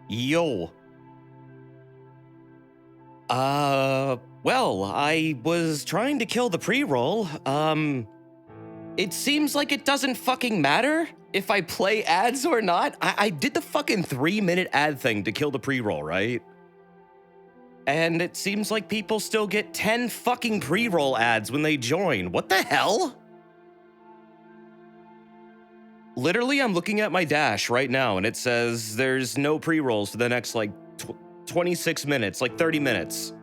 Yo. Well, I was trying to kill the pre-roll. It seems like it doesn't fucking matter if I play ads or not. I did the fucking 3-minute ad thing to kill the pre-roll, right? And it seems like people still get 10 fucking pre-roll ads when they join. What the hell? Literally, I'm looking at my dash right now and it says there's no pre-rolls for the next, like, 26 minutes, like 30 minutes.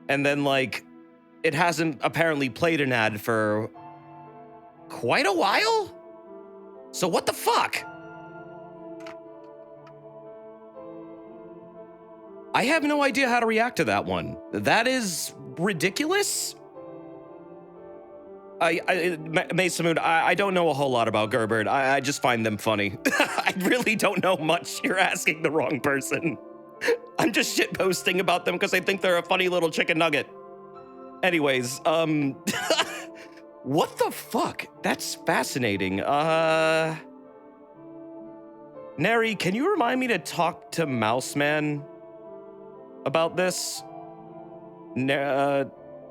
And then, like, it hasn't apparently played an ad for quite a while? So what the fuck? I have no idea how to react to that one. That is ridiculous. Mason, I don't know a whole lot about Gerbert. I just find them funny. I really don't know much. You're asking the wrong person. I'm just shitposting about them because I think they're a funny little chicken nugget. Anyways, what the fuck? That's fascinating. Neri, can you remind me to talk to Mouseman about this?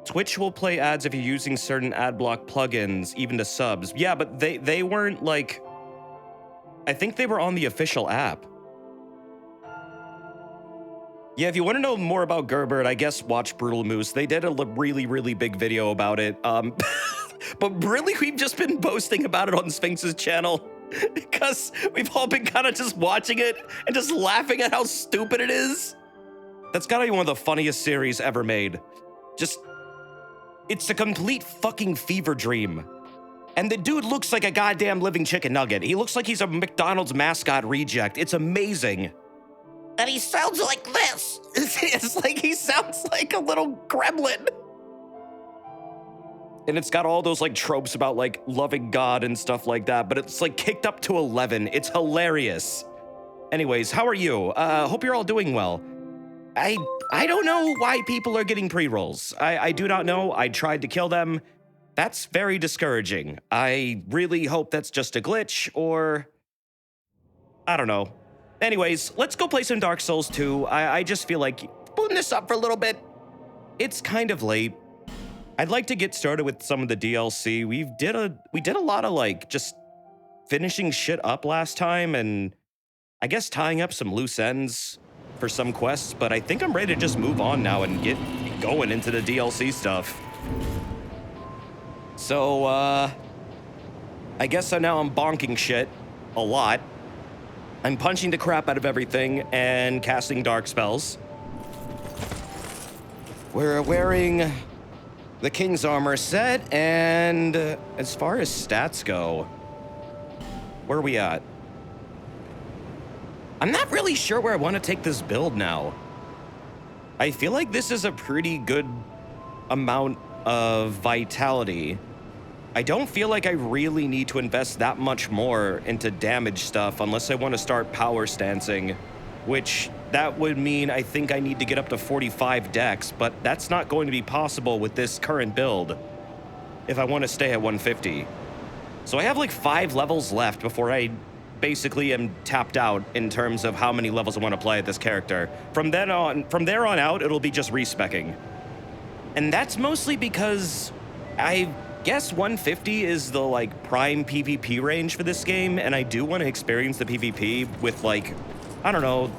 Twitch will play ads if you're using certain ad block plugins, even to subs. Yeah, but they weren't like... I think they were on the official app. Yeah, if you want to know more about Gerbert, I guess watch Brutal Moose. They did a really, really big video about it. But really, we've just been boasting about it on Sphinx's channel because we've all been kind of just watching it and just laughing at how stupid it is. That's gotta be one of the funniest series ever made. Just, it's a complete fucking fever dream. And the dude looks like a goddamn living chicken nugget. He looks like he's a McDonald's mascot reject. It's amazing. And he sounds like this. It's like he sounds like a little gremlin. And it's got all those like tropes about like loving God and stuff like that, but it's like kicked up to 11. It's hilarious. Anyways, how are you? Hope you're all doing well. I don't know why people are getting pre-rolls. I do not know. I tried to kill them. That's very discouraging. I really hope that's just a glitch or... I don't know. Anyways, let's go play some Dark Souls 2. I just feel like putting this up for a little bit. It's kind of late. I'd like to get started with some of the DLC. We did a lot of like just finishing shit up last time and I guess tying up some loose ends for some quests, but I think I'm ready to just move on now and get going into the DLC stuff. So, I guess now I'm bonking shit a lot. I'm punching the crap out of everything and casting dark spells. We're wearing the King's Armor set, and as far as stats go, where are we at? I'm not really sure where I want to take this build now. I feel like this is a pretty good amount of vitality. I don't feel like I really need to invest that much more into damage stuff unless I want to start power stancing, which that would mean I think I need to get up to 45 dex, but that's not going to be possible with this current build if I want to stay at 150. So I have like 5 levels left before I basically am tapped out in terms of how many levels I want to play at this character. From there on out, it'll be just respecking. And that's mostly because I guess 150 is the like prime PvP range for this game, and I do want to experience the PvP with like, I don't know,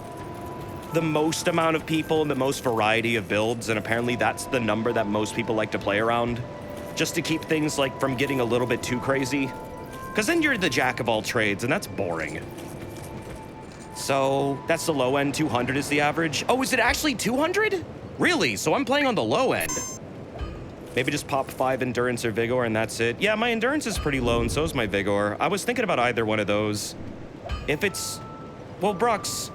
the most amount of people and the most variety of builds, and apparently that's the number that most people like to play around, just to keep things like from getting a little bit too crazy. Because then you're the jack of all trades, and that's boring. So that's the low end, 200 is the average. Oh, is it actually 200? Really? So I'm playing on the low end. Maybe just pop 5 endurance or vigor and that's it. Yeah, my endurance is pretty low and so is my vigor. I was thinking about either one of those. If it's... Well, Brux,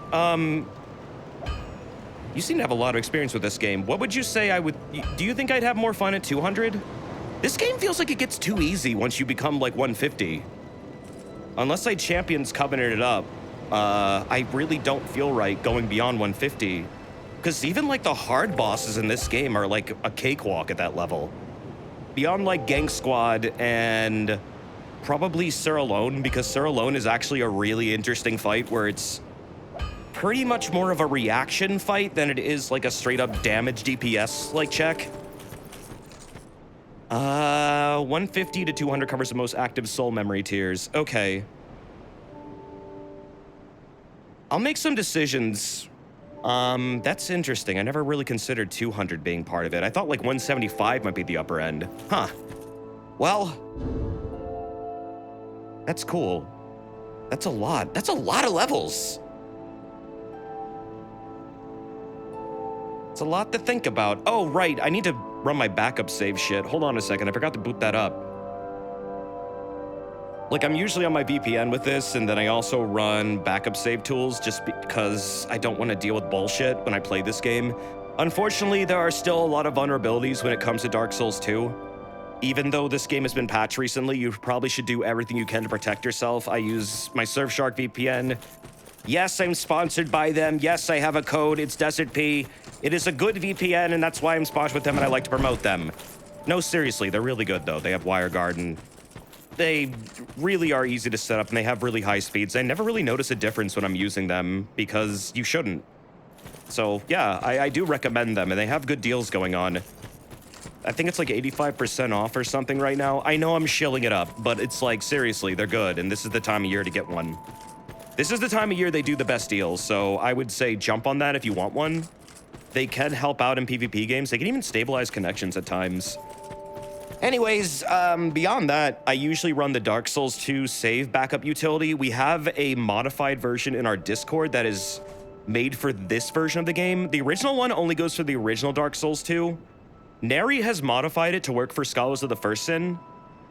you seem to have a lot of experience with this game. What would you say I would... Do you think I'd have more fun at 200? This game feels like it gets too easy once you become like 150. Unless I Champions Covenant it up, I really don't feel right going beyond 150. Because even like the hard bosses in this game are like a cakewalk at that level. Beyond like Gang Squad and probably Sir Alone, because Sir Alone is actually a really interesting fight where it's pretty much more of a reaction fight than it is like a straight up damage DPS like check. 150 to 200 covers the most active soul memory tiers. Okay. I'll make some decisions. That's interesting. I never really considered 200 being part of it. I thought like 175 might be the upper end. Huh. Well, that's cool. That's a lot. That's a lot of levels. It's a lot to think about. Oh, right. I need to run my backup save shit. Hold on a second. I forgot to boot that up. Like, I'm usually on my VPN with this, and then I also run backup save tools just because I don't want to deal with bullshit when I play this game. Unfortunately, there are still a lot of vulnerabilities when it comes to Dark Souls 2. Even though this game has been patched recently, you probably should do everything you can to protect yourself. I use my Surfshark VPN. Yes, I'm sponsored by them. Yes, I have a code. It's Desert P. It is a good VPN, and that's why I'm sponsored with them, and I like to promote them. No, seriously, they're really good, though. They have WireGuard, and they really are easy to set up, and they have really high speeds. I never really notice a difference when I'm using them, because you shouldn't. So, yeah, I do recommend them, and they have good deals going on. I think it's like 85% off or something right now. I know I'm shilling it up, but it's like, seriously, they're good, and this is the time of year to get one. This is the time of year they do the best deals, so I would say jump on that if you want one. They can help out in PvP games. They can even stabilize connections at times. Anyways, beyond that, I usually run the Dark Souls 2 save backup utility. We have a modified version in our Discord that is made for this version of the game. The original one only goes for the original Dark Souls 2. Neri has modified it to work for Scholars of the First Sin.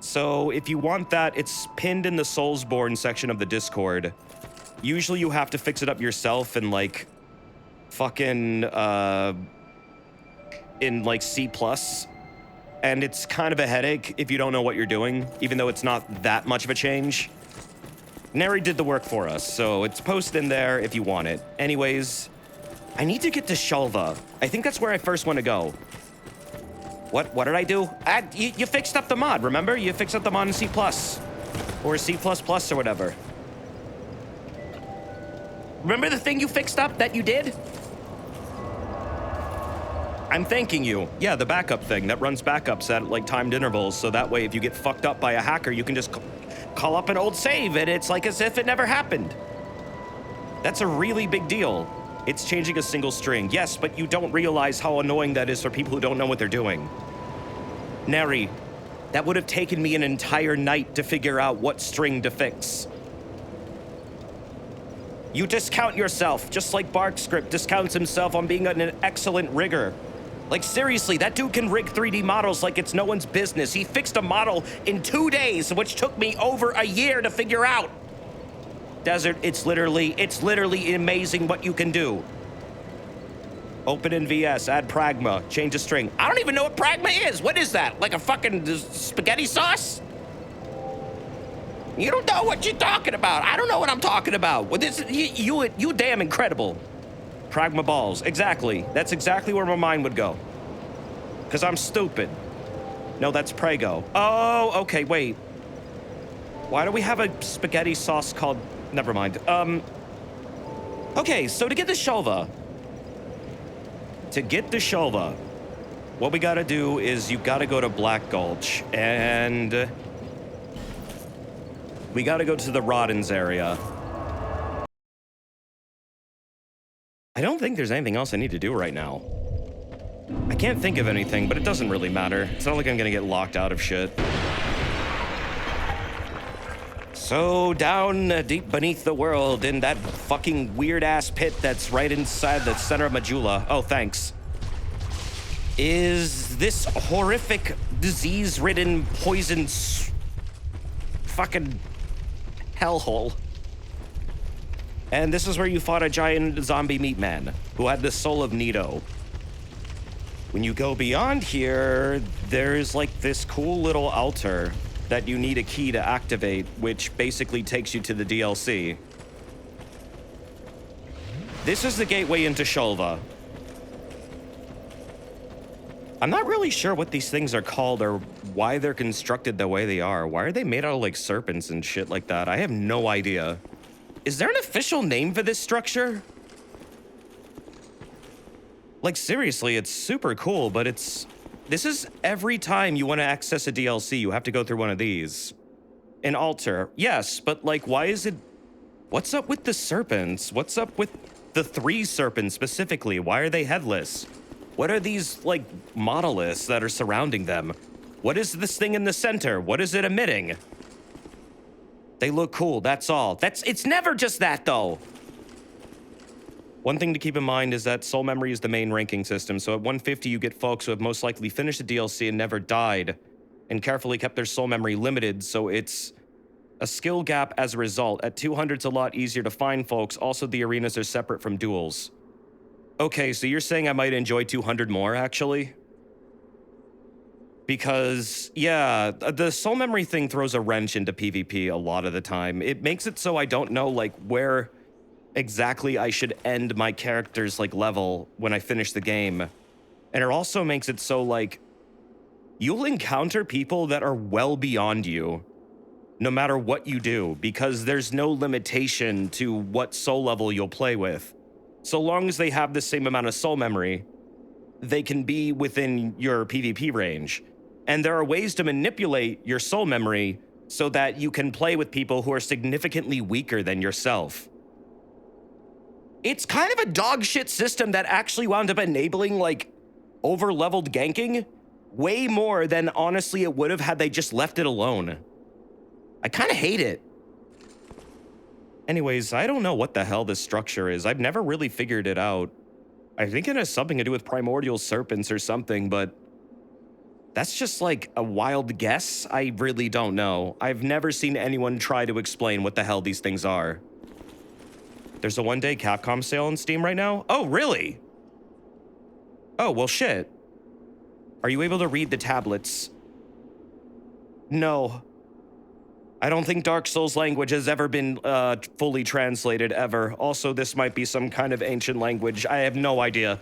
So if you want that, it's pinned in the Soulsborne section of the Discord. Usually you have to fix it up yourself in like fucking in like C+. And it's kind of a headache if you don't know what you're doing, even though it's not that much of a change. Neri did the work for us, so it's posted in there if you want it. Anyways, I need to get to Shulva. I think that's where I first want to go. What did I do? You fixed up the mod, remember? You fixed up the mod in C+. Or C++ or whatever. Remember the thing you fixed up that you did? I'm thanking you. Yeah, the backup thing that runs backups at like timed intervals, so that way if you get fucked up by a hacker, you can just call up an old save and it's like as if it never happened. That's a really big deal. It's changing a single string. Yes, but you don't realize how annoying that is for people who don't know what they're doing. Neri, that would have taken me an entire night to figure out what string to fix. You discount yourself, just like Barkscript discounts himself on being an excellent rigger. Like, seriously, that dude can rig 3D models like it's no one's business. He fixed a model in 2 days, which took me over a year to figure out. Desert, it's literally amazing what you can do. Open in VS, add pragma, change a string. I don't even know what pragma is. What is that? Like a fucking spaghetti sauce? You don't know what you're talking about. I don't know what I'm talking about. Well, you damn incredible. Pragma balls, exactly. That's exactly where my mind would go. Because I'm stupid. No, that's Prego. Oh, okay, wait. Why do we have a spaghetti sauce called... Never mind. Okay, so to get the Shulva, what we gotta do is you gotta go to Black Gulch, and we gotta go to the Roddens area. I don't think there's anything else I need to do right now. I can't think of anything, but it doesn't really matter. It's not like I'm gonna get locked out of shit. So down deep beneath the world in that fucking weird-ass pit that's right inside the center of Majula. Oh, thanks. Is this horrific, disease-ridden, poisoned fucking hellhole. And this is where you fought a giant zombie meat man who had the soul of Nito. When you go beyond here, there's like this cool little altar that you need a key to activate, which basically takes you to the DLC. This is the gateway into Shulva. I'm not really sure what these things are called or why they're constructed the way they are. Why are they made out of like serpents and shit like that? I have no idea. Is there an official name for this structure? Like, seriously, it's super cool, but this is every time you want to access a DLC, you have to go through one of these. An altar, yes, but like, why is it, what's up with the serpents? What's up with the 3 serpents specifically? Why are they headless? What are these, like, monoliths that are surrounding them? What is this thing in the center? What is it emitting? They look cool, that's all. It's never just that, though. One thing to keep in mind is that soul memory is the main ranking system, so at 150 you get folks who have most likely finished the DLC and never died, and carefully kept their soul memory limited, so it's a skill gap as a result. At 200 it's a lot easier to find folks, also the arenas are separate from duels. Okay, so you're saying I might enjoy 200 more, actually? Because, yeah, the soul memory thing throws a wrench into PvP a lot of the time. It makes it so I don't know, like, where exactly I should end my character's, like, level when I finish the game. And it also makes it so, like, you'll encounter people that are well beyond you, no matter what you do, because there's no limitation to what soul level you'll play with. So long as they have the same amount of soul memory, they can be within your PvP range. And there are ways to manipulate your soul memory so that you can play with people who are significantly weaker than yourself. It's kind of a dog shit system that actually wound up enabling, like, over-leveled ganking way more than, honestly, it would have had they just left it alone. I kind of hate it. Anyways, I don't know what the hell this structure is. I've never really figured it out. I think it has something to do with primordial serpents or something, but that's just like a wild guess. I really don't know. I've never seen anyone try to explain what the hell these things are. There's a one-day Capcom sale on Steam right now? Oh, really? Oh, well, shit. Are you able to read the tablets? No. I don't think Dark Souls language has ever been fully translated, ever. Also, this might be some kind of ancient language. I have no idea.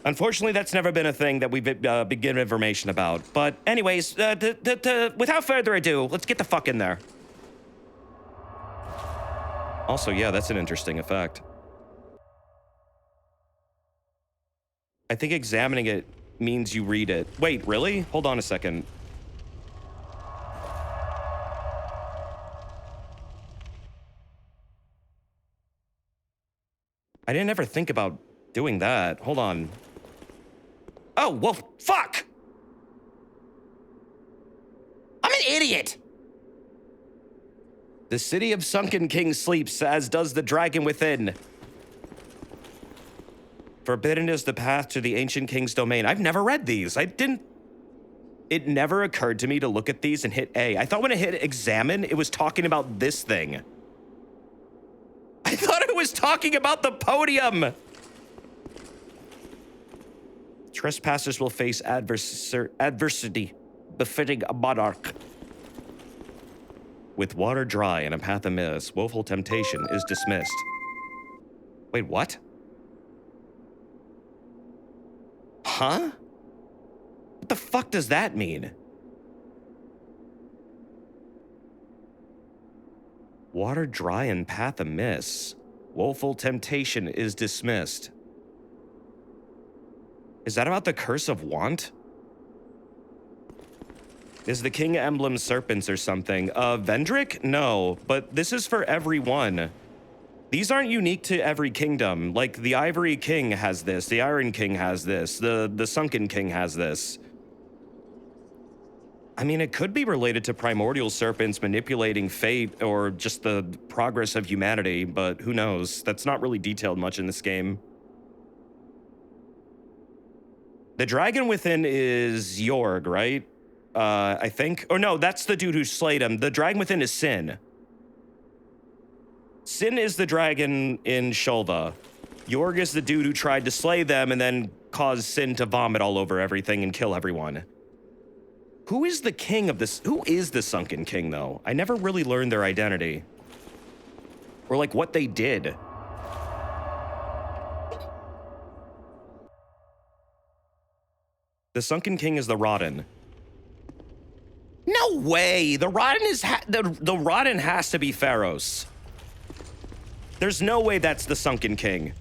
Unfortunately, that's never been a thing that we've been given information about. But anyways, without further ado, let's get the fuck in there. Also, yeah, that's an interesting effect. I think examining it means you read it. Wait, really? Hold on a second. I didn't ever think about doing that. Hold on. Oh, well, fuck! I'm an idiot! The city of Sunken King sleeps, as does the dragon within. Forbidden is the path to the ancient king's domain. I've never read these. It never occurred to me to look at these and hit A. I thought when I hit examine, it was talking about this thing. I thought it was talking about the podium! Trespassers will face adversity befitting a monarch. With water dry and a path amiss, woeful temptation is dismissed. Wait, what? Huh? What the fuck does that mean? Water dry and path amiss. Woeful temptation is dismissed. Is that about the curse of want? Is the king emblem serpents or something? Vendrick? No, but this is for everyone. These aren't unique to every kingdom. Like, the Ivory King has this, the Iron King has this, the Sunken King has this. I mean, it could be related to primordial serpents manipulating fate or just the progress of humanity, but who knows? That's not really detailed much in this game. The dragon within is Jorg, right? I think. Or no, that's the dude who slayed him. The dragon within is Sin. Sin is the dragon in Shulva. Jorg is the dude who tried to slay them and then caused Sin to vomit all over everything and kill everyone. Who is the king of this? Who is the Sunken King, though? I never really learned their identity. Or, like, what they did. The Sunken King is the Rodden. No way! The Rodden is the Rodden has to be Pharaohs. There's no way that's the Sunken King.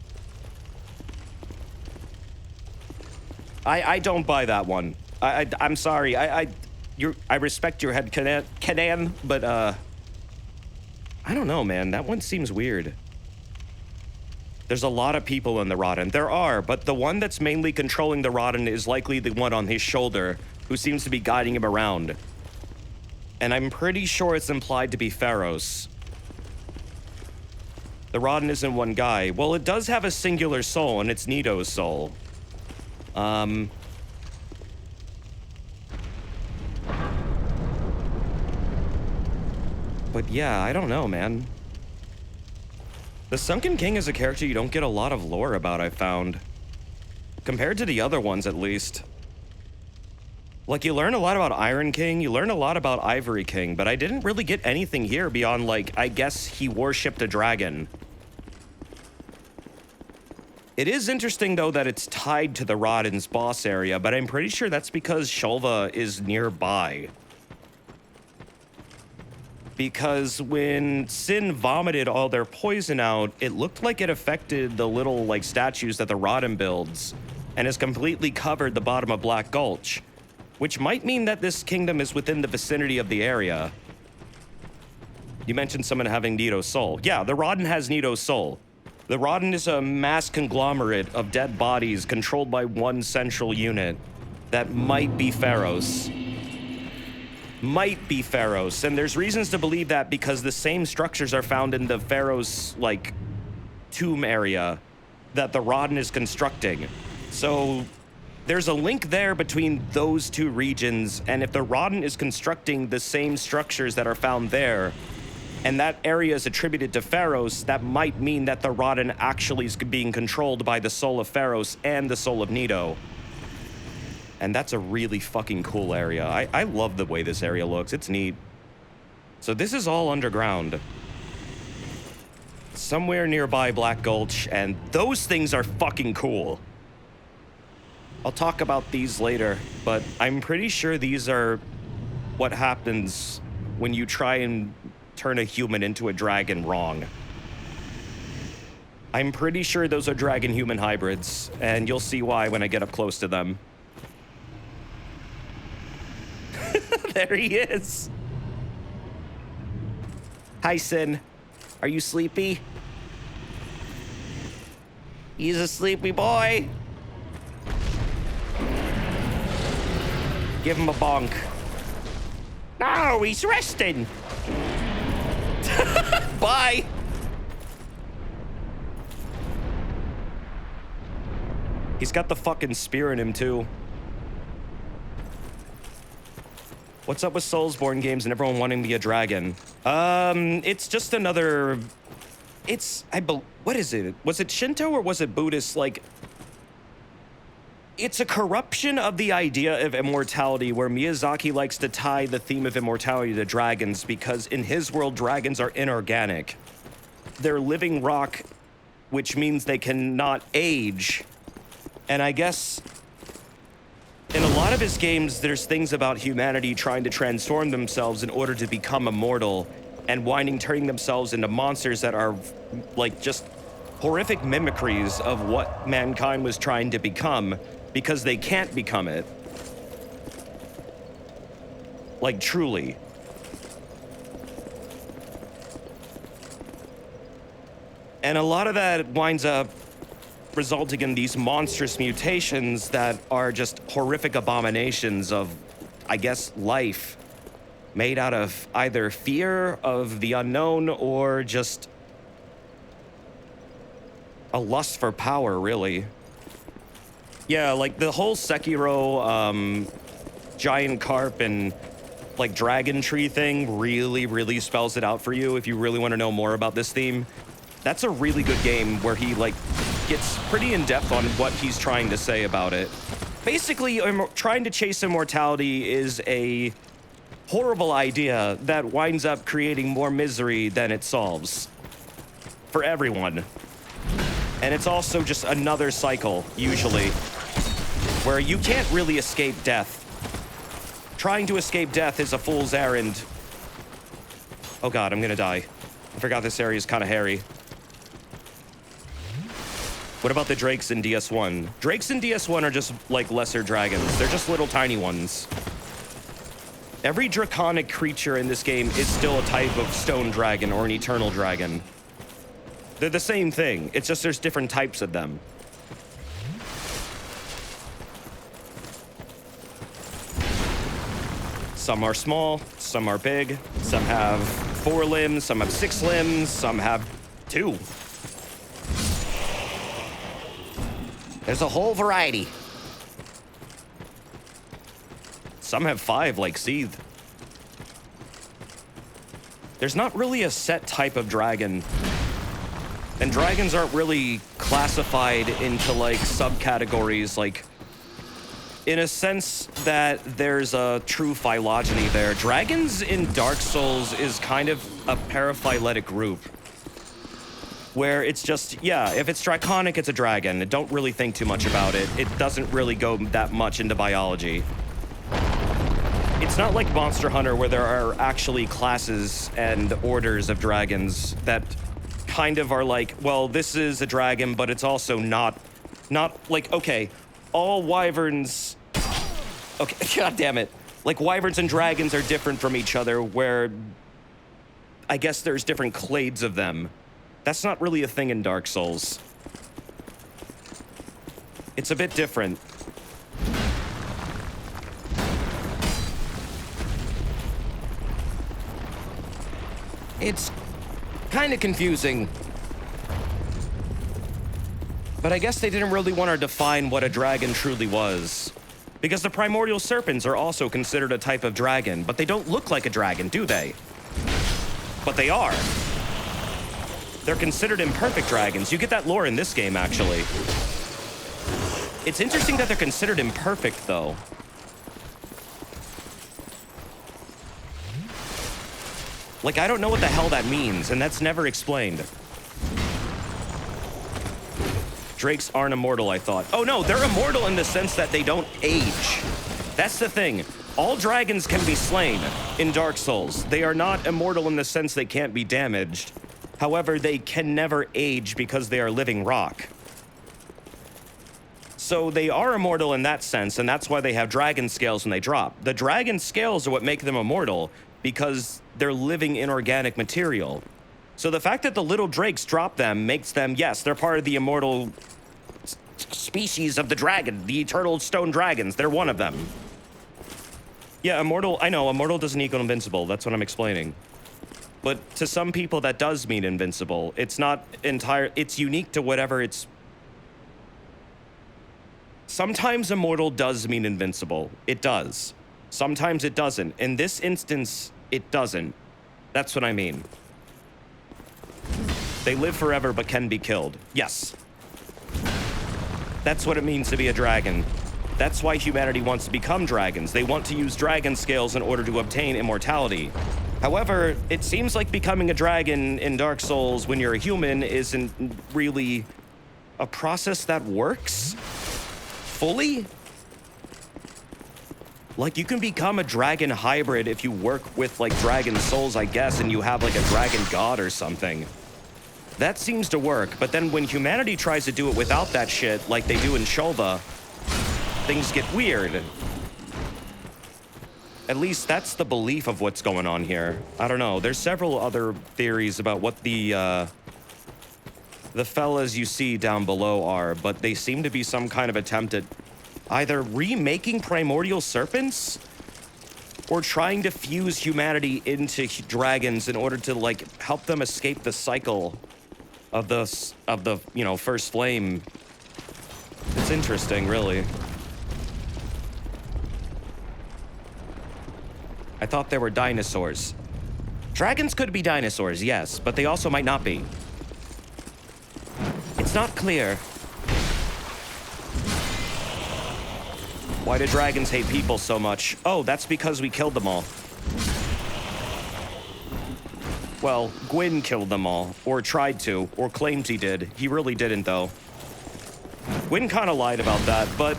I don't buy that one. I'm sorry. I respect your head canon, but I don't know, man. That one seems weird. There's a lot of people in the Rodden. There are, but the one that's mainly controlling the Rodden is likely the one on his shoulder, who seems to be guiding him around. And I'm pretty sure it's implied to be Pharos. The Rodden isn't one guy. Well, it does have a singular soul, and it's Nito's soul. But yeah, I don't know, man. The Sunken King is a character you don't get a lot of lore about, I've found. Compared to the other ones, at least. Like, you learn a lot about Iron King, you learn a lot about Ivory King, but I didn't really get anything here beyond, like, I guess he worshipped a dragon. It is interesting, though, that it's tied to the Rodden's boss area, but I'm pretty sure that's because Shulva is nearby. Because when Sin vomited all their poison out, it looked like it affected the little, like, statues that the Rodden builds, and has completely covered the bottom of Black Gulch, which might mean that this kingdom is within the vicinity of the area. You mentioned someone having Nito's soul. Yeah, the Rodden has Nito's soul. The Rodden is a mass conglomerate of dead bodies controlled by one central unit that might be Pharos. Might be Pharos, and there's reasons to believe that because the same structures are found in the Pharos, like, tomb area that the Rodden is constructing. So there's a link there between those two regions, and if the Rodden is constructing the same structures that are found there, and that area is attributed to Pharos, that might mean that the Rodden actually is being controlled by the soul of Pharos and the soul of Nito. And that's a really fucking cool area. I love the way this area looks. It's neat. So this is all underground. Somewhere nearby Black Gulch, and those things are fucking cool. I'll talk about these later, but I'm pretty sure these are what happens when you try and turn a human into a dragon wrong. I'm pretty sure those are dragon-human hybrids, and you'll see why when I get up close to them. There he is. Hi, Sin. Are you sleepy? He's a sleepy boy. Give him a bonk. No, he's resting. Bye. He's got the fucking spear in him, too. What's up with Soulsborne games and everyone wanting to be a dragon? It's just another... what is it? Was it Shinto or was it Buddhist? Like, it's a corruption of the idea of immortality where Miyazaki likes to tie the theme of immortality to dragons because in his world, dragons are inorganic. They're living rock, which means they cannot age. And I guess... in a lot of his games, there's things about humanity trying to transform themselves in order to become immortal and turning themselves into monsters that are, like, just horrific mimicries of what mankind was trying to become because they can't become it. Like, truly. And a lot of that winds up resulting in these monstrous mutations that are just horrific abominations of, I guess, life, made out of either fear of the unknown or just a lust for power, really. Yeah, like the whole Sekiro giant carp and like dragon tree thing really, really spells it out for you if you really want to know more about this theme. That's a really good game where he like gets pretty in-depth on what he's trying to say about it. Basically, trying to chase immortality is a horrible idea that winds up creating more misery than it solves. For everyone. And it's also just another cycle, usually, where you can't really escape death. Trying to escape death is a fool's errand. Oh god, I'm gonna die. I forgot this area is kind of hairy. What about the drakes in DS1? Drakes in DS1 are just like lesser dragons. They're just little tiny ones. Every draconic creature in this game is still a type of stone dragon or an eternal dragon. They're the same thing. It's just there's different types of them. Some are small, some are big, some have 4 limbs, some have 6 limbs, some have 2. There's a whole variety. Some have 5, like Seethe. There's not really a set type of dragon. And dragons aren't really classified into, like, subcategories, like, in a sense that there's a true phylogeny there. Dragons in Dark Souls is kind of a paraphyletic group. Where it's just, yeah, if it's draconic, it's a dragon. Don't really think too much about it. It doesn't really go that much into biology. It's not like Monster Hunter where there are actually classes and orders of dragons that kind of are like, well, this is a dragon, but it's also not like, okay, all wyverns, okay, god damn it. Like, wyverns and dragons are different from each other where I guess there's different clades of them. That's not really a thing in Dark Souls. It's a bit different. It's kind of confusing. But I guess they didn't really want to define what a dragon truly was. Because the primordial serpents are also considered a type of dragon, but they don't look like a dragon, do they? But they are. They're considered imperfect dragons. You get that lore in this game, actually. It's interesting that they're considered imperfect, though. Like, I don't know what the hell that means, and that's never explained. Drakes aren't immortal, I thought. Oh, no, they're immortal in the sense that they don't age. That's the thing. All dragons can be slain in Dark Souls. They are not immortal in the sense they can't be damaged. However, they can never age because they are living rock. So they are immortal in that sense, and that's why they have dragon scales when they drop. The dragon scales are what make them immortal because they're living inorganic material. So the fact that the little drakes drop them makes them, yes, they're part of the immortal species of the dragon, the eternal stone dragons. They're one of them. Yeah, immortal, I know, immortal doesn't equal invincible. That's what I'm explaining. But to some people, that does mean invincible. It's not it's unique to whatever it's... Sometimes immortal does mean invincible. It does. Sometimes it doesn't. In this instance, it doesn't. That's what I mean. They live forever but can be killed. Yes. That's what it means to be a dragon. That's why humanity wants to become dragons. They want to use dragon scales in order to obtain immortality. However, it seems like becoming a dragon in Dark Souls when you're a human isn't really a process that works fully. Like, you can become a dragon hybrid if you work with, like, dragon souls, I guess, and you have, like, a dragon god or something. That seems to work, but then when humanity tries to do it without that shit, like they do in Shulva, things get weird. At least that's the belief of what's going on here. I don't know. There's several other theories about what the fellas you see down below are, but they seem to be some kind of attempt at either remaking primordial serpents or trying to fuse humanity into dragons in order to, like, help them escape the cycle of the you know, first flame. It's interesting, really. I thought there were dinosaurs. Dragons could be dinosaurs, yes, but they also might not be. It's not clear. Why do dragons hate people so much? Oh, that's because we killed them all. Well, Gwyn killed them all, or tried to, or claimed he did. He really didn't, though. Gwyn kind of lied about that, but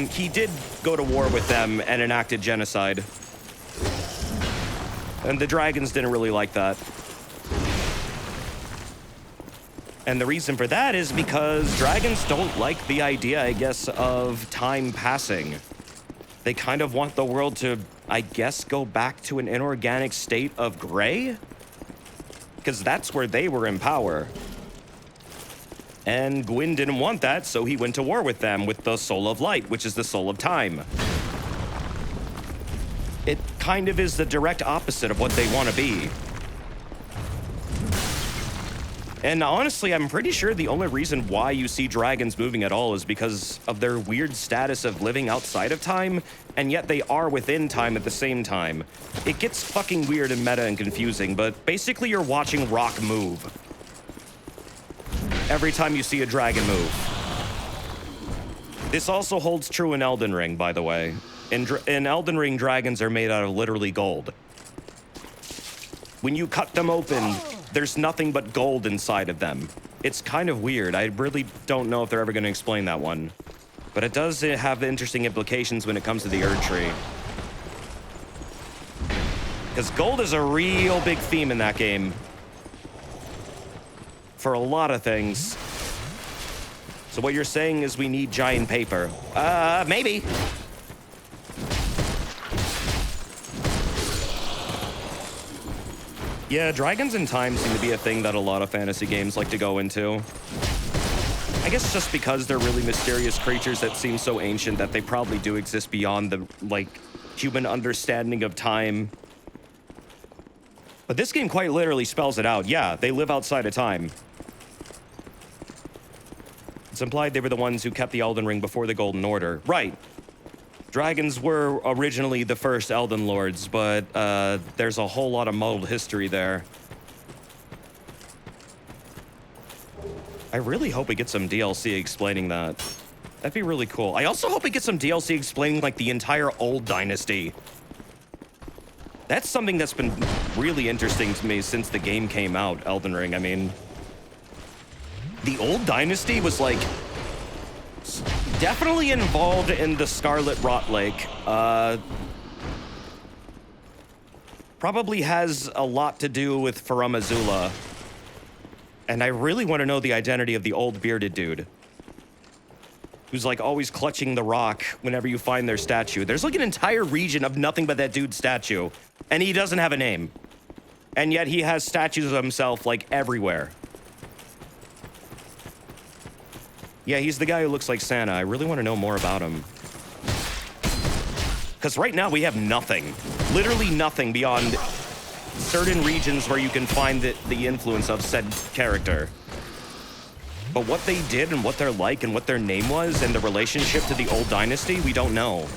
he did go to war with them and enacted genocide. And the dragons didn't really like that. And the reason for that is because dragons don't like the idea, I guess, of time passing. They kind of want the world to, I guess, go back to an inorganic state of gray? Because that's where they were in power. And Gwyn didn't want that, so he went to war with them with the Soul of Light, which is the Soul of Time. It kind of is the direct opposite of what they want to be. And honestly, I'm pretty sure the only reason why you see dragons moving at all is because of their weird status of living outside of time, and yet they are within time at the same time. It gets fucking weird and meta and confusing, but basically you're watching rock move every time you see a dragon move. This also holds true in Elden Ring, by the way. In Elden Ring, dragons are made out of literally gold. When you cut them open, there's nothing but gold inside of them. It's kind of weird. I really don't know if they're ever going to explain that one. But it does have interesting implications when it comes to the Erd Tree. Because gold is a real big theme in that game. For a lot of things. So what you're saying is we need giant paper. Maybe. Yeah, dragons in time seem to be a thing that a lot of fantasy games like to go into. I guess just because they're really mysterious creatures that seem so ancient that they probably do exist beyond the, like, human understanding of time. But this game quite literally spells it out. Yeah, they live outside of time. It's implied they were the ones who kept the Elden Ring before the Golden Order. Right. Dragons were originally the first Elden Lords, but there's a whole lot of muddled history there. I really hope we get some DLC explaining that. That'd be really cool. I also hope we get some DLC explaining, like, the entire old dynasty. That's something that's been really interesting to me since the game came out, Elden Ring. I mean, the old dynasty was, like, definitely involved in the Scarlet Rot Lake. Probably has a lot to do with Farum Azula. And I really want to know the identity of the old bearded dude. Who's, like, always clutching the rock whenever you find their statue. There's, like, an entire region of nothing but that dude's statue. And he doesn't have a name. And yet he has statues of himself, like, everywhere. Yeah, he's the guy who looks like Santa. I really want to know more about him. Because right now we have nothing. Literally nothing beyond certain regions where you can find the influence of said character. But what they did and what they're like and what their name was and the relationship to the old dynasty, we don't know.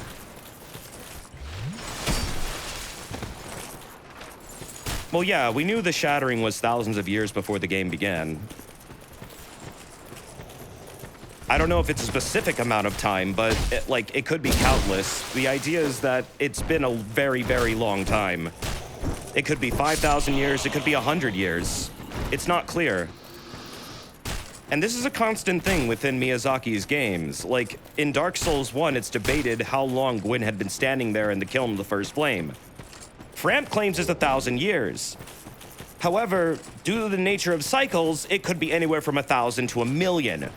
Well, yeah, we knew the Shattering was thousands of years before the game began. I don't know if it's a specific amount of time, but it could be countless. The idea is that it's been a very, very long time. It could be 5,000 years, it could be 100 years. It's not clear. And this is a constant thing within Miyazaki's games. Like, in Dark Souls 1, it's debated how long Gwyn had been standing there in the kiln of the first flame. Framp claims it's 1,000 years. However, due to the nature of cycles, it could be anywhere from 1,000 to 1,000,000.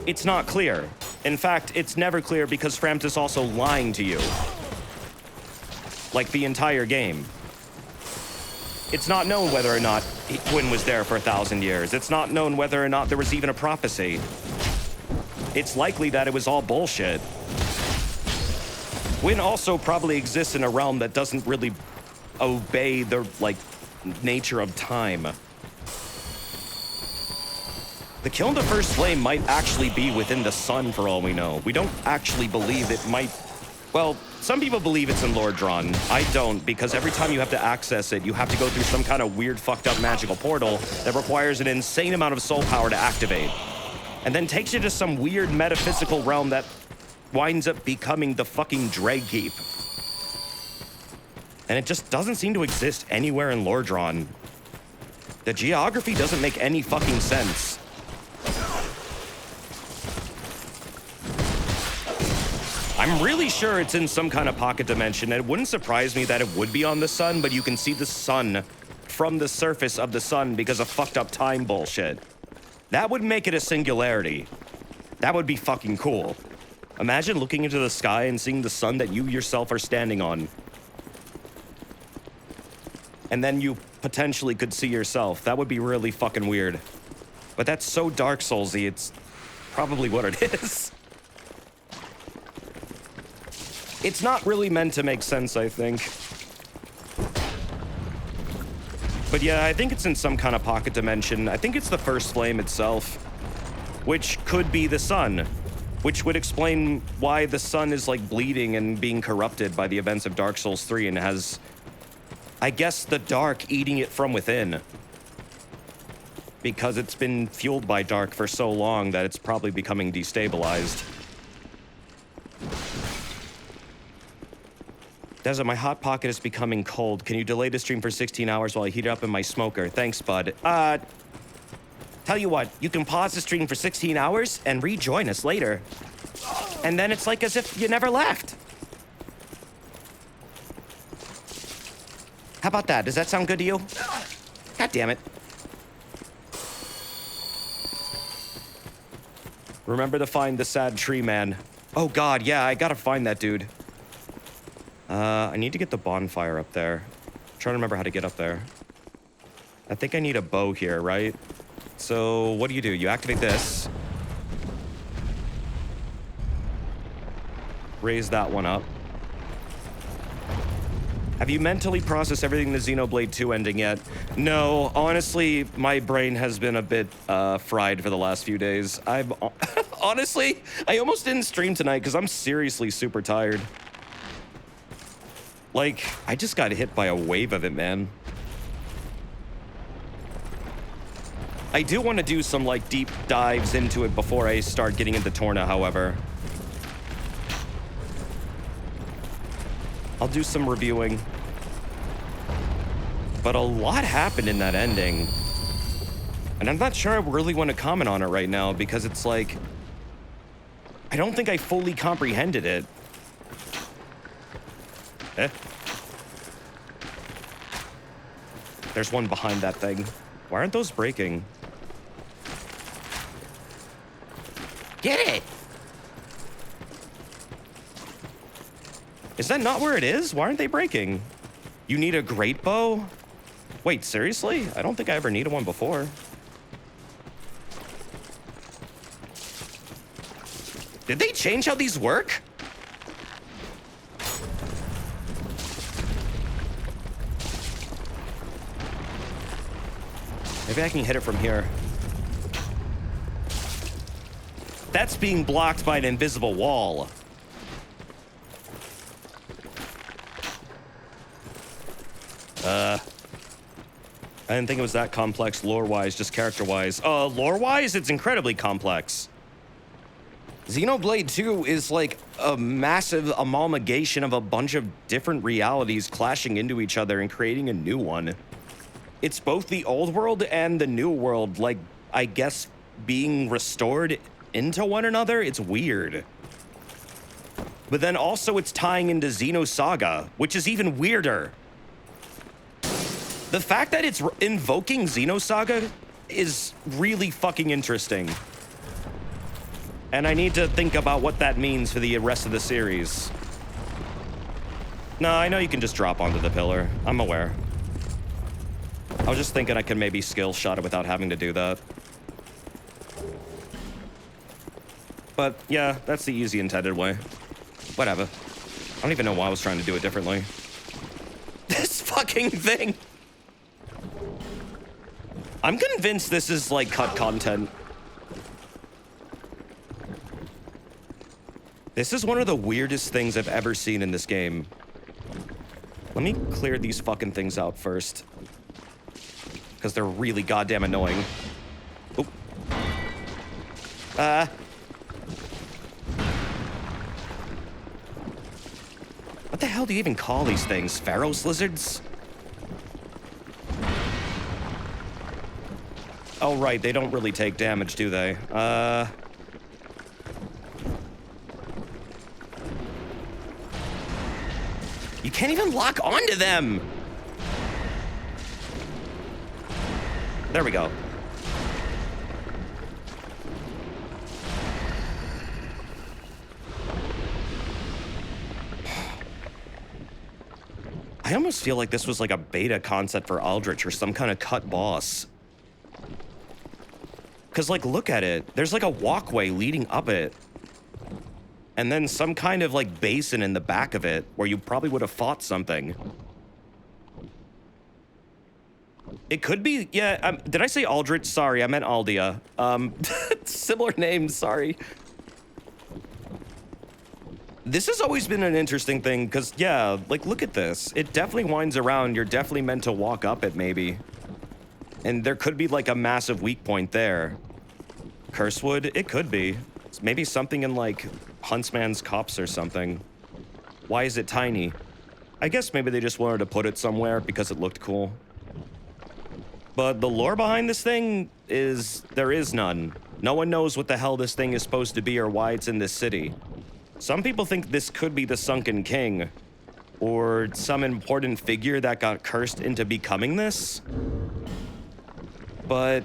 It's not clear. In fact, it's never clear because Frampt is also lying to you. Like the entire game. It's not known whether or not Gwyn was there for 1,000 years. It's not known whether or not there was even a prophecy. It's likely that it was all bullshit. Gwyn also probably exists in a realm that doesn't really obey the, like, nature of time. The Kiln of the First Flame might actually be within the sun for all we know. We don't actually believe it might... Well, some people believe it's in Lordran. I don't, because every time you have to access it, you have to go through some kind of weird, fucked up magical portal that requires an insane amount of soul power to activate. And then takes you to some weird metaphysical realm that winds up becoming the fucking Dragkeep. And it just doesn't seem to exist anywhere in Lordran. The geography doesn't make any fucking sense. I'm really sure it's in some kind of pocket dimension. It wouldn't surprise me that it would be on the sun, but you can see the sun from the surface of the sun because of fucked up time bullshit. That would make it a singularity. That would be fucking cool. Imagine looking into the sky and seeing the sun that you yourself are standing on. And then you potentially could see yourself. That would be really fucking weird. But that's so Dark Soulsy, it's probably what it is. It's not really meant to make sense, I think. But yeah, I think it's in some kind of pocket dimension. I think it's the first flame itself, which could be the sun, which would explain why the sun is like bleeding and being corrupted by the events of Dark Souls 3 and has, I guess, the dark eating it from within. Because it's been fueled by dark for so long that it's probably becoming destabilized. Desert, my hot pocket is becoming cold. Can you delay the stream for 16 hours while I heat it up in my smoker? Thanks, bud. Tell you what, you can pause the stream for 16 hours and rejoin us later. And then it's like as if you never left. How about that? Does that sound good to you? God damn it. Remember to find the sad tree man. Oh god, yeah, I gotta find that dude. I need to get the bonfire up there. I'm trying to remember how to get up there. I think I need a bow here, right? So, what do? You activate this. Raise that one up. Have you mentally processed everything in the Xenoblade 2 ending yet? No, honestly, my brain has been a bit fried for the last few days. Honestly, I almost didn't stream tonight because I'm seriously super tired. Like, I just got hit by a wave of it, man. I do want to do some, like, deep dives into it before I start getting into Torna, however. I'll do some reviewing. But a lot happened in that ending. And I'm not sure I really want to comment on it right now because it's like, I don't think I fully comprehended it. There's one behind that thing. Why aren't those breaking? Get it! Is that not where it is? Why aren't they breaking? You need a great bow? Wait, seriously? I don't think I ever needed one before. Did they change how these work? Maybe I can hit it from here. That's being blocked by an invisible wall. I didn't think it was that complex lore-wise, just character-wise. Lore-wise, it's incredibly complex. Xenoblade 2 is like a massive amalgamation of a bunch of different realities clashing into each other and creating a new one. It's both the old world and the new world, like, I guess, being restored into one another. It's weird. But then also it's tying into Xenosaga, which is even weirder. The fact that it's invoking Xenosaga is really fucking interesting. And I need to think about what that means for the rest of the series. No, I know you can just drop onto the pillar. I'm aware. I was just thinking I could maybe skill shot it without having to do that. But yeah, that's the easy intended way. Whatever. I don't even know why I was trying to do it differently. This fucking thing! I'm convinced this is like cut content. This is one of the weirdest things I've ever seen in this game. Let me clear these fucking things out first. Because they're really goddamn annoying. Oop. What the hell do you even call these things? Pharaoh's lizards? Oh, right, they don't really take damage, do they? You can't even lock onto them! There we go. I almost feel like this was like a beta concept for Aldrich or some kind of cut boss. Because, like, look at it. There's like a walkway leading up it. And then some kind of like basin in the back of it where you probably would have fought something. It could be, yeah, did I say Aldrich? Sorry, I meant Aldia. Similar names, sorry. This has always been an interesting thing, because, yeah, like, look at this. It definitely winds around. You're definitely meant to walk up it, maybe. And there could be, like, a massive weak point there. Cursewood? It could be. It's maybe something in, like, Huntsman's Copse or something. Why is it tiny? I guess maybe they just wanted to put it somewhere because it looked cool. But the lore behind this thing is... there is none. No one knows what the hell this thing is supposed to be or why it's in this city. Some people think this could be the Sunken King, or some important figure that got cursed into becoming this. But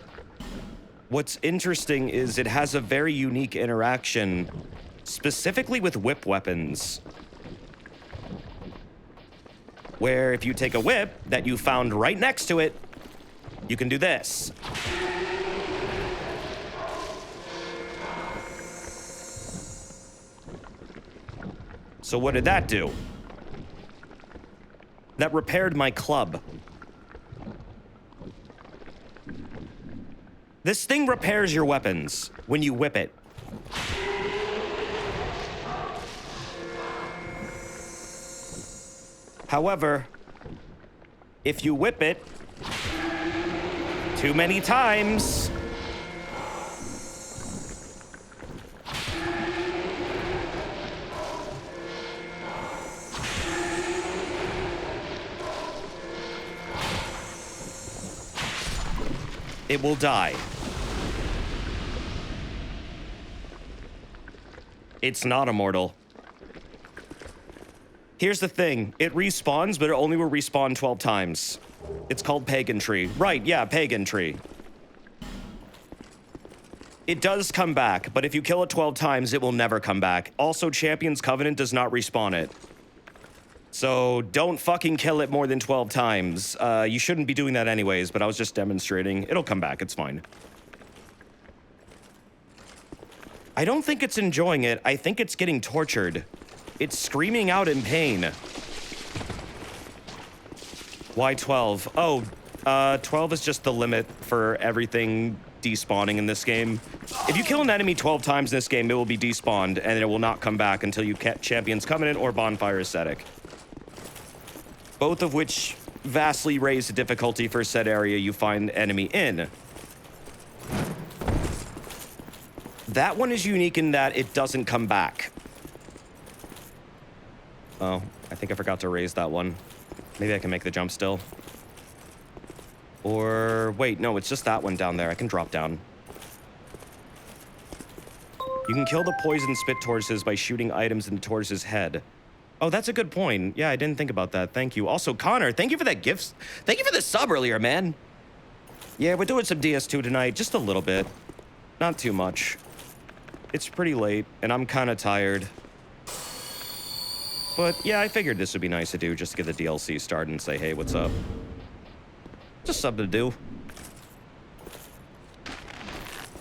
what's interesting is it has a very unique interaction, specifically with whip weapons. Where if you take a whip that you found right next to it, you can do this. So what did that do? That repaired my club. This thing repairs your weapons when you whip it. However, if you whip it too many times, it will die. It's not immortal. Here's the thing. It respawns, but it only will respawn 12 times. It's called Pagantry. Right, yeah, Pagantry. It does come back, but if you kill it 12 times, it will never come back. Also, Champion's Covenant does not respawn it. So don't fucking kill it more than 12 times. You shouldn't be doing that anyways, but I was just demonstrating. It'll come back, it's fine. I don't think it's enjoying it. I think it's getting tortured. It's screaming out in pain. Why 12? Oh, 12 is just the limit for everything despawning in this game. If you kill an enemy 12 times in this game, it will be despawned, and it will not come back until you get Champion's Covenant or Bonfire Ascetic. Both of which vastly raise the difficulty for said area you find enemy in. That one is unique in that it doesn't come back. Oh, I think I forgot to raise that one. Maybe I can make the jump still. Or, wait, no, it's just that one down there. I can drop down. You can kill the poison spit tortoises by shooting items in the tortoise's head. Oh, that's a good point. Yeah, I didn't think about that. Thank you. Also, Connor, thank you for that gift. Thank you for the sub earlier, man. Yeah, we're doing some DS2 tonight. Just a little bit. Not too much. It's pretty late, and I'm kind of tired. But, yeah, I figured this would be nice to do, just to get the DLC started and say, hey, what's up? Just something to do.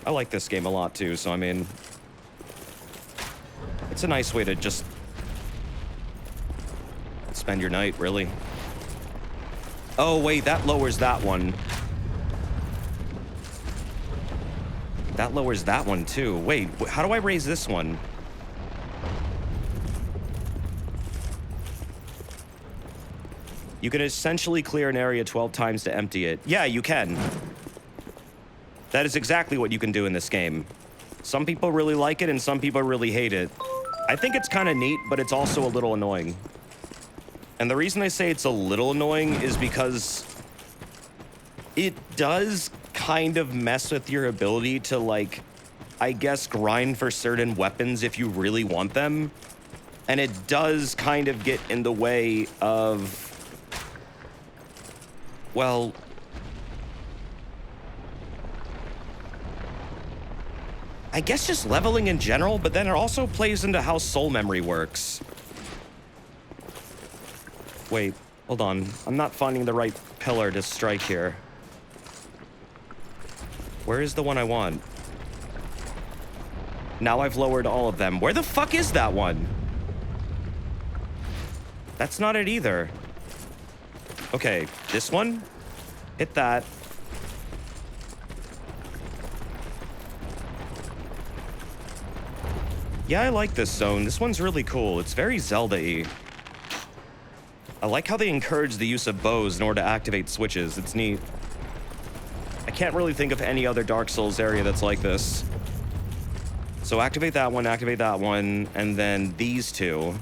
I like this game a lot, too, so, I mean... it's a nice way to just... spend your night, really. Oh, wait, that lowers that one. That lowers that one, too. Wait, how do I raise this one? You can essentially clear an area 12 times to empty it. Yeah, you can. That is exactly what you can do in this game. Some people really like it, and some people really hate it. I think it's kind of neat, but it's also a little annoying. And the reason I say it's a little annoying is because it does kind of mess with your ability to, like, I guess, grind for certain weapons if you really want them. And it does kind of get in the way of, well, I guess just leveling in general, but then it also plays into how soul memory works. Wait, Hold on. I'm not finding the right pillar to strike here. Where is the one I want? Now I've lowered all of them. Where the fuck is that one? That's not it either. Okay, this one? Hit that. Yeah, I like this zone. This one's really cool. It's very Zelda-y. I like how they encourage the use of bows in order to activate switches. It's neat. I can't really think of any other Dark Souls area that's like this. So activate that one, and then these two.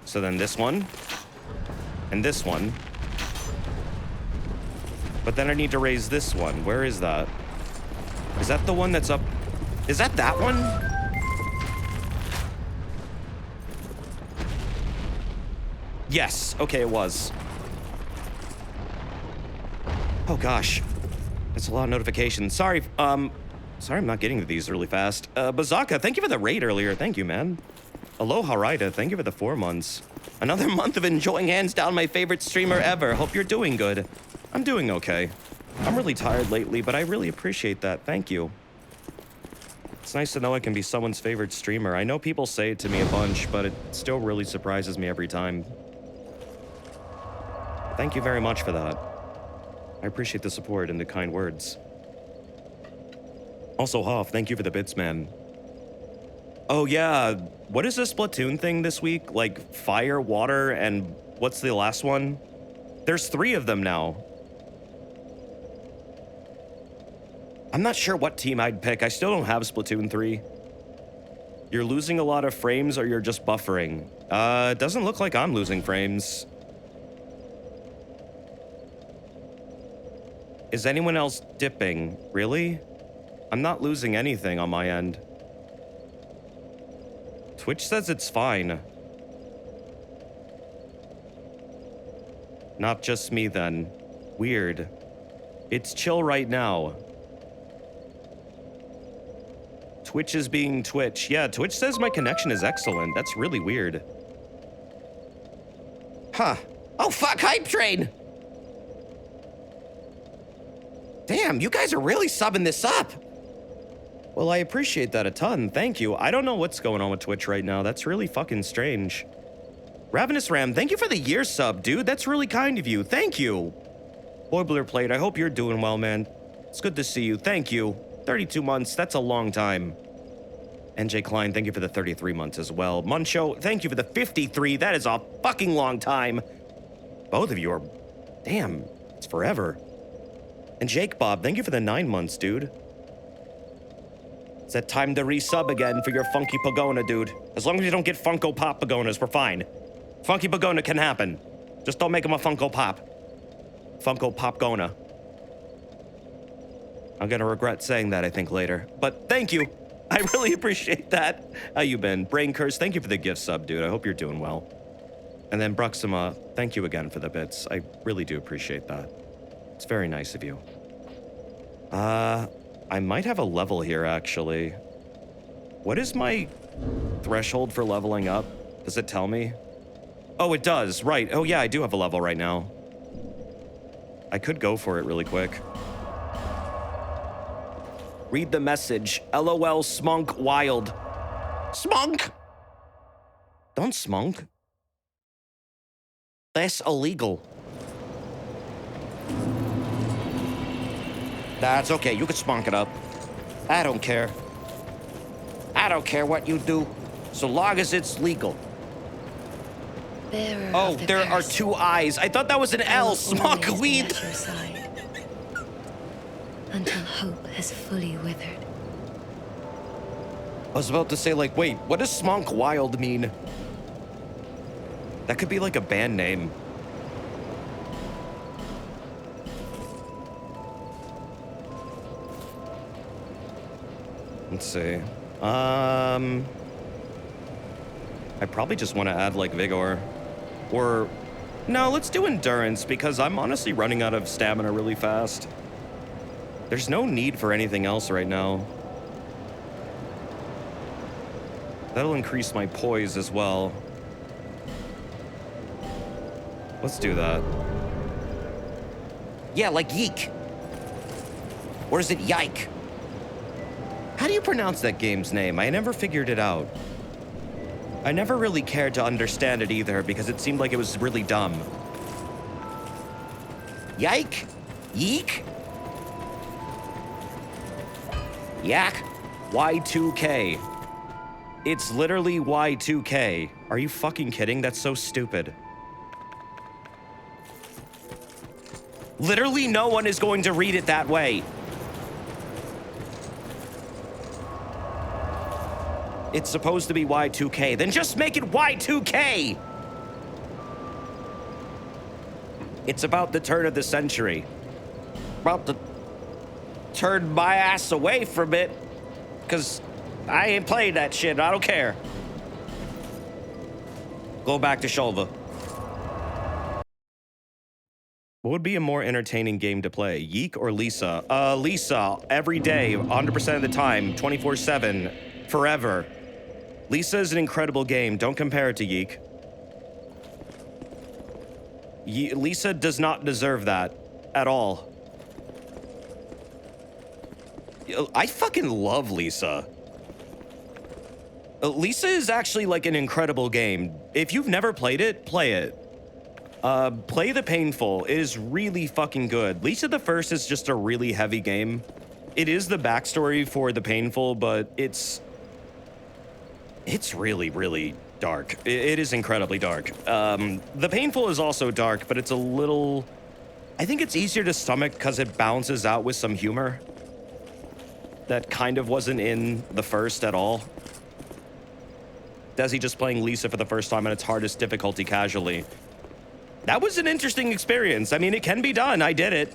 So then this one, and this one. But then I need to raise this one. Where is that? Is that the one that's up? Is that that one? Yes. Okay, it was. Oh, gosh. That's a lot of notifications. Sorry, sorry I'm not getting to these really fast. Bazaka, thank you for the raid earlier. Thank you, man. Aloha Raida, thank you for the 4 months. Another month of enjoying hands down my favorite streamer ever. Hope you're doing good. I'm doing okay. I'm really tired lately, but I really appreciate that. Thank you. It's nice to know I can be someone's favorite streamer. I know people say it to me a bunch, but it still really surprises me every time. Thank you very much for that. I appreciate the support and the kind words. Also, Hoff, thank you for the bits, man. Oh, yeah. What is this Splatoon thing this week? Like, fire, water, and what's the last one? There's 3 of them now. I'm not sure what team I'd pick. I still don't have Splatoon 3. You're losing a lot of frames or you're just buffering? It doesn't look like I'm losing frames. Is anyone else dipping? Really? I'm not losing anything on my end. Twitch says it's fine. Not just me then. Weird. It's chill right now. Twitch is being Twitch. Yeah, Twitch says my connection is excellent. That's really weird. Huh. Oh, fuck, hype train! Damn, you guys are really subbing this up. Well, I appreciate that a ton. Thank you. I don't know what's going on with Twitch right now. That's really fucking strange. Ravenous Ram, thank you for the year sub, dude. That's really kind of you. Thank you. Boilerplate, I hope you're doing well, man. It's good to see you. Thank you. 32 months, that's a long time. NJ Klein, thank you for the 33 months as well. Muncho, thank you for the 53. That is a fucking long time. Both of you are... Damn, it's forever. And Jake Bob, thank you for the 9 months, dude. It's that time to resub again for your funky Pogona, dude. As long as you don't get Funko Pop Pagonas, we're fine. Funky Pogona can happen. Just don't make him a Funko Pop. Funko Popgona. I'm gonna regret saying that, I think, later. But thank you. I really appreciate that. How you been? Brain Curse, thank you for the gift sub, dude. I hope you're doing well. And then Bruxima, thank you again for the bits. I really do appreciate that. It's very nice of you. I might have a level here, actually. What is my threshold for leveling up? Does it tell me? Oh, it does, right. Oh yeah, I do have a level right now. I could go for it really quick. Read the message. LOL smunk wild. Smunk! Don't smunk. That's illegal. That's okay, you can spunk it up. I don't care. I don't care what you do, so long as it's legal. Oh, there are 2 eyes. I thought that was an L. Smunk weed. Until hope has fully withered. I was about to say, like, wait, what does Smunk Wild mean? That could be like a band name. Let's see. I probably just want to add, like, Vigor. Or... No, let's do Endurance, because I'm honestly running out of stamina really fast. There's no need for anything else right now. That'll increase my poise as well. Let's do that. Yeah, like yeek. Or is it yike? How do you pronounce that game's name? I never figured it out. I never really cared to understand it either because it seemed like it was really dumb. Yike? Yeek? Yak? Y2K. It's literally Y2K. Are you fucking kidding? That's so stupid. Literally no one is going to read it that way. It's supposed to be Y2K. Then just make it Y2K! It's about the turn of the century. About to turn my ass away from it, because I ain't playing that shit. I don't care. Go back to Shulva. What would be a more entertaining game to play? Yeek or Lisa? Lisa, every day, 100% of the time, 24/7, forever. Lisa is an incredible game. Don't compare it to Yeek. Lisa does not deserve that at all. I fucking love Lisa. Lisa is actually like an incredible game. If you've never played it, play it. Play The Painful. It is really fucking good. Lisa the First is just a really heavy game. It is the backstory for The Painful, but it's really, really dark. It is incredibly dark. The Painful is also dark, but it's a little... I think it's easier to stomach because it balances out with some humor that kind of wasn't in the first at all. Desi just playing Lisa for the first time on its hardest difficulty casually. That was an interesting experience. I mean, it can be done. I did it.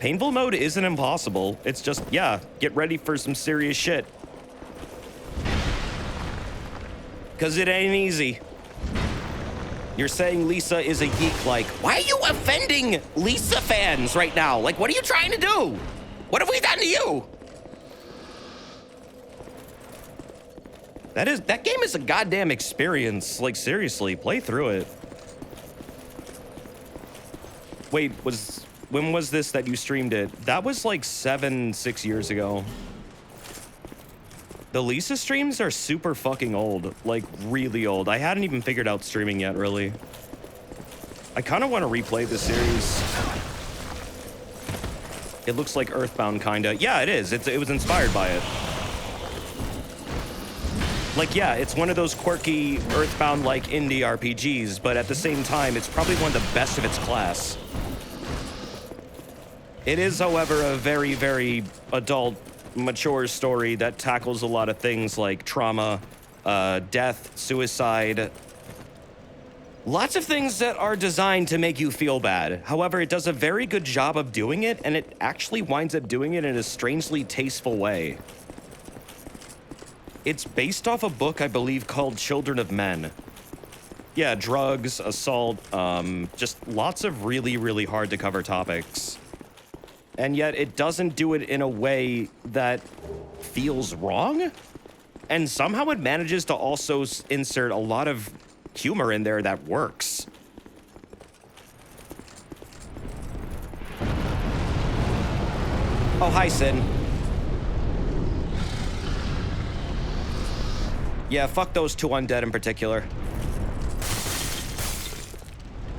Painful mode isn't impossible. It's just, yeah, get ready for some serious shit. Because it ain't easy. You're saying Lisa is a geek, like, why are you offending Lisa fans right now? Like, what are you trying to do? What have we done to you? That game is a goddamn experience. Like, seriously, play through it. Wait, when was this that you streamed it? That was like 6 years ago. The Lisa streams are super fucking old. Like, really old. I hadn't even figured out streaming yet, really. I kind of want to replay the series. It looks like Earthbound, kinda. Yeah, it is. It was inspired by it. Like, yeah, it's one of those quirky Earthbound-like indie RPGs, but at the same time, it's probably one of the best of its class. It is, however, a very, very adult, mature story that tackles a lot of things like trauma, death, suicide. Lots of things that are designed to make you feel bad. However, it does a very good job of doing it, and it actually winds up doing it in a strangely tasteful way. It's based off a book, I believe, called Children of Men. Yeah, drugs, assault, just lots of really, really hard to cover topics. And yet it doesn't do it in a way that feels wrong. And somehow it manages to also insert a lot of humor in there that works. Oh, hi, Sin. Yeah, fuck those two undead in particular.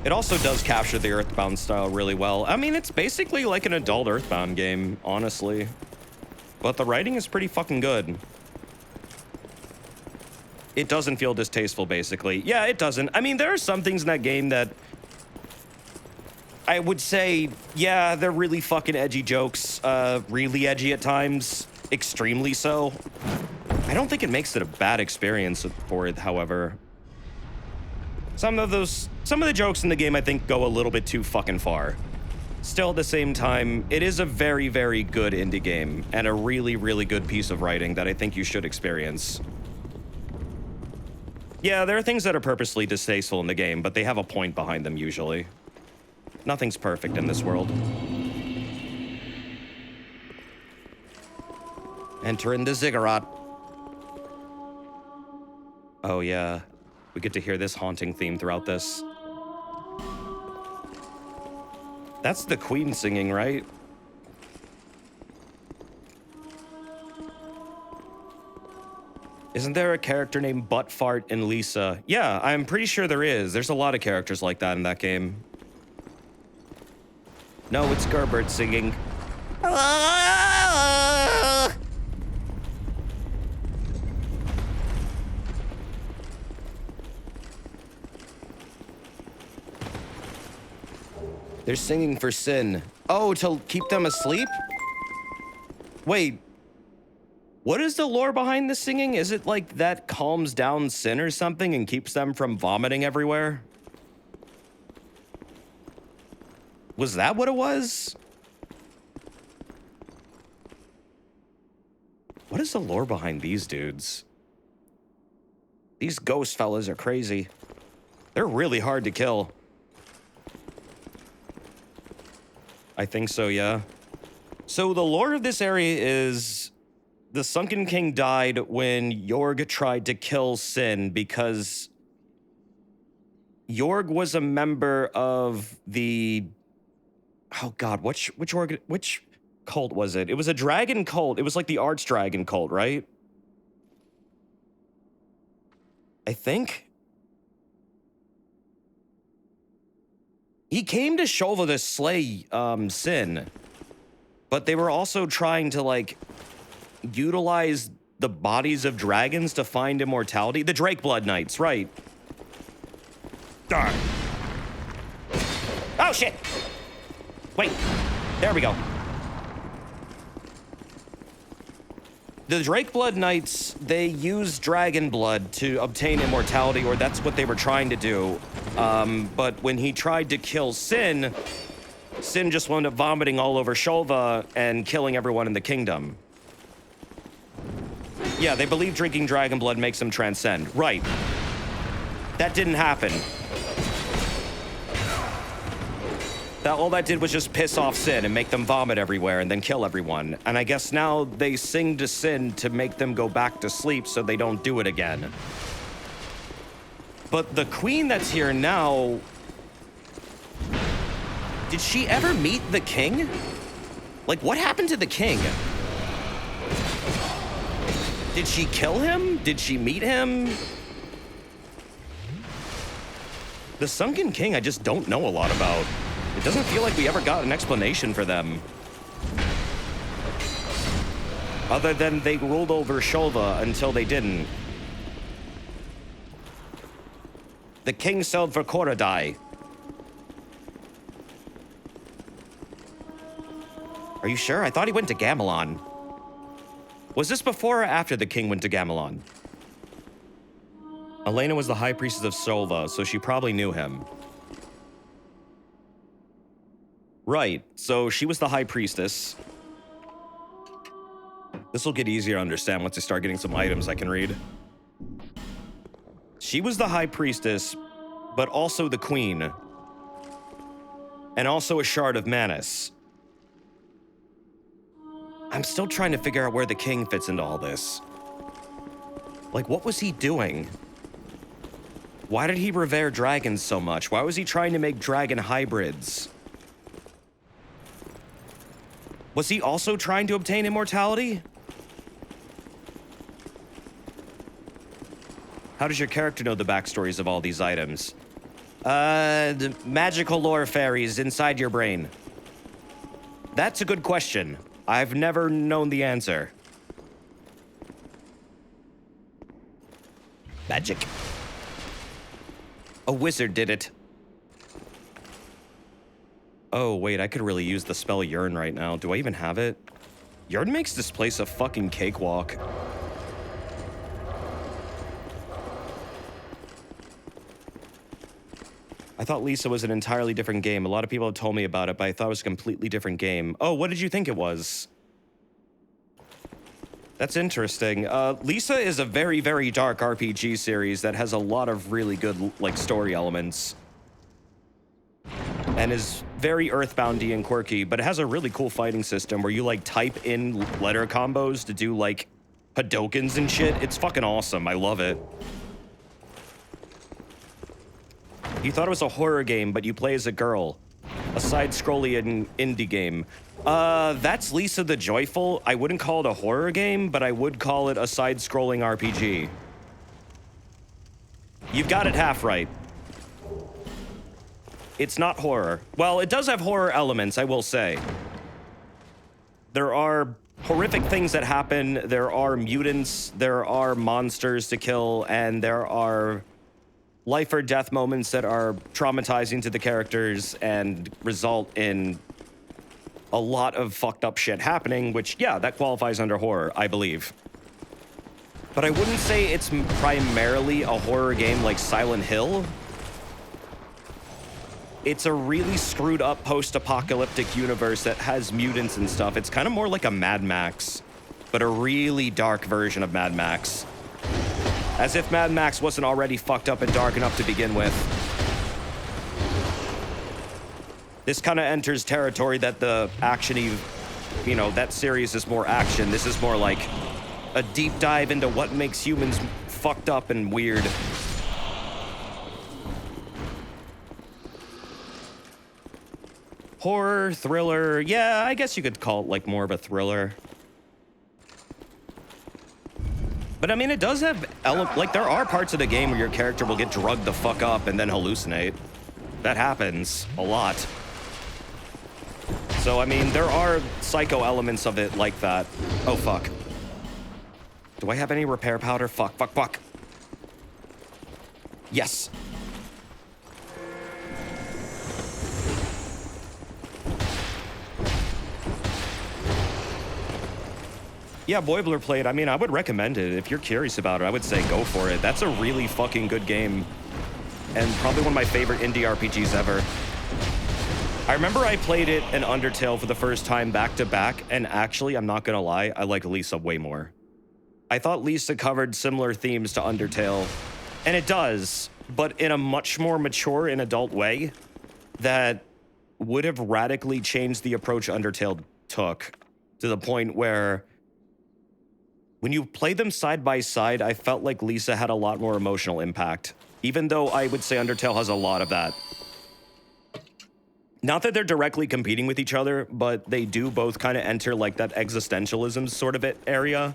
It also does capture the Earthbound style really well. I mean, it's basically like an adult Earthbound game, honestly. But the writing is pretty fucking good. It doesn't feel distasteful, basically. Yeah, it doesn't. I mean, there are some things in that game that I would say, yeah, they're really fucking edgy jokes. Really edgy at times. Extremely so. I don't think it makes it a bad experience for it, however. Some of the jokes in the game, I think, go a little bit too fucking far. Still, at the same time, it is a very, very good indie game and a really, really good piece of writing that I think you should experience. Yeah, there are things that are purposely distasteful in the game, but they have a point behind them usually. Nothing's perfect in this world. Enter in the ziggurat. Oh yeah, we get to hear this haunting theme throughout this. That's the queen singing, right? Isn't there a character named Buttfart in Lisa? Yeah, I'm pretty sure there is. There's a lot of characters like that in that game. No, it's Gerbert singing. They're singing for Sin. Oh, to keep them asleep? Wait. What is the lore behind the singing? Is it like that calms down Sin or something and keeps them from vomiting everywhere? Was that what it was? What is the lore behind these dudes? These ghost fellas are crazy. They're really hard to kill. I think so, yeah. So the lore of this area is the Sunken King died when Jorg tried to kill Sin because Jorg was a member of the... Oh god, which cult was it? It was a dragon cult. It was like the Archdragon cult, right? I think. He came to Shova to slay Sin, but they were also trying to like utilize the bodies of dragons to find immortality. The Drake Blood Knights, right? Darn. Oh shit! Wait, there we go. The Drake Blood Knights, they use dragon blood to obtain immortality, or that's what they were trying to do. But when he tried to kill Sin, Sin just wound up vomiting all over Shova and killing everyone in the kingdom. Yeah, they believe drinking dragon blood makes them transcend. Right. That didn't happen. All that did was just piss off Sin and make them vomit everywhere and then kill everyone. And I guess now they sing to Sin to make them go back to sleep so they don't do it again. But the queen that's here now... Did she ever meet the king? Like, what happened to the king? Did she kill him? Did she meet him? The Sunken King I just don't know a lot about. It doesn't feel like we ever got an explanation for them. Other than they ruled over Shova until they didn't. The king sailed for Korodai. Are you sure? I thought he went to Gamelon. Was this before or after the king went to Gamelon? Elena was the high priestess of Shova, so she probably knew him. Right, so she was the high priestess. This will get easier to understand once I start getting some items I can read. She was the high priestess, but also the queen. And also a shard of Manus. I'm still trying to figure out where the king fits into all this. Like, what was he doing? Why did he revere dragons so much? Why was he trying to make dragon hybrids? Was he also trying to obtain immortality? How does your character know the backstories of all these items? The magical lore fairies inside your brain. That's a good question. I've never known the answer. Magic. A wizard did it. Oh, wait, I could really use the spell Yearn right now. Do I even have it? Yearn makes this place a fucking cakewalk. I thought Lisa was an entirely different game. A lot of people have told me about it, but I thought it was a completely different game. Oh, what did you think it was? That's interesting. Lisa is a very, very dark RPG series that has a lot of really good, like, story elements. And is very Earthboundy and quirky, but it has a really cool fighting system where you, like, type in letter combos to do, like, Hadokens and shit. It's fucking awesome. I love it. You thought it was a horror game, but you play as a girl. A side-scrolling indie game. That's Lisa the Joyful. I wouldn't call it a horror game, but I would call it a side-scrolling RPG. You've got it half right. It's not horror. Well, it does have horror elements, I will say. There are horrific things that happen, there are mutants, there are monsters to kill, and there are life or death moments that are traumatizing to the characters and result in a lot of fucked up shit happening, which, yeah, that qualifies under horror, I believe. But I wouldn't say it's primarily a horror game like Silent Hill. It's a really screwed up post-apocalyptic universe that has mutants and stuff. It's kind of more like a Mad Max, but a really dark version of Mad Max. As if Mad Max wasn't already fucked up and dark enough to begin with. This kind of enters territory that the action-y, you know, that series is more action. This is more like a deep dive into what makes humans fucked up and weird. Horror, thriller, yeah, I guess you could call it like more of a thriller. But I mean, it does have, like, there are parts of the game where your character will get drugged the fuck up and then hallucinate. That happens a lot. So, I mean, there are psycho elements of it like that. Oh, fuck. Do I have any repair powder? Fuck, fuck, fuck. Yes. Yeah, Boilerplate, I mean, I would recommend it. If you're curious about it, I would say go for it. That's a really fucking good game. And probably one of my favorite indie RPGs ever. I remember I played it and Undertale for the first time back to back, and actually, I'm not gonna lie, I like Lisa way more. I thought Lisa covered similar themes to Undertale, and it does, but in a much more mature and adult way that would have radically changed the approach Undertale took, to the point where when you play them side by side, I felt like Lisa had a lot more emotional impact, even though I would say Undertale has a lot of that. Not that they're directly competing with each other, but they do both kind of enter like that existentialism sort of area,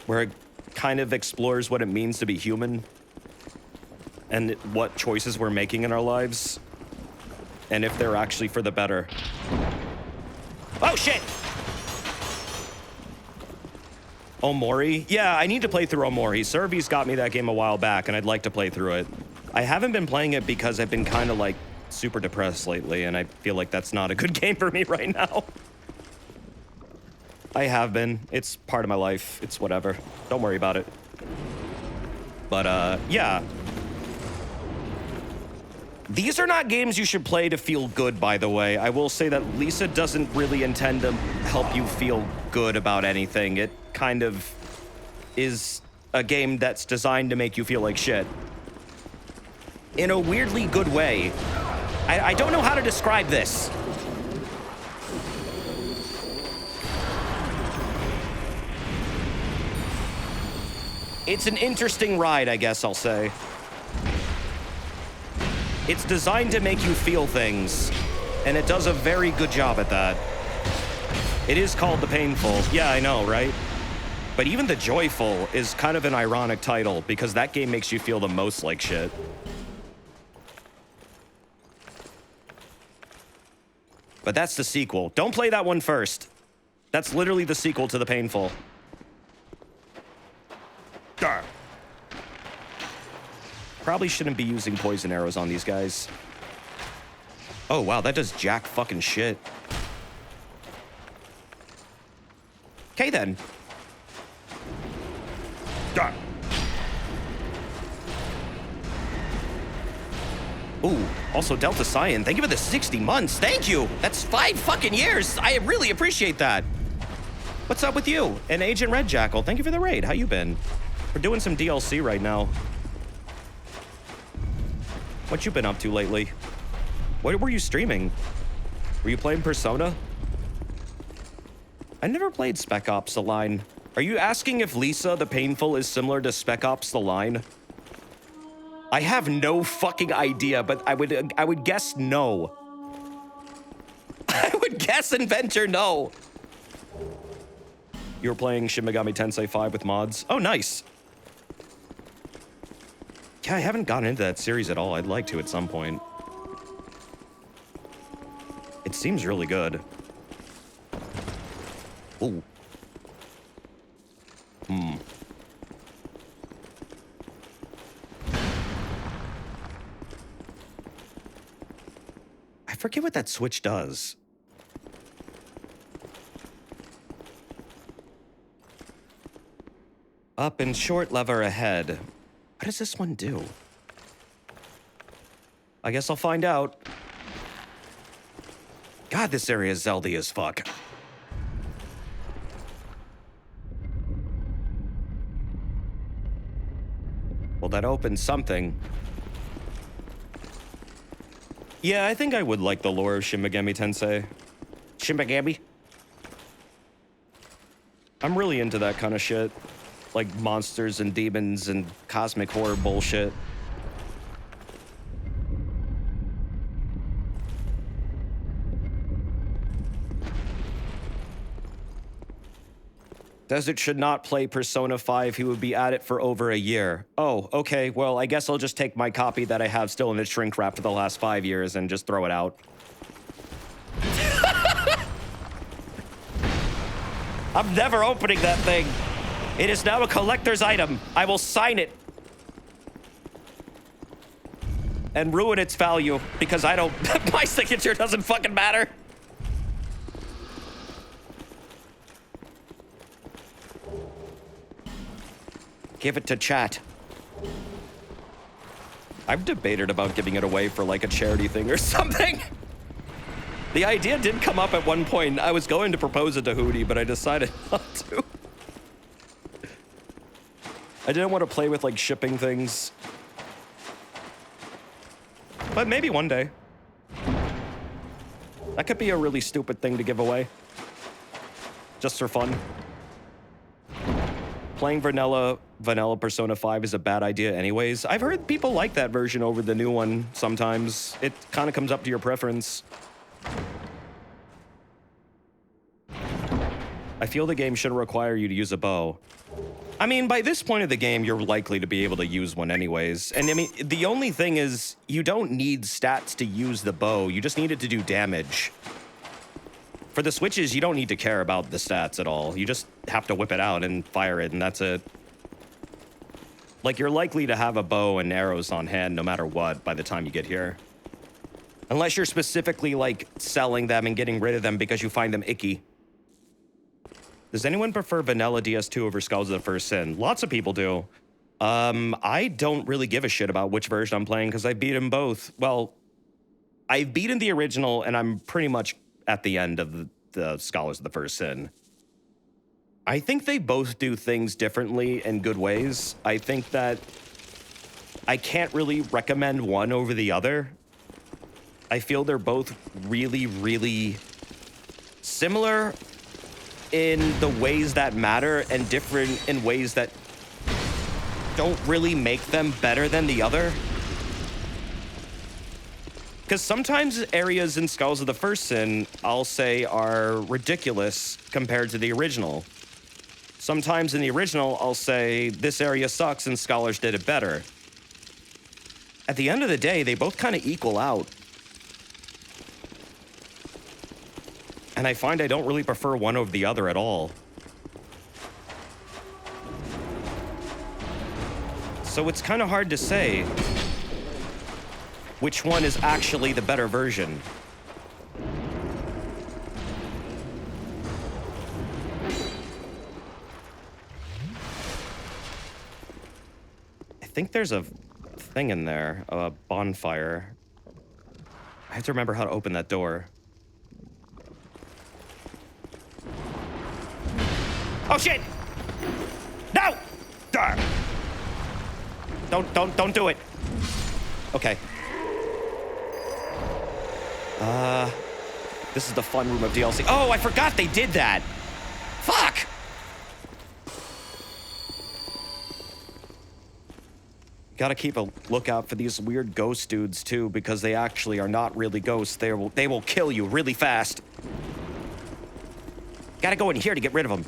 where it kind of explores what it means to be human and what choices we're making in our lives, and if they're actually for the better. Oh, shit! Omori? Yeah, I need to play through Omori. Servy's got me that game a while back, and I'd like to play through it. I haven't been playing it because I've been kind of, like, super depressed lately, and I feel like that's not a good game for me right now. I have been. It's part of my life. It's whatever. Don't worry about it. But, yeah. These are not games you should play to feel good, by the way. I will say that Lisa doesn't really intend to help you feel good about anything. It kind of is a game that's designed to make you feel like shit. In a weirdly good way. I don't know how to describe this. It's an interesting ride, I guess I'll say. It's designed to make you feel things, and it does a very good job at that. It is called The Painful. Yeah, I know, right? But even The Joyful is kind of an ironic title, because that game makes you feel the most like shit. But that's the sequel. Don't play that one first. That's literally the sequel to The Painful. Darn. Probably shouldn't be using poison arrows on these guys. Oh, wow, that does jack fucking shit. Okay, then. Darn. Ooh, also Delta Cyan, thank you for the 60 months. Thank you. That's 5 fucking years. I really appreciate that. What's up with you? And Agent Red Jackal, thank you for the raid. How you been? We're doing some DLC right now. What you been up to lately? What were you streaming? Were you playing Persona? I never played Spec Ops: The Line. Are you asking if Lisa the Painful is similar to Spec Ops: The Line? I have no fucking idea, but I would guess no. I would guess Inventor, no. You were playing Shin Megami Tensei 5 with mods? Oh, nice. Yeah, I haven't gotten into that series at all. I'd like to at some point. It seems really good. Ooh. I forget what that switch does. Up and short lever ahead. What does this one do? I guess I'll find out. God, this area is Zelda as fuck. Well, that opens something. Yeah, I think I would like the lore of Shin Megami Tensei. Shin Megami? I'm really into that kind of shit. Like monsters and demons and cosmic horror bullshit. Desert should not play Persona 5. He would be at it for over a year. Oh, okay. Well, I guess I'll just take my copy that I have still in its shrink wrap for the last 5 years and just throw it out. I'm never opening that thing. It is now a collector's item. I will sign it. And ruin its value because I don't... my signature doesn't fucking matter. Give it to chat. I've debated about giving it away for like a charity thing or something. The idea did come up at one point. I was going to propose it to Hootie, but I decided not to. I didn't want to play with like shipping things. But maybe one day. That could be a really stupid thing to give away. Just for fun. Playing vanilla Persona 5 is a bad idea anyways. I've heard people like that version over the new one sometimes. It kind of comes up to your preference. I feel the game shouldn't require you to use a bow. I mean, by this point of the game, you're likely to be able to use one anyways. And I mean, the only thing is, you don't need stats to use the bow. You just need it to do damage. For the switches, you don't need to care about the stats at all. You just have to whip it out and fire it, and that's it. Like, you're likely to have a bow and arrows on hand no matter what by the time you get here. Unless you're specifically, like, selling them and getting rid of them because you find them icky. Does anyone prefer vanilla DS2 over Skulls of the First Sin? Lots of people do. I don't really give a shit about which version I'm playing because I beat them both. Well, I've beaten the original, and I'm pretty much at the end of the Scholars of the First Sin. I think they both do things differently in good ways. I think that I can't really recommend one over the other. I feel they're both really, really similar in the ways that matter and different in ways that don't really make them better than the other. Because sometimes areas in Skulls of the First Sin, I'll say, are ridiculous compared to the original. Sometimes in the original, I'll say, this area sucks and Scholars did it better. At the end of the day, they both kind of equal out. And I find I don't really prefer one over the other at all. So it's kind of hard to say which one is actually the better version. I think there's a thing in there, a bonfire. I have to remember how to open that door. Oh shit! No! Don't do it. Okay. This is the fun room of DLC. Oh, I forgot they did that. Fuck! Gotta keep a lookout for these weird ghost dudes too, because they actually are not really ghosts. They will kill you really fast. Gotta go in here to get rid of them.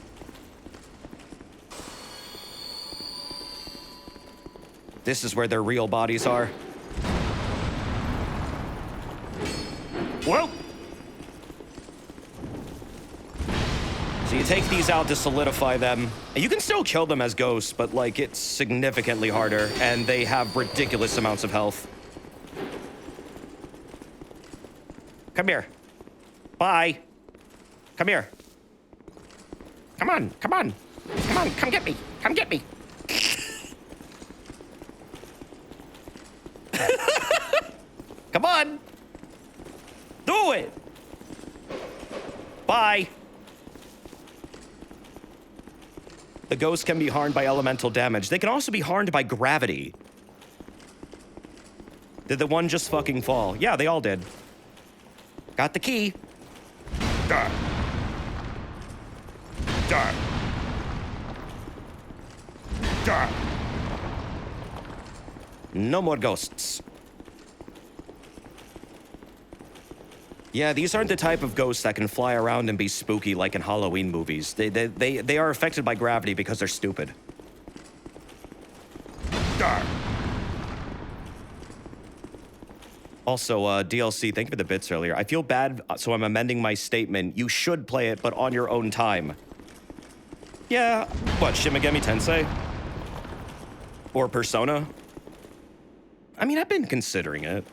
This is where their real bodies are. Whoa! So you take these out to solidify them. You can still kill them as ghosts, but like it's significantly harder, and they have ridiculous amounts of health. Come here. Bye. Come here. Come on, come on. Come on, come get me. Come get me. Come on. Do it. Bye. The ghosts can be harmed by elemental damage. They can also be harmed by gravity. Did the one just fucking fall? Yeah, they all did. Got the key. Duh. Duh. Duh. No more ghosts. Yeah, these aren't the type of ghosts that can fly around and be spooky like in Halloween movies. They are affected by gravity because they're stupid. Duh. Also, DLC, thank you for the bits earlier. I feel bad, so I'm amending my statement. You should play it, but on your own time. Yeah, what, Shin Megami Tensei? Or Persona? I mean, I've been considering it.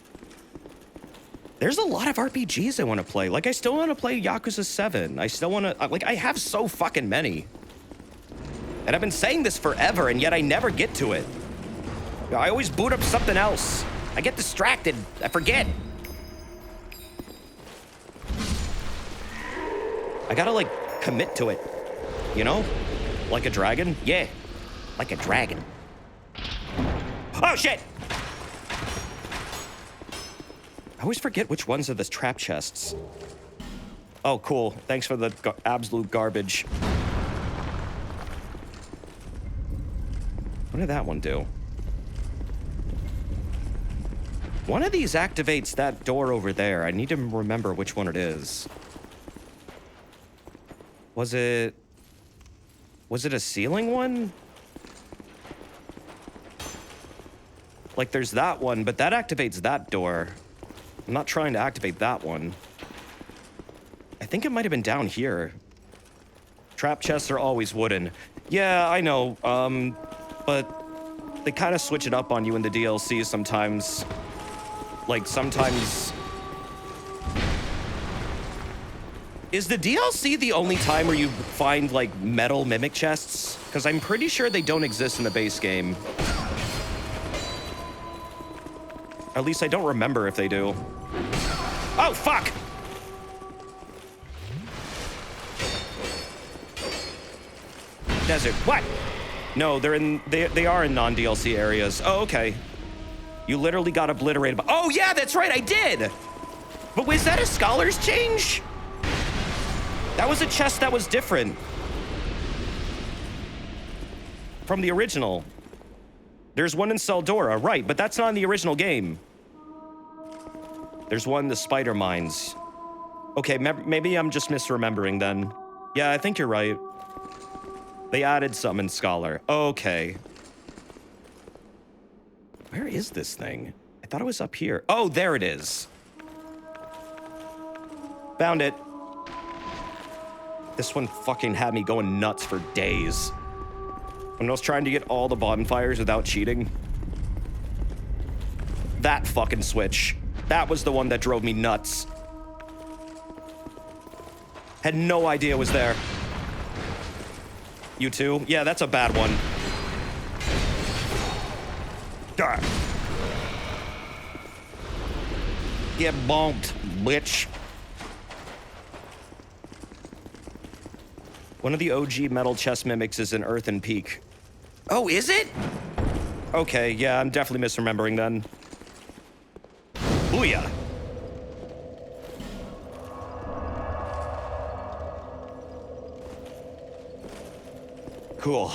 There's a lot of RPGs I want to play. Like, I still want to play Yakuza 7. I still want to, like, I have so fucking many. And I've been saying this forever, and yet I never get to it. I always boot up something else. I get distracted. I forget. I gotta, like, commit to it. You know? Like a dragon? Yeah. Like a dragon. Oh, shit! I always forget which ones are the trap chests. Oh, cool. Thanks for the absolute garbage. What did that one do? One of these activates that door over there. I need to remember which one it is. Was it a ceiling one? Like, there's that one, but that activates that door. I'm not trying to activate that one. I think it might have been down here. Trap chests are always wooden. Yeah, I know, but they kind of switch it up on you in the DLC sometimes. Like, sometimes... Is the DLC the only time where you find, like, metal mimic chests? Because I'm pretty sure they don't exist in the base game. At least I don't remember if they do. Oh, fuck! Desert. What? No, they are in non-DLC areas. Oh, okay. You literally got obliterated. Oh, yeah, that's right, I did! But was that a Scholar's change? That was a chest that was different from the original. There's one in Seldora, right, but that's not in the original game. There's one in the spider mines. Okay, maybe I'm just misremembering then. Yeah, I think you're right. They added some in Scholar. Okay. Where is this thing? I thought it was up here. Oh, there it is. Found it. This one fucking had me going nuts for days. When I was trying to get all the bonfires without cheating. That fucking switch. That was the one that drove me nuts. Had no idea it was there. You too? Yeah, that's a bad one. Darn. Get bonked, bitch. One of the OG metal chest mimics is in Earthen Peak. Oh, is it? Okay, yeah, I'm definitely misremembering then. Booyah. Cool.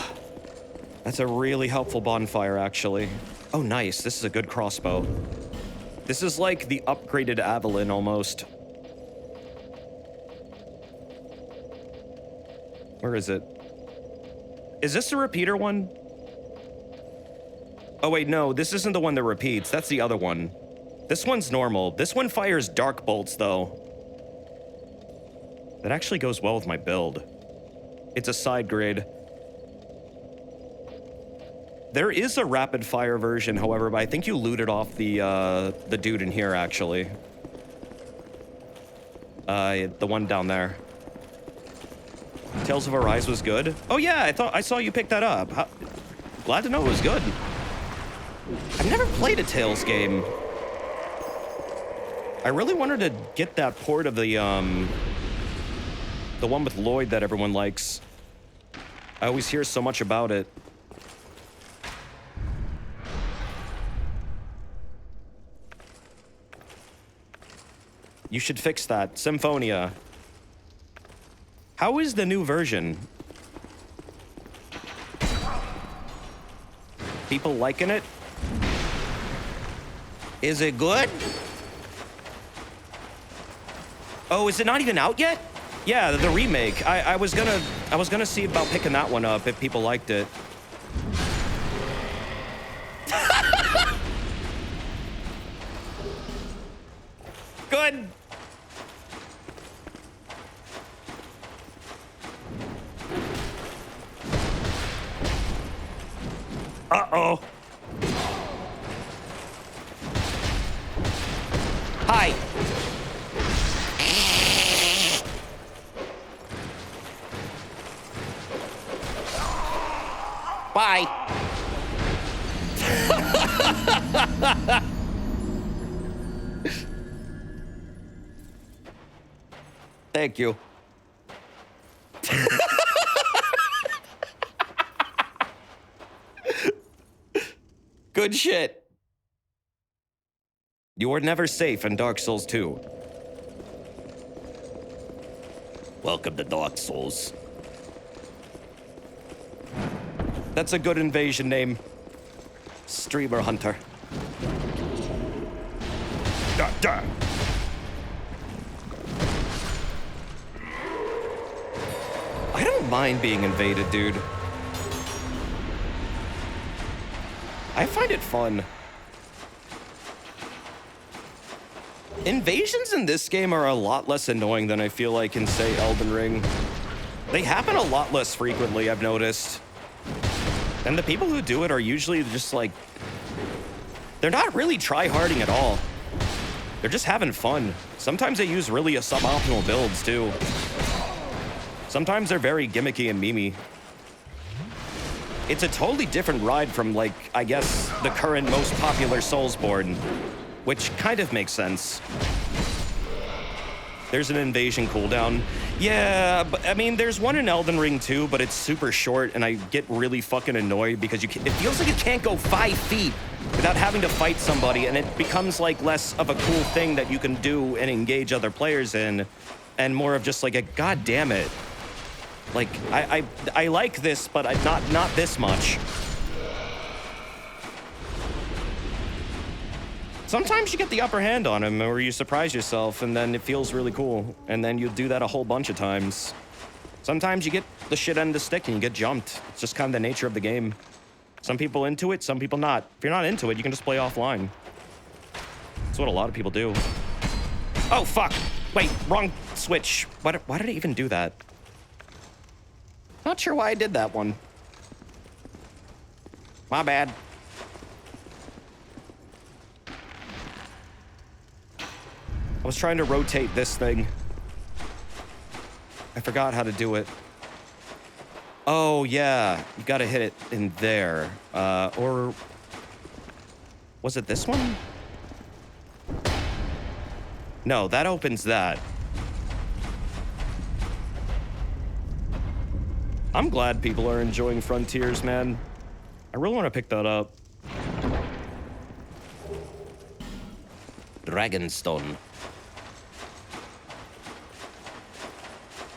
That's a really helpful bonfire, actually. Oh, nice. This is a good crossbow. This is like the upgraded Avalon almost. Where is it? Is this a repeater one? Oh, wait, no. This isn't the one that repeats. That's the other one. This one's normal. This one fires dark bolts, though. That actually goes well with my build. It's a side grade. There is a rapid fire version, however, but I think you looted off the dude in here, actually. The one down there. Tales of Arise was good. Oh yeah, I saw you pick that up. Glad to know it was good. I've never played a Tales game. I really wanted to get that port of the one with Lloyd that everyone likes. I always hear so much about it. You should fix that. Symphonia. How is the new version? People liking it? Is it good? Oh, is it not even out yet? Yeah, the remake. I was gonna see about picking that one up if people liked it. Good. Uh-oh. Hi. Bye. Thank you. Good shit. You are never safe in Dark Souls 2. Welcome to Dark Souls. That's a good invasion name. Streamer Hunter. Da, da. I don't mind being invaded, dude. I find it fun. Invasions in this game are a lot less annoying than I feel like in, say, Elden Ring. They happen a lot less frequently, I've noticed. And the people who do it are usually just like... They're not really try-harding at all. They're just having fun. Sometimes they use really suboptimal builds, too. Sometimes they're very gimmicky and memey. It's a totally different ride from, like, I guess, the current most popular Soulsborne, which kind of makes sense. There's an invasion cooldown. Yeah, but, I mean, there's one in Elden Ring too, but it's super short, and I get really fucking annoyed because it feels like you can't go 5 feet without having to fight somebody, and it becomes, like, less of a cool thing that you can do and engage other players in, and more of just, like, a god damn it. Like, I like this, but not this much. Sometimes you get the upper hand on him, or you surprise yourself, and then it feels really cool. And then you do that a whole bunch of times. Sometimes you get the shit end of the stick and you get jumped. It's just kind of the nature of the game. Some people into it, some people not. If you're not into it, you can just play offline. That's what a lot of people do. Oh, fuck. Wait, wrong switch. Why did I even do that? Not sure why I did that one. My bad. I was trying to rotate this thing. I forgot how to do it. Oh, yeah. You gotta hit it in there. Or... Was it this one? No, that opens that. I'm glad people are enjoying Frontiers, man. I really want to pick that up. Dragonstone.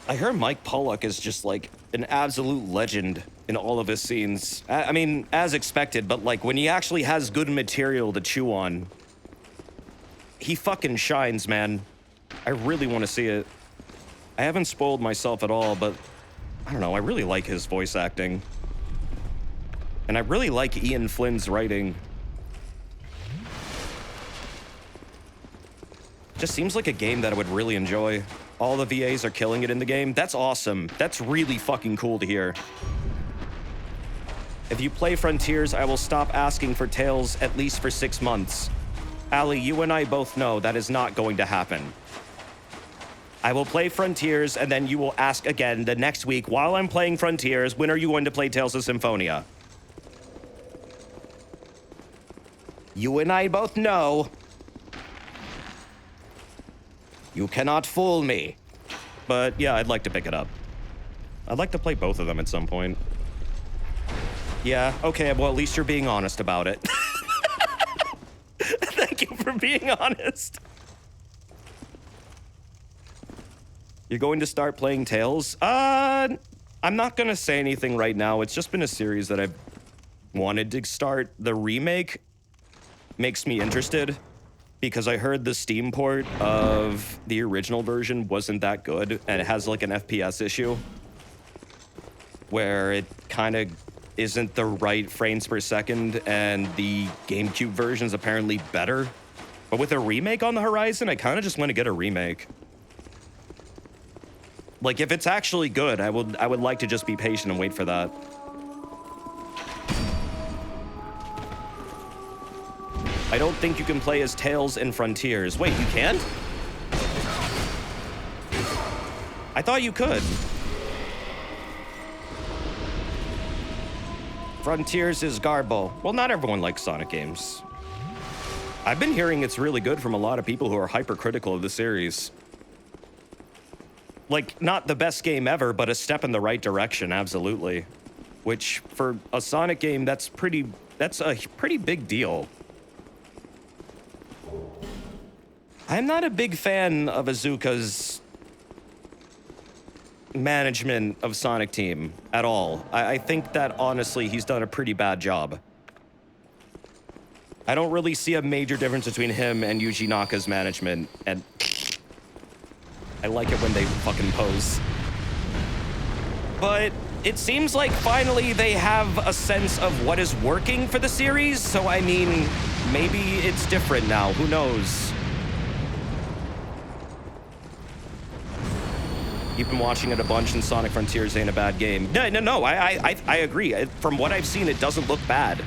I heard Mike Pollock is just like an absolute legend in all of his scenes. I mean, as expected, but like when he actually has good material to chew on, he fucking shines, man. I really want to see it. I haven't spoiled myself at all, but I don't know, I really like his voice acting. And I really like Ian Flynn's writing. Just seems like a game that I would really enjoy. All the VAs are killing it in the game. That's awesome. That's really fucking cool to hear. If you play Frontiers, I will stop asking for Tales at least for 6 months. Allie, you and I both know that is not going to happen. I will play Frontiers, and then you will ask again the next week while I'm playing Frontiers, when are you going to play Tales of Symphonia? You and I both know. You cannot fool me. But yeah, I'd like to pick it up. I'd like to play both of them at some point. Yeah, okay, well, at least you're being honest about it. Thank you for being honest. You're going to start playing Tales? I'm not gonna say anything right now. It's just been a series that I've wanted to start. The remake makes me interested because I heard the Steam port of the original version wasn't that good, and it has like an FPS issue where it kind of isn't the right frames per second, and the GameCube version is apparently better. But with a remake on the horizon, I kind of just want to get a remake. Like, if it's actually good, I would like to just be patient and wait for that. I don't think you can play as Tails in Frontiers. Wait, you can't? I thought you could. Frontiers is Garbo. Well, not everyone likes Sonic games. I've been hearing it's really good from a lot of people who are hypercritical of the series. Like, not the best game ever, but a step in the right direction, absolutely. Which, for a Sonic game, that's a pretty big deal. I'm not a big fan of Azuka's management of Sonic Team at all. I think that, honestly, he's done a pretty bad job. I don't really see a major difference between him and Yuji Naka's management, and I like it when they fucking pose. But it seems like finally they have a sense of what is working for the series, so I mean, maybe it's different now, who knows? You've been watching it a bunch, and Sonic Frontiers ain't a bad game. No, I agree. From what I've seen, it doesn't look bad.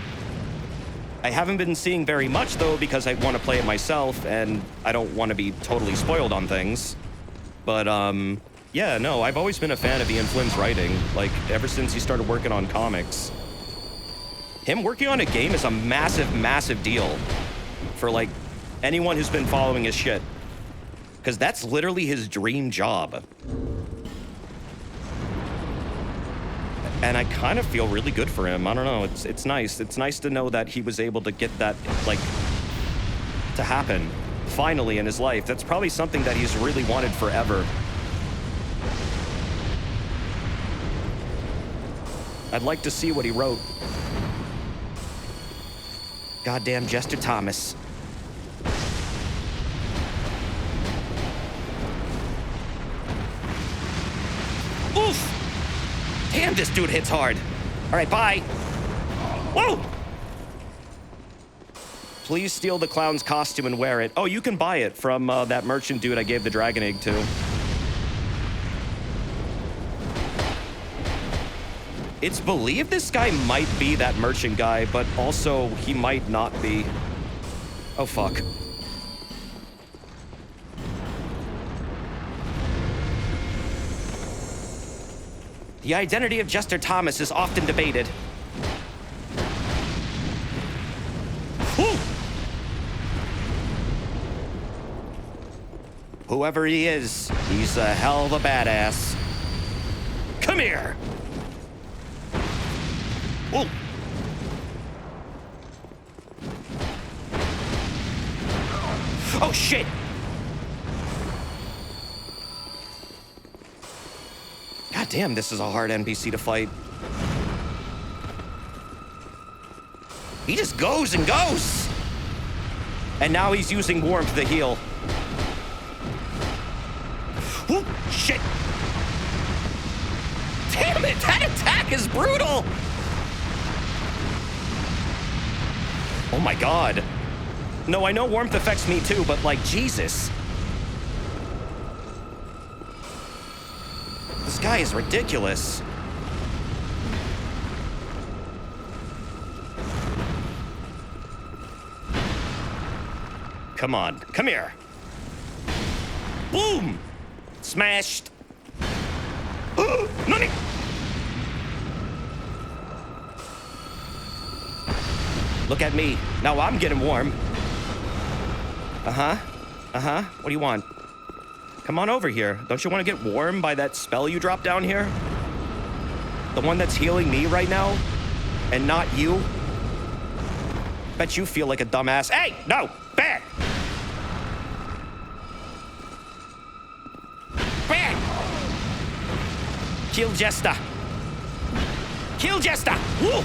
I haven't been seeing very much, though, because I want to play it myself, and I don't want to be totally spoiled on things. But, yeah, no, I've always been a fan of Ian Flynn's writing, like, ever since he started working on comics. Him working on a game is a massive, massive deal for, like, anyone who's been following his shit. Because that's literally his dream job. And I kind of feel really good for him. I don't know, it's nice. It's nice to know that he was able to get that, like, to happen, finally, in his life. That's probably something that he's really wanted forever. I'd like to see what he wrote. Goddamn Jester Thomas. Oof! Damn, this dude hits hard. All right, bye. Whoa! Please steal the clown's costume and wear it. Oh, you can buy it from that merchant dude I gave the dragon egg to. It's believed this guy might be that merchant guy, but also he might not be. Oh, fuck. The identity of Jester Thomas is often debated. Whew. Whoever he is, he's a hell of a badass. Come here! Ooh. Oh, shit! damn, this is a hard NPC to fight. He just goes and goes! And now he's using warmth to heal. Ooh, shit! Damn it, that attack is brutal! Oh my god. No, I know warmth affects me too, but like, Jesus. This guy is ridiculous. Come on, come here. Boom! Smashed. Nani? Look at me. Now I'm getting warm. Uh-huh. Uh-huh. What do you want? Come on over here. Don't you want to get warm by that spell you dropped down here? The one that's healing me right now? And not you? Bet you feel like a dumbass. Hey! No! Back! Back! Kill Jester! Kill Jester! Woo!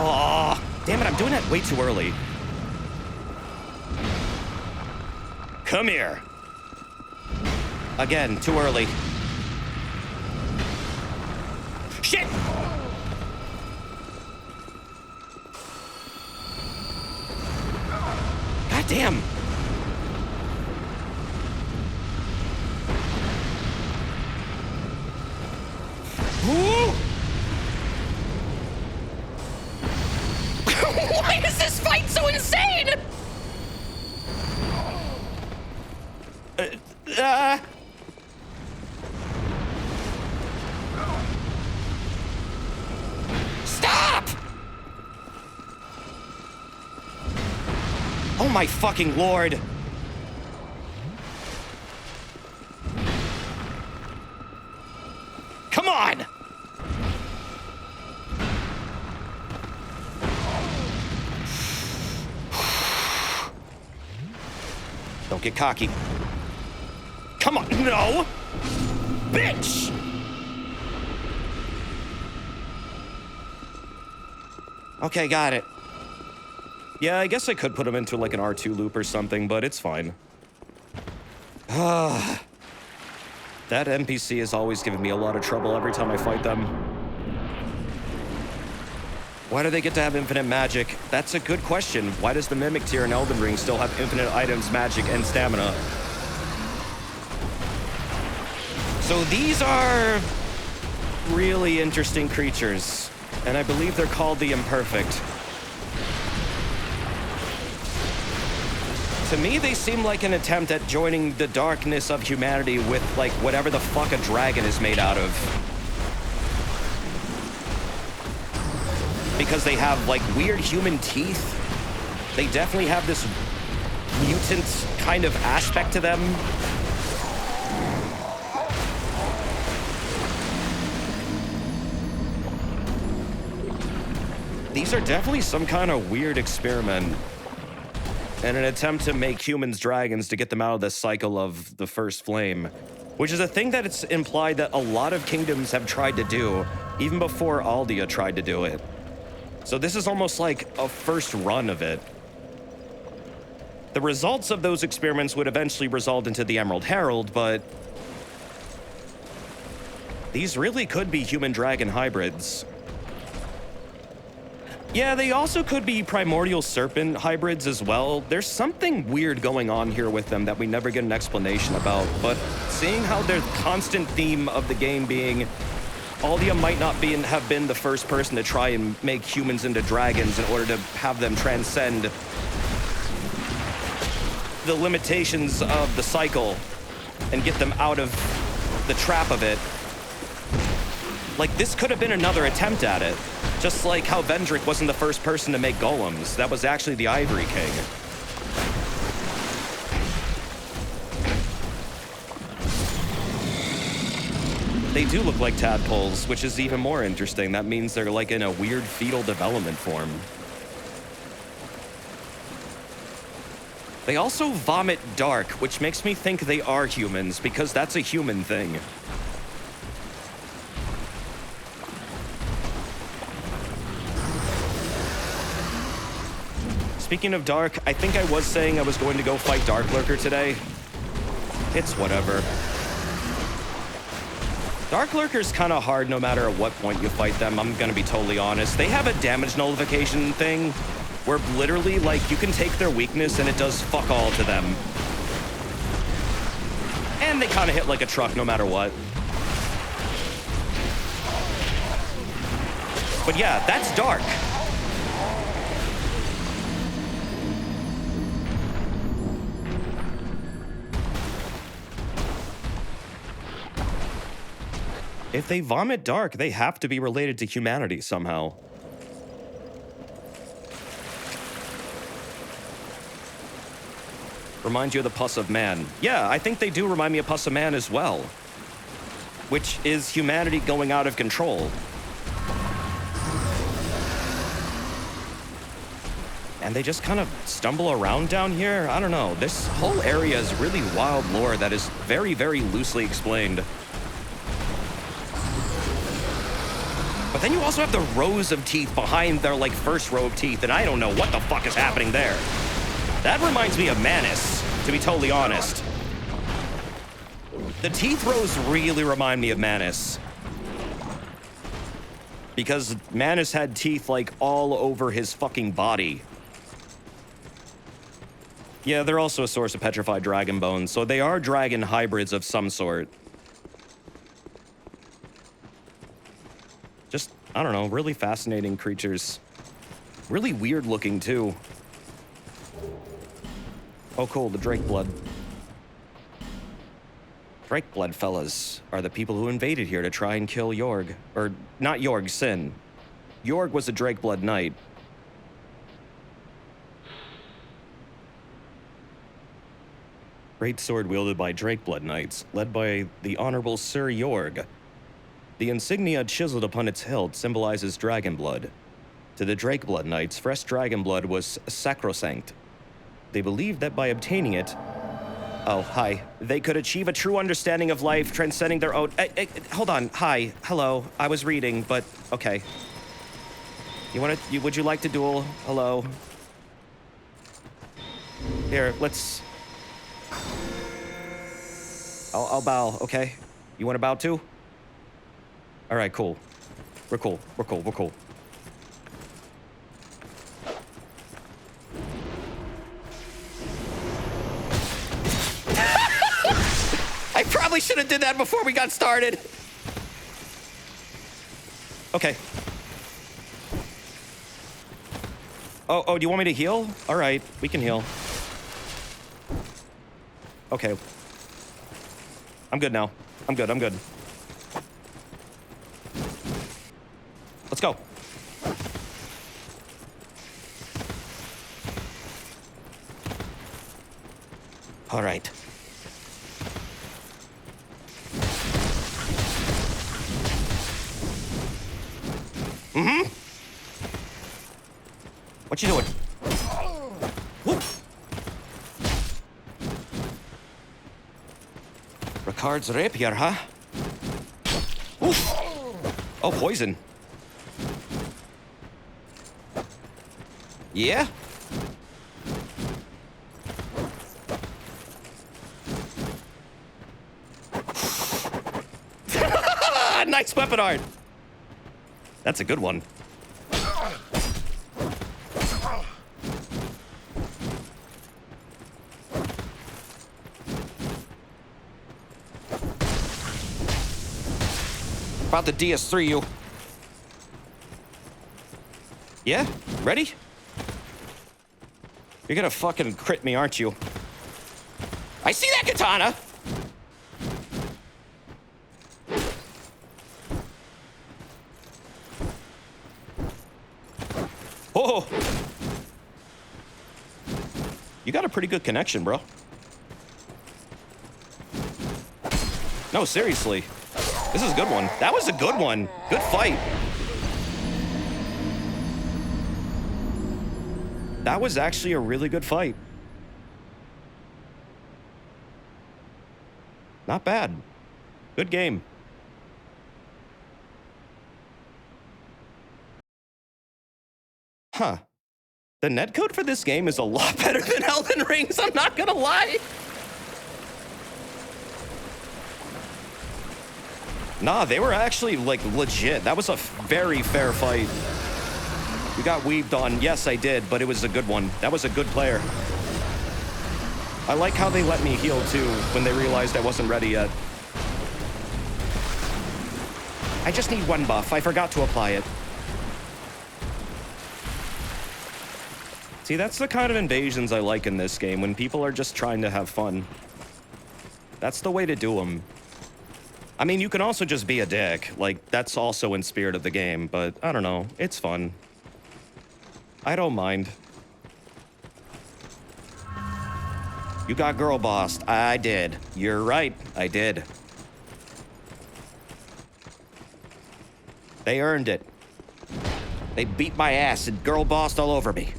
Oh, damn it, I'm doing that way too early. Come here. Again, too early. Shit! God damn. Ooh. Why is this fight so insane? Stop! Oh my fucking lord. Come on! Don't get cocky. Come on, no! Bitch! Okay, got it. Yeah, I guess I could put him into like an R2 loop or something, but it's fine. Ah. That NPC is always giving me a lot of trouble every time I fight them. Why do they get to have infinite magic? That's a good question. Why does the Mimic tier in Elden Ring still have infinite items, magic, and stamina? So these are really interesting creatures, and I believe they're called the Imperfect. To me, they seem like an attempt at joining the darkness of humanity with, like, whatever the fuck a dragon is made out of. Because they have, like, weird human teeth. They definitely have this mutant kind of aspect to them. These are definitely some kind of weird experiment and an attempt to make humans dragons to get them out of the cycle of the first flame, which is a thing that it's implied that a lot of kingdoms have tried to do, even before Aldia tried to do it. So this is almost like a first run of it. The results of those experiments would eventually result into the Emerald Herald, but these really could be human-dragon hybrids. Yeah, they also could be primordial serpent hybrids as well. There's something weird going on here with them that we never get an explanation about, but seeing how their constant theme of the game being Aldia might not have been the first person to try and make humans into dragons in order to have them transcend the limitations of the cycle and get them out of the trap of it. Like, this could have been another attempt at it. Just like how Vendrick wasn't the first person to make golems. That was actually the Ivory King. They do look like tadpoles, which is even more interesting. That means they're like in a weird fetal development form. They also vomit dark, which makes me think they are humans, because that's a human thing. Speaking of dark, I think I was saying I was going to go fight Dark Lurker today. It's whatever. Dark Lurker's kind of hard no matter at what point you fight them, I'm gonna be totally honest. They have a damage nullification thing where literally, like, you can take their weakness and it does fuck all to them. And they kind of hit like a truck no matter what. But yeah, that's dark. If they vomit dark, they have to be related to humanity somehow. Remind you of the pus of man. Yeah, I think they do remind me of pus of man as well. Which is humanity going out of control. And they just kind of stumble around down here? I don't know. This whole area is really wild lore that is very, very loosely explained. But then you also have the rows of teeth behind their, like, first row of teeth, and I don't know what the fuck is happening there. That reminds me of Manus, to be totally honest. The teeth rows really remind me of Manus. Because Manus had teeth, like, all over his fucking body. Yeah, they're also a source of petrified dragon bones, so they are dragon hybrids of some sort. Just, I don't know, really fascinating creatures. Really weird looking, too. Oh, cool, the Drake blood. Drake blood fellas are the people who invaded here to try and kill Yorg. Or, not Yorg, Sin. Yorg was a Drake blood knight. Great sword wielded by Drake blood knights, led by the Honorable Sir Yorg. The insignia chiseled upon its hilt symbolizes dragon blood. To the Drake blood knights, fresh dragon blood was sacrosanct. They believed that by obtaining it... Oh, hi. They could achieve a true understanding of life, transcending their own... hold on. Hi. Hello. I was reading, but... Okay. Would you like to duel? Hello. Here, let's... I'll bow, okay? You want to bow too? All right, cool. We're cool. We're cool. We're cool. I probably should have did that before we got started. Okay. Oh, do you want me to heal? All right, we can heal. Okay. I'm good now. I'm good. Let's go. All right. Mm-hmm. What you doing? Whoop. Ricard's rapier, huh? Oof. Oh, poison. Yeah? Nice weapon art. That's a good one. About the DS3, you. Yeah? Ready? You're gonna fucking crit me, aren't you? I see that katana! Oh! You got a pretty good connection, bro. No, seriously. This is a good one. That was a good one. Good fight. That was actually a really good fight. Not bad. Good game. Huh. The netcode for this game is a lot better than Elden Ring's, I'm not gonna lie. Nah, they were actually, like, legit. That was a very fair fight. We got weaved on. Yes, I did, but it was a good one. That was a good player. I like how they let me heal, too, when they realized I wasn't ready yet. I just need one buff. I forgot to apply it. See, that's the kind of invasions I like in this game, when people are just trying to have fun. That's the way to do them. I mean, you can also just be a dick. Like, that's also in spirit of the game, but I don't know. It's fun. I don't mind. You got girl bossed. I did. You're right. I did. They earned it. They beat my ass and girl bossed all over me.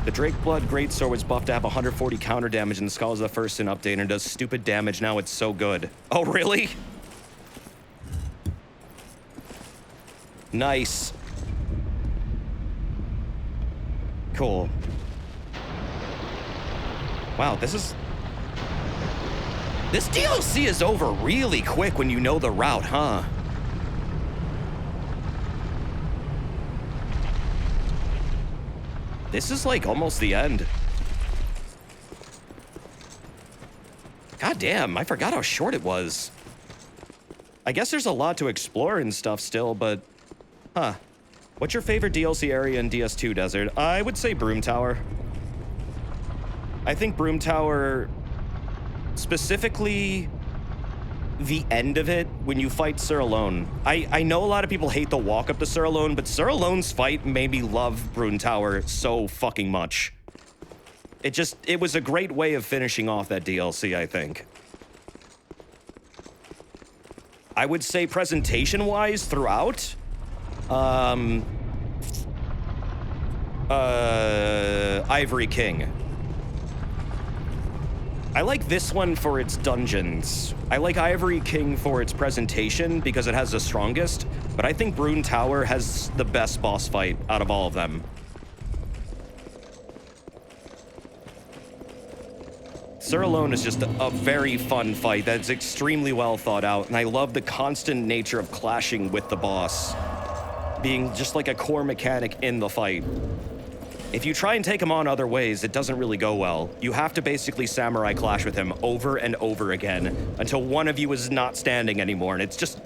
The Drake Blood Greatsword was buffed to have 140 counter damage in the Scholars of the First Sin update and does stupid damage now. It's so good. Oh, really? Nice. Cool. Wow, this DLC is over really quick when you know the route, huh? This is like almost the end. God damn, I forgot how short it was. I guess there's a lot to explore and stuff still, but... Huh. What's your favorite DLC area in DS2 Desert? I would say Broom Tower. I think Broom Tower... Specifically... the end of it, when you fight Sir Alone. I know a lot of people hate the walk up to Sir Alone, but Sir Alone's fight made me love Broom Tower so fucking much. It was a great way of finishing off that DLC, I think. I would say presentation-wise throughout, Ivory King. I like this one for its dungeons. I like Ivory King for its presentation because it has the strongest, but I think Broom Tower has the best boss fight out of all of them. Sir Alone is just a very fun fight that's extremely well thought out, and I love the constant nature of clashing with the boss, being just like a core mechanic in the fight. If you try and take him on other ways, it doesn't really go well. You have to basically samurai clash with him over and over again until one of you is not standing anymore, and it's just...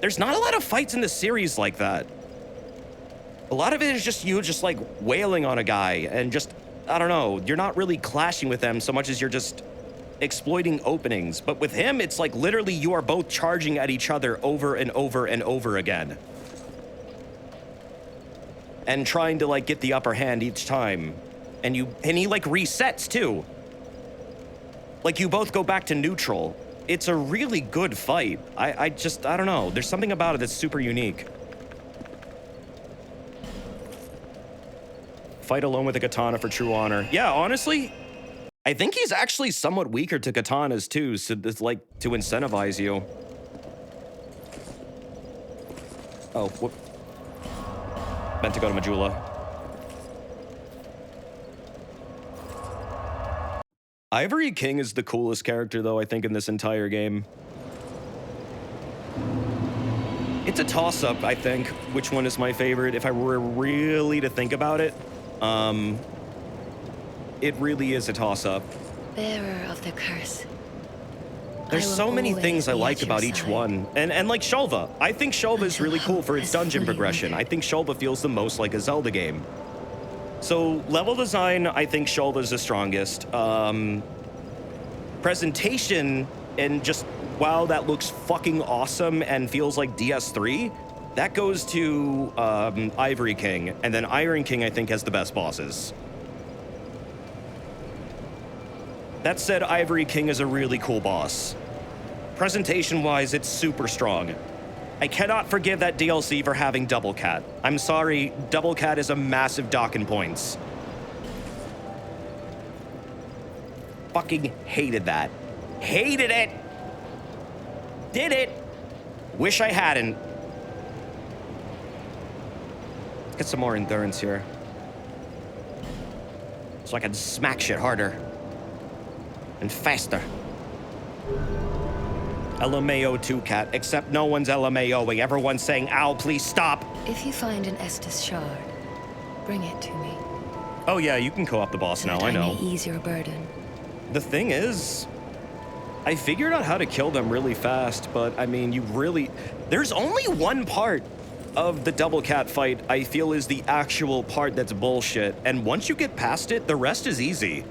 There's not a lot of fights in this series like that. A lot of it is just you just like wailing on a guy and just, I don't know, you're not really clashing with them so much as you're just exploiting openings. But with him, it's like literally you are both charging at each other over and over and over again. And trying to like get the upper hand each time. And he like resets too. Like you both go back to neutral. It's a really good fight. I don't know. There's something about it that's super unique. Fight alone with a katana for true honor. Yeah, honestly, I think he's actually somewhat weaker to katanas too, so it's like to incentivize you. Oh, whoop. Meant to go to Majula. Ivory King is the coolest character, though, I think, in this entire game. It's a toss-up, I think, which one is my favorite. If I were really to think about it, it really is a toss-up. Bearer of the curse. There's so many things I like about each one. And like Shulva. I think Shulva is really cool for its dungeon progression. I think Shulva feels the most like a Zelda game. So level design, I think Shulva is the strongest. Presentation, and just, wow, that looks fucking awesome and feels like DS3, that goes to Ivory King. And then Iron King, I think, has the best bosses. That said, Ivory King is a really cool boss. Presentation-wise, it's super strong. I cannot forgive that DLC for having Double Cat. I'm sorry, Double Cat is a massive dock in points. fucking hated that. Hated it. Did it. Wish I hadn't. Let's get some more endurance here. So I can smack shit harder. And faster. LMAO 2 cat, except no one's LMAOing. Everyone's saying, ow, please stop. If you find an Estus shard, bring it to me. Oh yeah, you can co-op the boss So now, that I know. may ease your burden. The thing is, I figured out how to kill them really fast, but I mean, there's only one part of the double cat fight I feel is the actual part that's bullshit, and once you get past it, the rest is easy.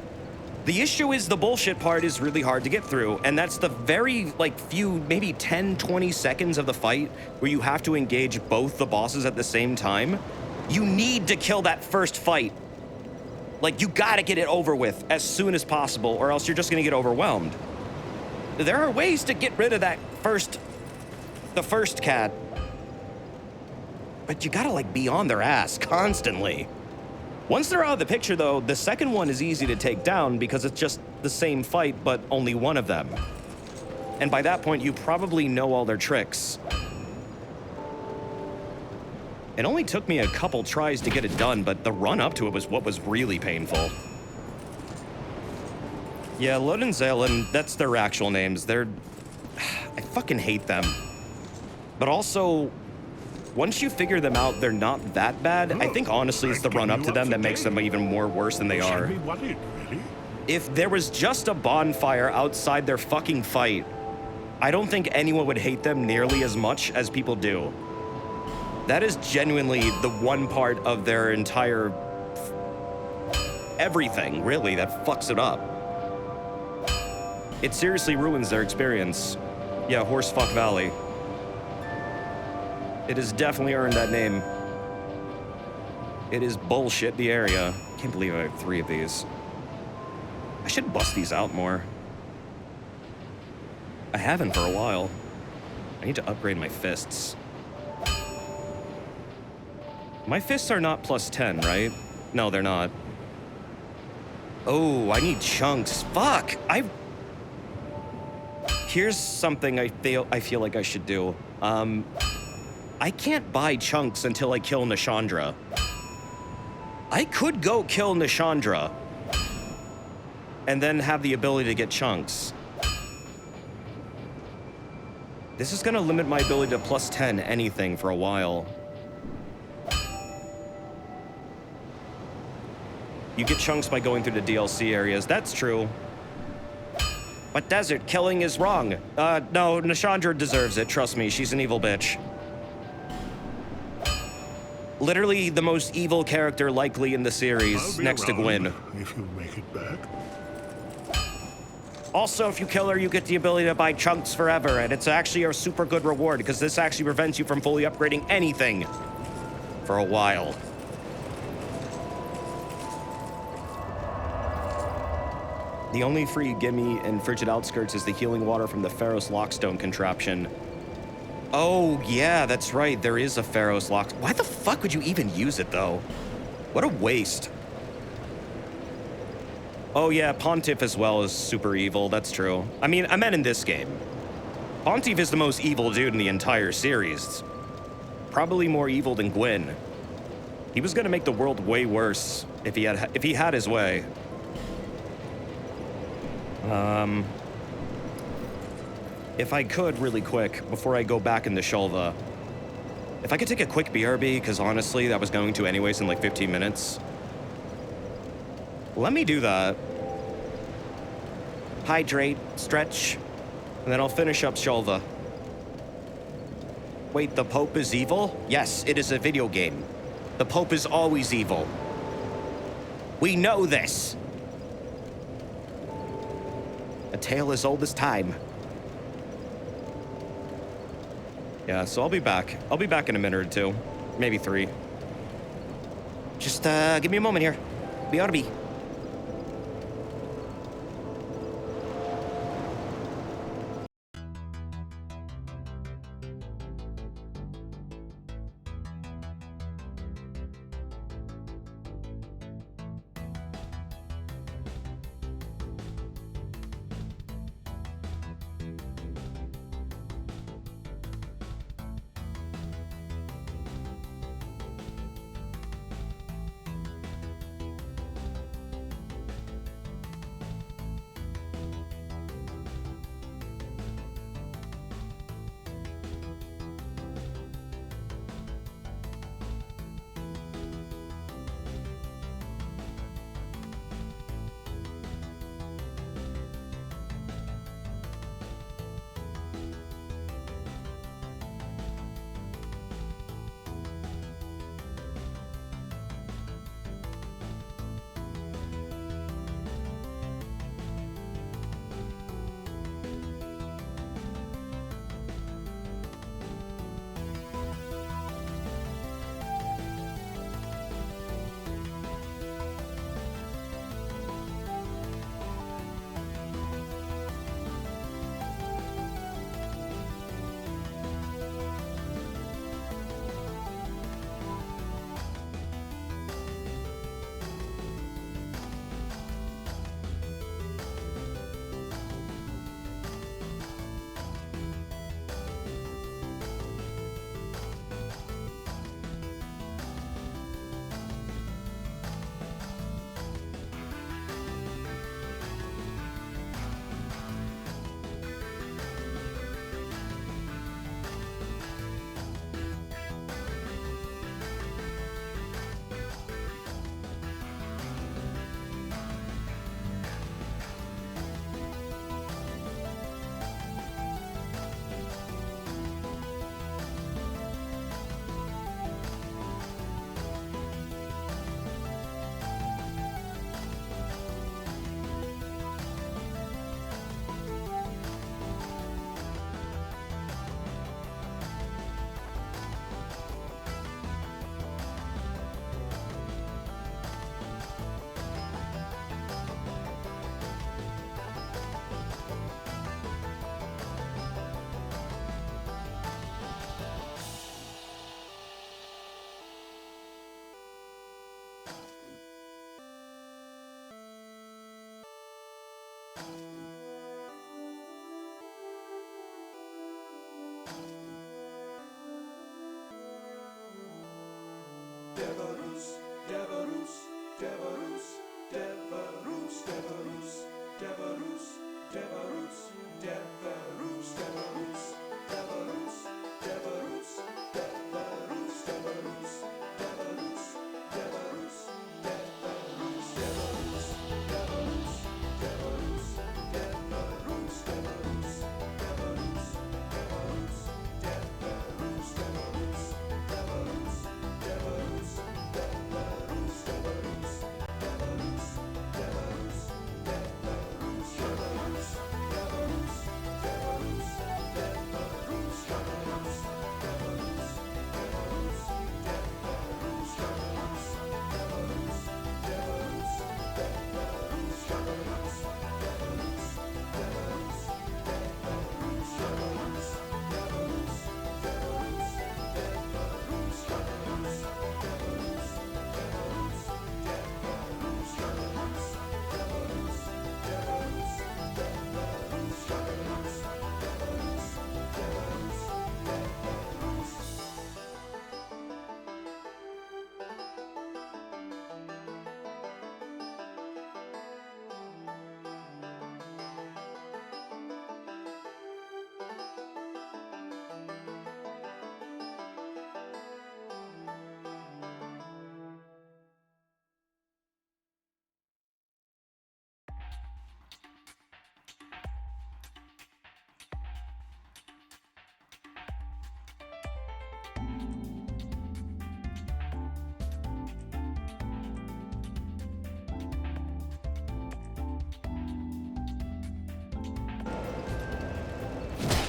The issue is the bullshit part is really hard to get through, and that's the very, few, maybe 10, 20 seconds of the fight where you have to engage both the bosses at the same time. You need to kill that first fight. You gotta get it over with as soon as possible, or else you're just gonna get overwhelmed. There are ways to get rid of the first cat. But you gotta, be on their ass constantly. Once they're out of the picture, though, the second one is easy to take down because it's just the same fight, but only one of them. And by that point, you probably know all their tricks. It only took me a couple tries to get it done, but the run up to it was what was really painful. Yeah, Lud and Zalen, that's their actual names. I fucking hate them. But also, once you figure them out, they're not that bad. I think, honestly, it's the run up to them that makes them even more worse than they are. If there was just a bonfire outside their fucking fight, I don't think anyone would hate them nearly as much as people do. That is genuinely the one part of their entire everything, really, that fucks it up. It seriously ruins their experience. Yeah, Horsefuck Valley. It has definitely earned that name. It is bullshit the area. Can't believe I have 3 of these. I should bust these out more. I haven't for a while. I need to upgrade my fists. My fists are not plus 10, right? No, they're not. Oh, I need chunks. Fuck! Here's something I feel like I should do. I can't buy chunks until I kill Nishandra. I could go kill Nishandra and then have the ability to get chunks. This is gonna limit my ability to plus 10 anything for a while. You get chunks by going through the DLC areas, that's true. But Desert, killing is wrong. No, Nishandra deserves it, trust me, she's an evil bitch. Literally the most evil character likely in the series, next to Gwyn. If you make it back. Also, if you kill her, you get the ability to buy chunks forever, and it's actually a super good reward, because this actually prevents you from fully upgrading anything for a while. The only free gimme in Frigid Outskirts is the healing water from the Pharos Lockstone contraption. Oh, yeah, that's right. There is a Pharos Lock. Why the fuck would you even use it, though? What a waste. Oh, yeah, Pontiff as well is super evil. That's true. I mean, I meant in this game. Pontiff is the most evil dude in the entire series. Probably more evil than Gwyn. He was gonna make the world way worse if he had his way. If I could, really quick, before I go back into Shulva, if I could take a quick BRB, because honestly, that was going to anyways in 15 minutes. Let me do that. Hydrate, stretch, and then I'll finish up Shulva. Wait, the Pope is evil? Yes, it is a video game. The Pope is always evil. We know this. A tale as old as time. Yeah, so I'll be back. I'll be back in a minute or 2. Maybe 3. Just, give me a moment here. BRB.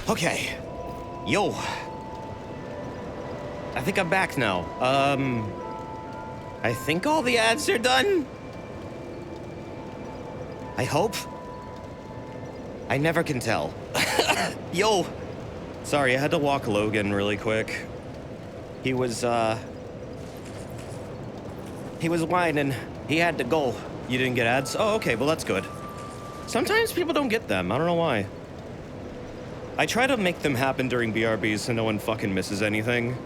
Okay. Yo. I think I'm back now. I think all the ads are done. I hope. I never can tell. Yo. Sorry, I had to walk Logan really quick. He was whining. He had to go. You didn't get ads? Oh, okay, well that's good. Sometimes people don't get them. I don't know why. I try to make them happen during BRBs so no one fucking misses anything.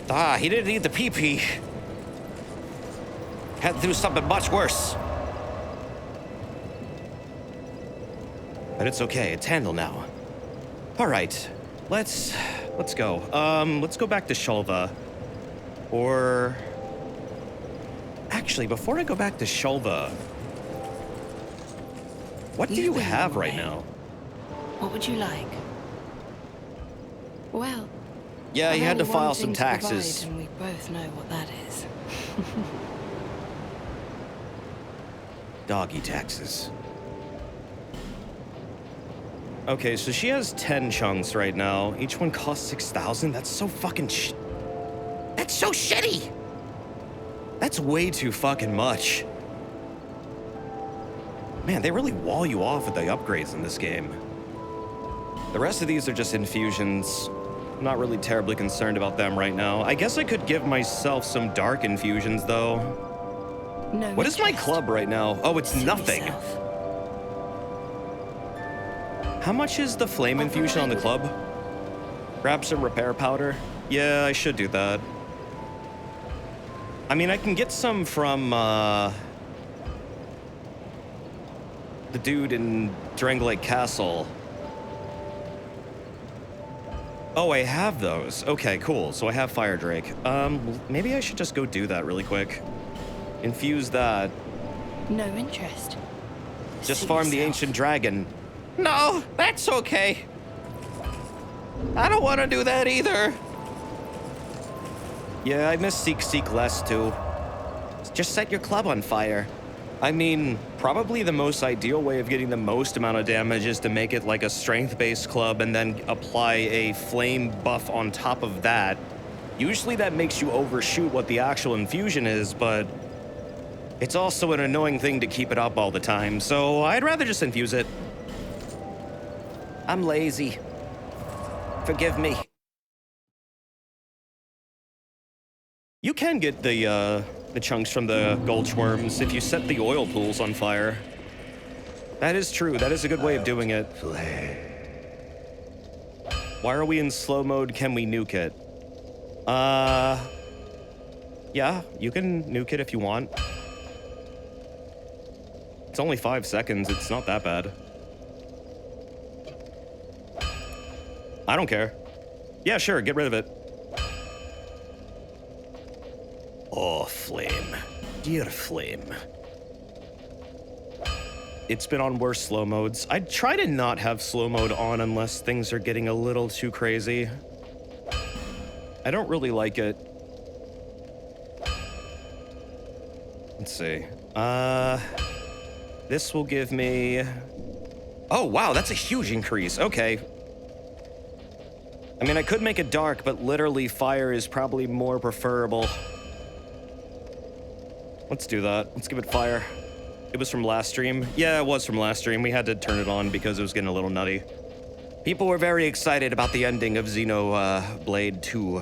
Ah, he didn't need the PP. Had to do something much worse. But it's okay, it's handled now. All right, let's go. Let's go back to Shulva. Or... Actually, before I go back to Shulva, what do you have right now? What would you like? Well, Yeah, you had to I've only file one some thing to provide, taxes. and we both know what that is. Doggy taxes. Okay, so she has 10 chunks right now. Each one costs 6,000. That's so fucking That's so shitty! That's way too fucking much. Man, they really wall you off with the upgrades in this game. The rest of these are just infusions. I'm not really terribly concerned about them right now. I guess I could give myself some dark infusions, though. No What is my interest. club right now? Oh, it's Suit nothing. yourself. How much is the flame I'll infusion on the provide club? Grab some repair powder? Yeah, I should do that. I mean, I can get some from, the dude in Dranglake Castle. Oh, I have those. Okay, cool. So I have Fire Drake. Maybe I should just go do that really quick. Infuse that. No interest. Just Suit farm the yourself. ancient dragon. No, that's okay. I don't want to do that either. Yeah, I miss Seek less too. Just set your club on fire. I mean, probably the most ideal way of getting the most amount of damage is to make it like a strength-based club and then apply a flame buff on top of that. Usually that makes you overshoot what the actual infusion is, but it's also an annoying thing to keep it up all the time, so I'd rather just infuse it. I'm lazy. Forgive me. You can get the the chunks from the gulch worms if you set the oil pools on fire. That is true. That is a good way of doing it. Why are we in slow mode? Can we nuke it? Yeah, you can nuke it if you want. It's only 5 seconds. It's not that bad. I don't care. Yeah, sure, get rid of it. Oh, flame. Dear flame. It's been on worse slow modes. I try to not have slow mode on unless things are getting a little too crazy. I don't really like it. Let's see. This will give me... Oh, wow, that's a huge increase. Okay. I mean, I could make it dark, but literally fire is probably more preferable. Let's do that. Let's give it fire. It was from last stream. Yeah, it was from last stream. We had to turn it on because it was getting a little nutty. People were very excited about the ending of Xenoblade 2.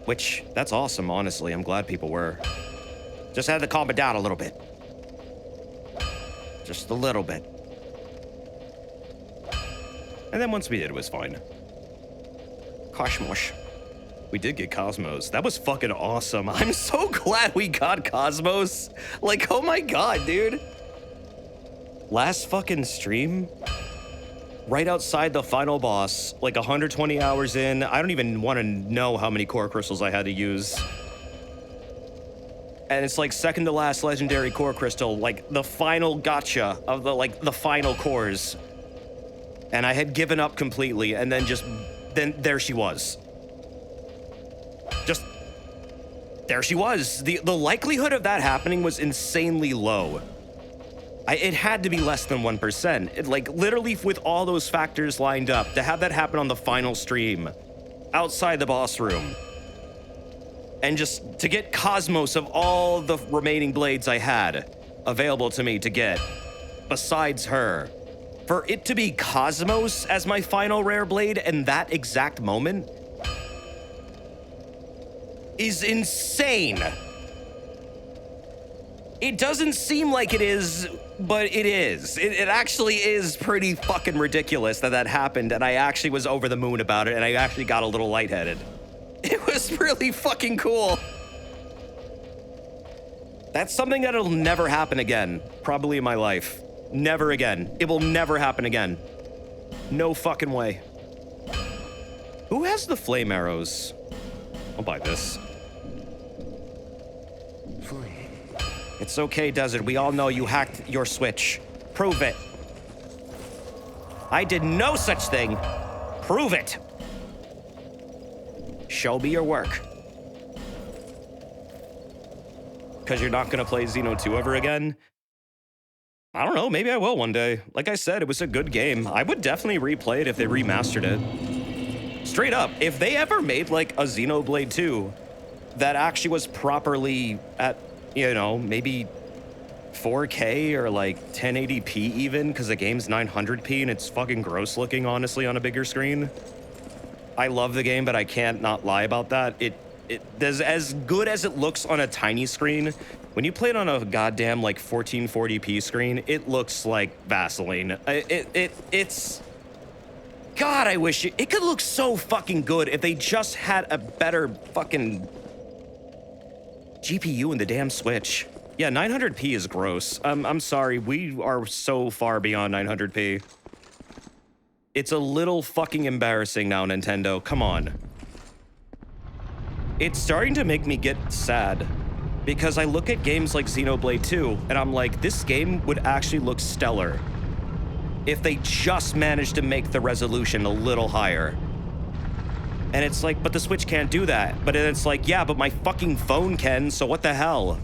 Which, that's awesome, honestly. I'm glad people were. Just had to calm it down a little bit. Just a little bit. And then once we did, it was fine. Cosmos. We did get Cosmos. That was fucking awesome. I'm so glad we got Cosmos. Like, oh my god, dude. Last fucking stream, right outside the final boss, like 120 hours in, I don't even want to know how many core crystals I had to use. And it's like second to last legendary core crystal, like the final gotcha of the final cores. And I had given up completely, and then there she was. Just, there she was. The likelihood of that happening was insanely low. It had to be less than 1%. Like, literally with all those factors lined up, to have that happen on the final stream, outside the boss room, and just to get Cosmos of all the remaining blades I had available to me to get, besides her, for it to be Cosmos as my final rare blade in that exact moment is insane. It doesn't seem like it is, but it is. It actually is pretty fucking ridiculous that happened, and I actually was over the moon about it, and I actually got a little lightheaded. It was really fucking cool. That's something that'll never happen again, probably in my life. Never again. It will never happen again. No fucking way. Who has the flame arrows? I'll buy this. It's okay, Desert. We all know you hacked your Switch. Prove it. I did no such thing. Prove it. Show me your work. Because you're not going to play Xeno 2 ever again? I don't know. Maybe I will one day. Like I said, it was a good game. I would definitely replay it if they remastered it. Straight up, if they ever made like a Xenoblade 2 that actually was properly at, you know, maybe 4K or like 1080p even, because the game's 900p and it's fucking gross looking, honestly, on a bigger screen. I love the game, but I can't not lie about that. It does as good as it looks on a tiny screen. When you play it on a goddamn like 1440p screen, it looks like Vaseline. It's... God, I wish it could look so fucking good if they just had a better fucking GPU in the damn Switch. Yeah, 900p is gross. I'm sorry, we are so far beyond 900p. It's a little fucking embarrassing now, Nintendo. Come on. It's starting to make me get sad, because I look at games like Xenoblade 2, and I'm like, this game would actually look stellar if they just managed to make the resolution a little higher. And it's like, but the Switch can't do that. But then it's like, yeah, but my fucking phone can, so what the hell?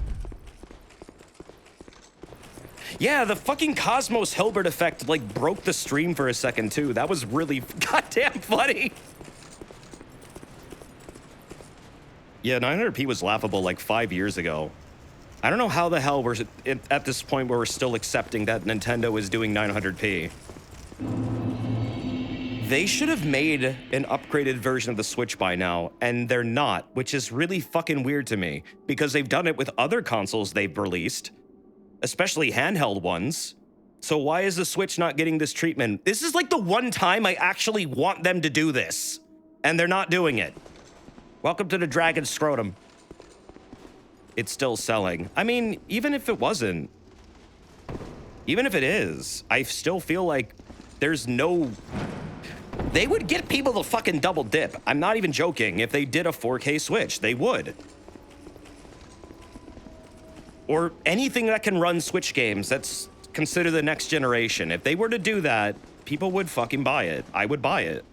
Yeah, the fucking Cosmos Hilbert effect, like, broke the stream for a second, too. That was really goddamn funny. Yeah, 900p was laughable like 5 years ago. I don't know how the hell we're at this point where we're still accepting that Nintendo is doing 900p. They should have made an upgraded version of the Switch by now, and they're not, which is really fucking weird to me, because they've done it with other consoles they've released, especially handheld ones. So why is the Switch not getting this treatment? This is like the one time I actually want them to do this, and they're not doing it. Welcome to the Dragon Scrotum. It's still selling. I mean, even if it wasn't, even if it is, I still feel like there's no... They would get people to fucking double dip. I'm not even joking. If they did a 4K Switch, they would. Or anything that can run Switch games that's considered the next generation. If they were to do that, people would fucking buy it. I would buy it.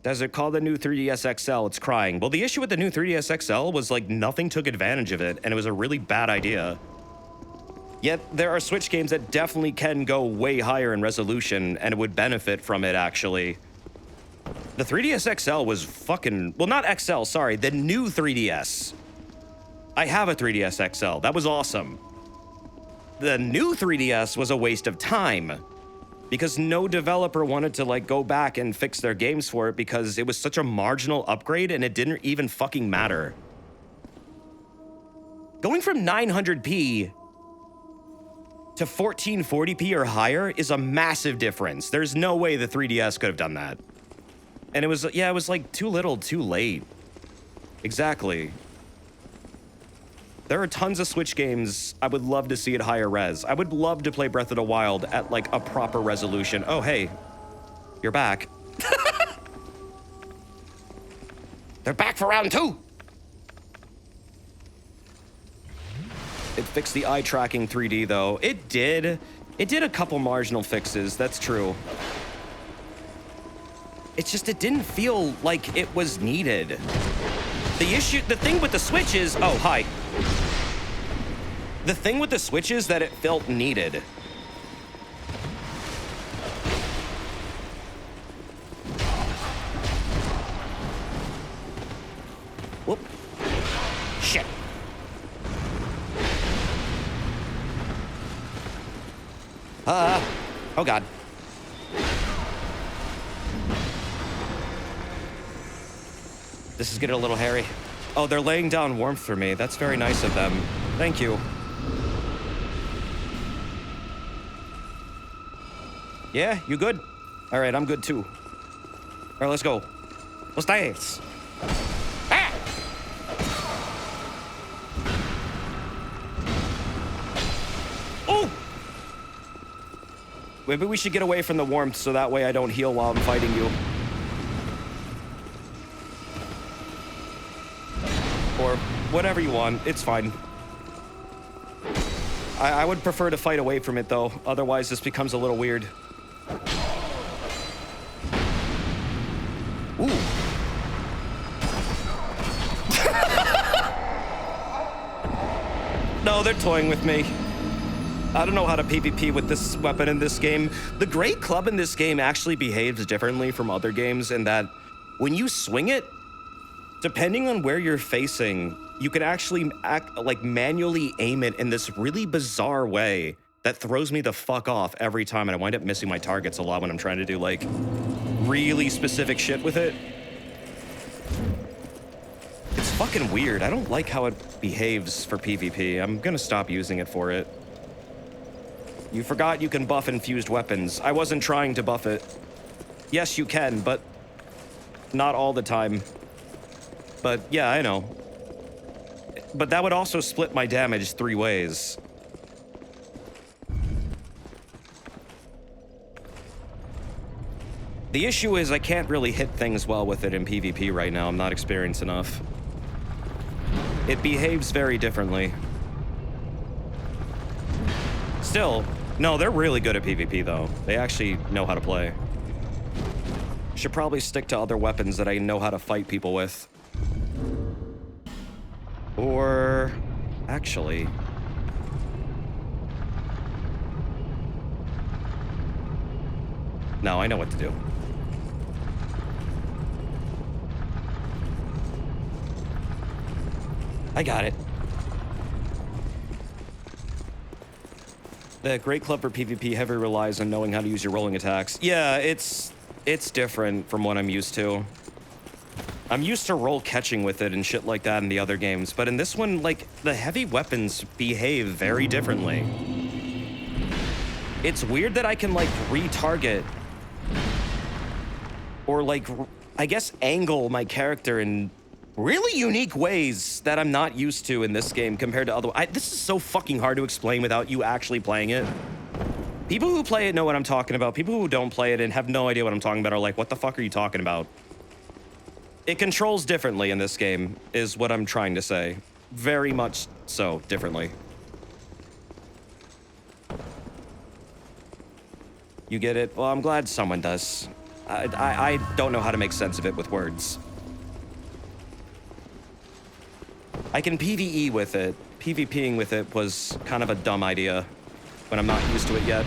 Does it call the new 3DS XL? It's crying. Well, the issue with the new 3DS XL was like nothing took advantage of it, and it was a really bad idea. Yet there are Switch games that definitely can go way higher in resolution and would benefit from it, actually. The 3DS XL was fucking... Well, not XL, sorry. The new 3DS. I have a 3DS XL. That was awesome. The new 3DS was a waste of time because no developer wanted to, like, go back and fix their games for it because it was such a marginal upgrade and it didn't even fucking matter. Going from 900p... to 1440p or higher is a massive difference. There's no way the 3DS could have done that. And it was, yeah, it was like too little, too late. Exactly. There are tons of Switch games I would love to see at higher res. I would love to play Breath of the Wild at like a proper resolution. Oh, hey, you're back. They're back for round 2. It fixed the eye tracking 3D though. It did. It did a couple marginal fixes, that's true. It's just, it didn't feel like it was needed. The thing with the Switch is, oh, hi. The thing with the Switch is that it felt needed. Whoop. Shit. Oh God. This is getting a little hairy. Oh, they're laying down warmth for me. That's very nice of them. Thank you. Yeah, you good? All right, I'm good too. All right, let's go. Let's dance. Ah! Oh! Maybe we should get away from the warmth so that way I don't heal while I'm fighting you. Or whatever you want, it's fine. I would prefer to fight away from it though, otherwise this becomes a little weird. Ooh. No, they're toying with me. I don't know how to PvP with this weapon in this game. The Great Club in this game actually behaves differently from other games in that when you swing it, depending on where you're facing, you can actually manually aim it in this really bizarre way that throws me the fuck off every time, and I wind up missing my targets a lot when I'm trying to do like really specific shit with it. It's fucking weird. I don't like how it behaves for PvP. I'm gonna stop using it for it. You forgot you can buff infused weapons. I wasn't trying to buff it. Yes, you can, but not all the time. But yeah, I know. But that would also split my damage 3 ways. The issue is I can't really hit things well with it in PvP right now. I'm not experienced enough. It behaves very differently. Still, no, they're really good at PvP though. They actually know how to play. Should probably stick to other weapons that I know how to fight people with. Or, actually... No, I know what to do. I got it. The Great Club for PvP heavily relies on knowing how to use your rolling attacks. Yeah, it's different from what I'm used to. I'm used to roll catching with it and shit like that in the other games, but in this one, like, the heavy weapons behave very differently. It's weird that I can, like, retarget or, like, I guess angle my character in really unique ways that I'm not used to in this game compared to other. This is so fucking hard to explain without you actually playing it. People who play it know what I'm talking about. People who don't play it and have no idea what I'm talking about are like, what the fuck are you talking about? It controls differently in this game, is what I'm trying to say. Very much so, differently. You get it? Well, I'm glad someone does. I don't know how to make sense of it with words. I can PvE with it. PvPing with it was kind of a dumb idea when I'm not used to it yet.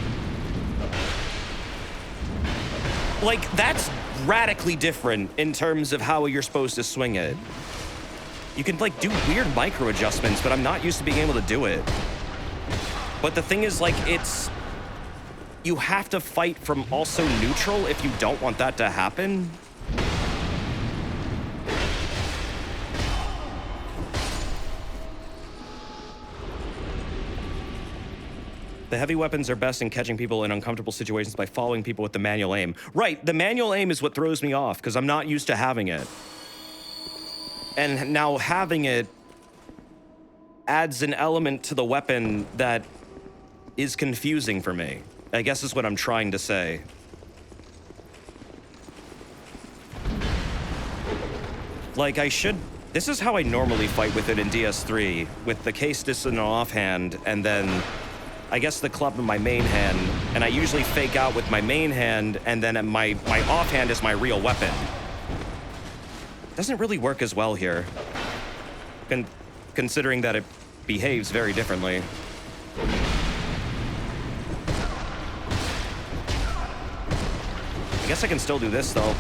Like, that's radically different in terms of how you're supposed to swing it. You can, like, do weird micro adjustments, but I'm not used to being able to do it. But the thing is, like, you have to fight from also neutral if you don't want that to happen. The heavy weapons are best in catching people in uncomfortable situations by following people with the manual aim. Right, the manual aim is what throws me off, because I'm not used to having it. And now having it adds an element to the weapon that is confusing for me, I guess is what I'm trying to say. Like, this is how I normally fight with it in DS3, with the Castus in an offhand, and then I guess the club in my main hand, and I usually fake out with my main hand, and then my offhand is my real weapon. Doesn't really work as well here, considering that it behaves very differently. I guess I can still do this, though.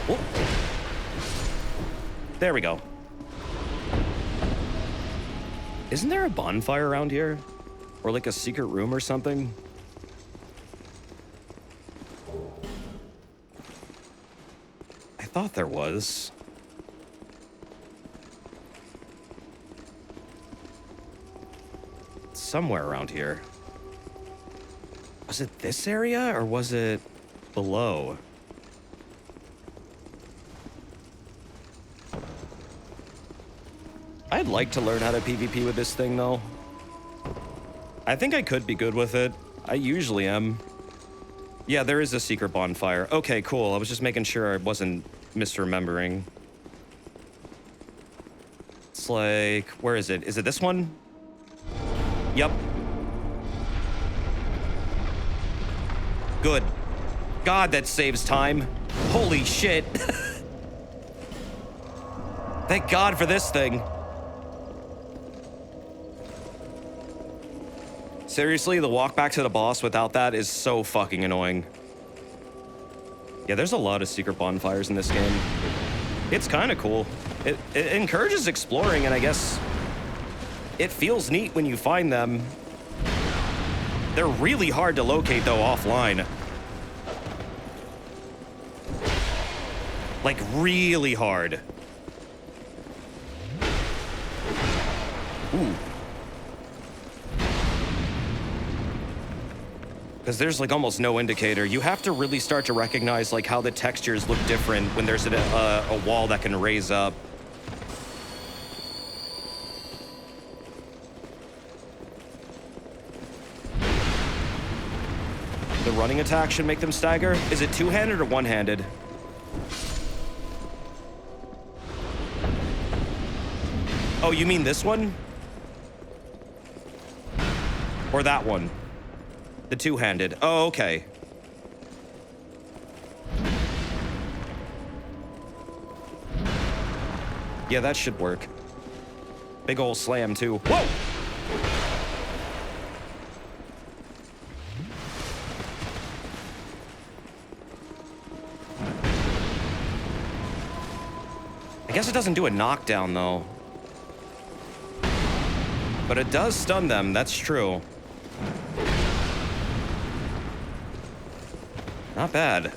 Whoop. There we go. Isn't there a bonfire around here? Or like a secret room or something? I thought there was. Somewhere around here. Was it this area or was it below? I'd like to learn how to PvP with this thing, though. I think I could be good with it. I usually am. Yeah, there is a secret bonfire. Okay, cool. I was just making sure I wasn't misremembering. It's like... where is it? Is it this one? Yep. Good. God, that saves time. Holy shit. Thank God for this thing. Seriously, the walk back to the boss without that is so fucking annoying. Yeah, there's a lot of secret bonfires in this game. It's kind of cool. It encourages exploring, and I guess it feels neat when you find them. They're really hard to locate, though, offline. Like, really hard. Ooh. Because there's like almost no indicator. You have to really start to recognize like how the textures look different when there's a wall that can raise up. The running attack should make them stagger. Is it two-handed or one-handed? Oh, you mean this one? Or that one? The two-handed. Oh, okay. Yeah, that should work. Big ol' slam, too. Whoa! I guess it doesn't do a knockdown, though. But it does stun them, that's true. Not bad.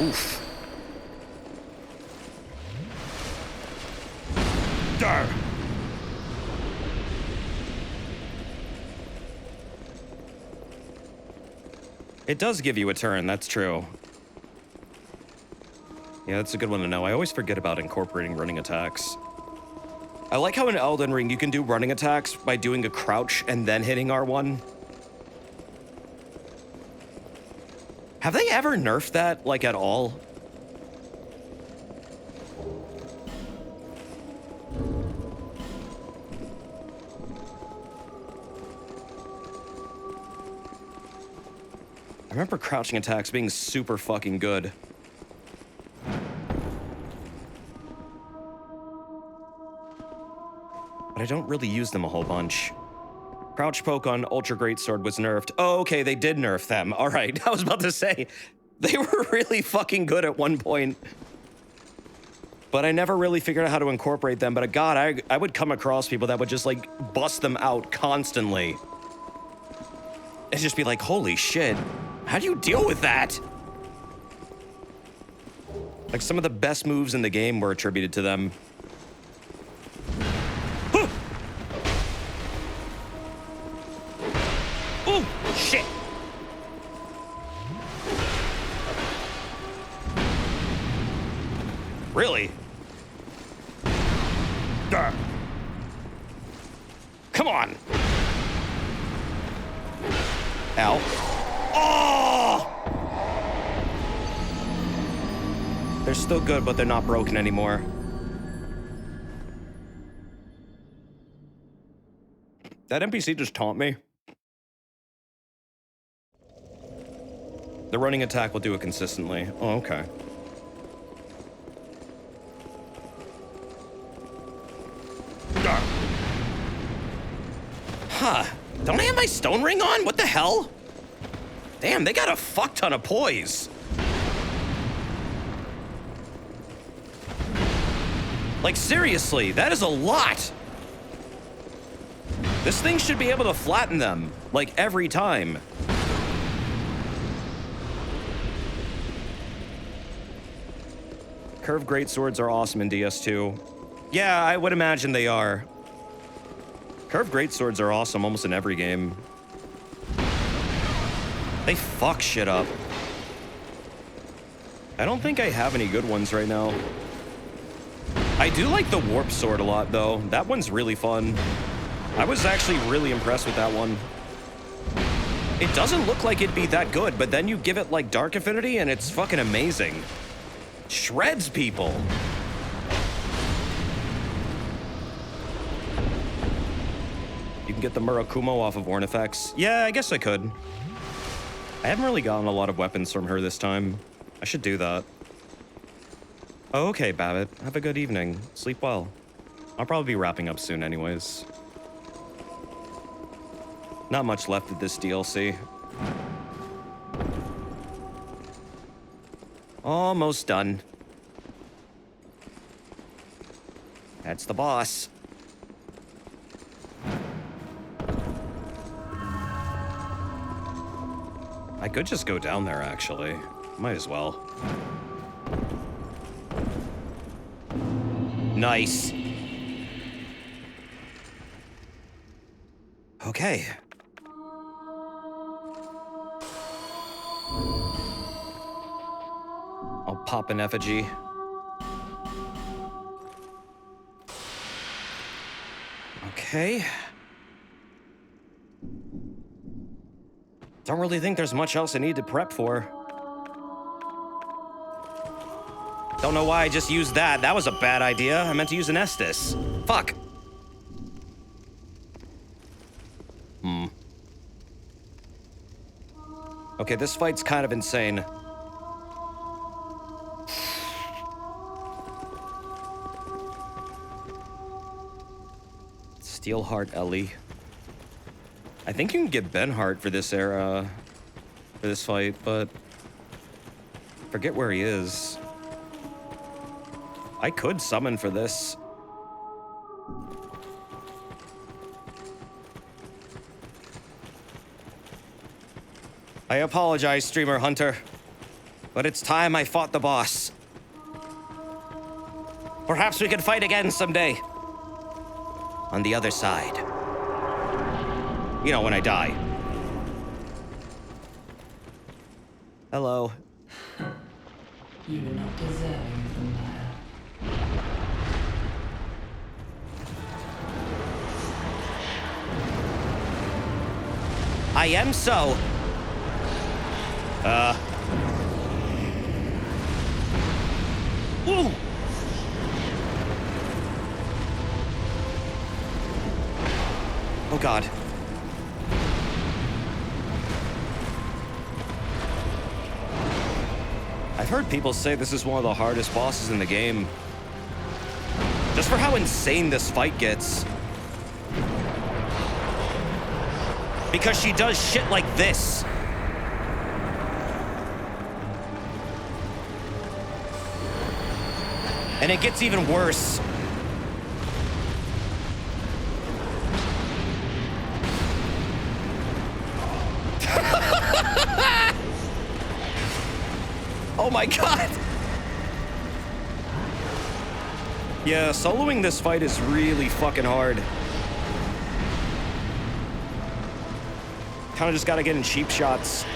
Oof. Dar. It does give you a turn, that's true. Yeah, that's a good one to know. I always forget about incorporating running attacks. I like how in Elden Ring you can do running attacks by doing a crouch and then hitting R1. Have they ever nerfed that, like, at all? I remember crouching attacks being super fucking good. But I don't really use them a whole bunch. Crouch poke on Ultra Greatsword was nerfed. Oh, okay, they did nerf them. All right, I was about to say, they were really fucking good at one point. But I never really figured out how to incorporate them. But God, I would come across people that would just, like, bust them out constantly. It'd just be like, holy shit, how do you deal with that? Like, some of the best moves in the game were attributed to them. Shit! Really? Duh. Come on! Ow. Oh! They're still good, but they're not broken anymore. That NPC just taunt me. The running attack will do it consistently. Oh, okay. Huh. Don't I have my stone ring on? What the hell? Damn, they got a fuck ton of poise. Like, seriously, that is a lot. This thing should be able to flatten them, like, every time. Curved greatswords are awesome in DS2. Yeah, I would imagine they are. Curved greatswords are awesome almost in every game. They fuck shit up. I don't think I have any good ones right now. I do like the warp sword a lot, though. That one's really fun. I was actually really impressed with that one. It doesn't look like it'd be that good, but then you give it, like, Dark Affinity, and it's fucking amazing. Shreds people. You can get the Murakumo off of Ornifex. Yeah, I guess I could. I haven't really gotten a lot of weapons from her this time. I should do that. Oh, okay, Babbitt. Have a good evening. Sleep well. I'll probably be wrapping up soon anyways. Not much left of this DLC. Almost done. That's the boss. I could just go down there, actually. Might as well. Nice. Okay. I'll pop an effigy. Okay. Don't really think there's much else I need to prep for. Don't know why I just used that. That was a bad idea. I meant to use an Estus. Fuck. Okay, this fight's kind of insane. Steelheart Ellie. I think you can get Benhart for this era, for this fight, but forget where he is. I could summon for this. I apologize, Streamer Hunter, but it's time I fought the boss. Perhaps we could fight again someday. On the other side. You know, when I die. Hello. You do not deserve the mire. I am so. Ooh. Oh God. I've heard people say this is one of the hardest bosses in the game. Just for how insane this fight gets. Because she does shit like this. And it gets even worse. Oh my God. Yeah, soloing this fight is really fucking hard. Kind of just gotta get in cheap shots.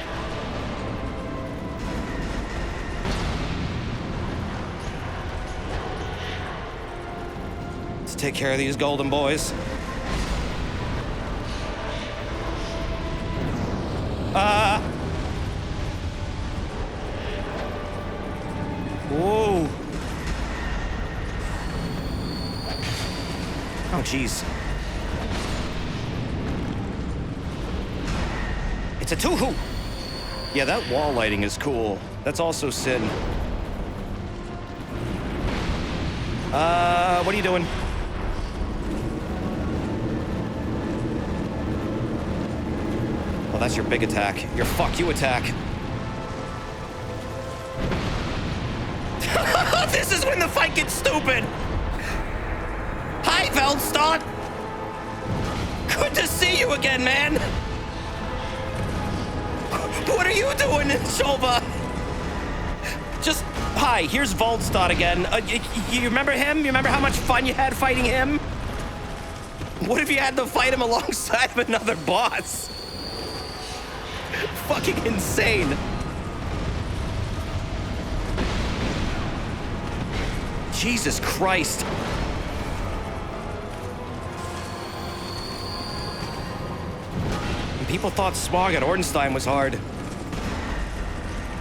Let's take care of these golden boys. Whoa. Oh, jeez. It's a two-hoo. Yeah, that wall lighting is cool. That's also Sin. What are you doing? Oh, that's your big attack. Your fuck you attack. This is when the fight gets stupid! Hi, Veldstad! Good to see you again, man! What are you doing in Shova? Just, hi, here's Veldstad again. You remember him? You remember how much fun you had fighting him? What if you had to fight him alongside of another boss? Fucking insane. Jesus Christ. And people thought Smog at Ordenstein was hard.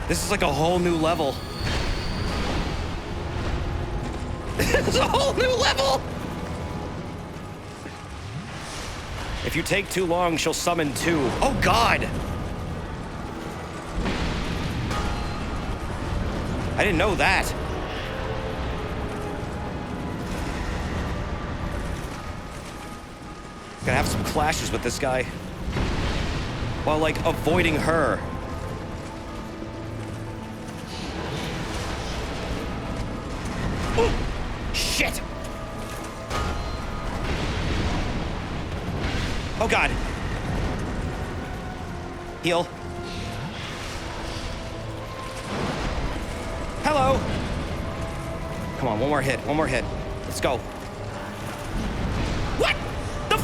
This is like a whole new level. This is a whole new level! If you take too long, she'll summon two. Oh, God! I didn't know that. Gonna have some clashes with this guy. While, like, avoiding her. Ooh, shit! Oh, God. Heal. Hello. Come on, one more hit, one more hit. Let's go. What the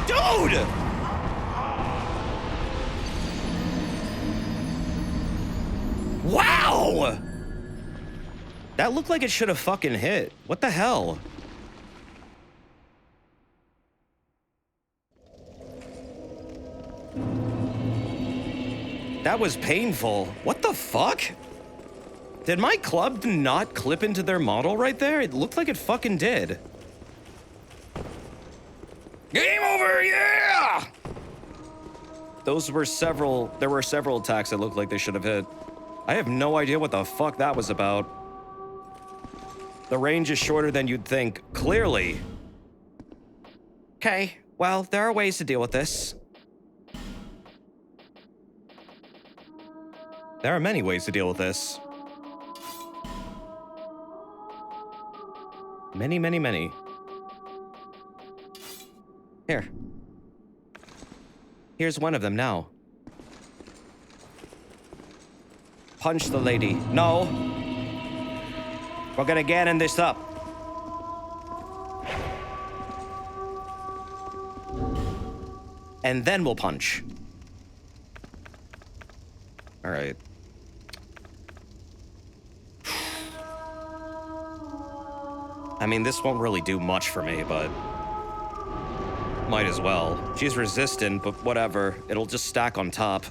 Dude! Wow! That looked like it should have fucking hit. What the hell? That was painful. What the fuck? Did my club not clip into their model right there? It looked like it fucking did. Game over, yeah! There were several attacks that looked like they should have hit. I have no idea what the fuck that was about. The range is shorter than you'd think, clearly. Okay, well, there are ways to deal with this. There are many ways to deal with this. Many, many, many. Here. Here's one of them now. Punch the lady. No. We're gonna gannon this up. And then we'll punch. All right. I mean, this won't really do much for me, but might as well. She's resistant, but whatever. It'll just stack on top.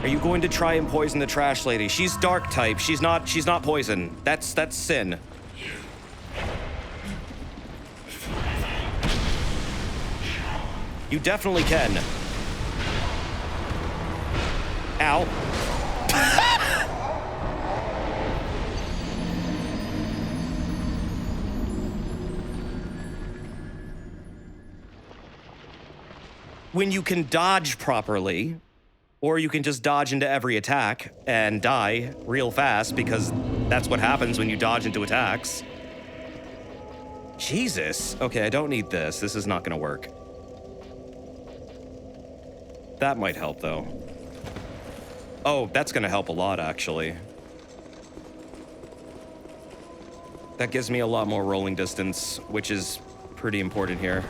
Are you going to try and poison the trash lady? She's dark type. She's not poison. That's sin. You definitely can. Ow. When you can dodge properly, or you can just dodge into every attack and die real fast, because that's what happens when you dodge into attacks. Jesus. Okay, I don't need this. This is not gonna work. That might help, though. Oh, that's gonna help a lot, actually. That gives me a lot more rolling distance, which is pretty important here.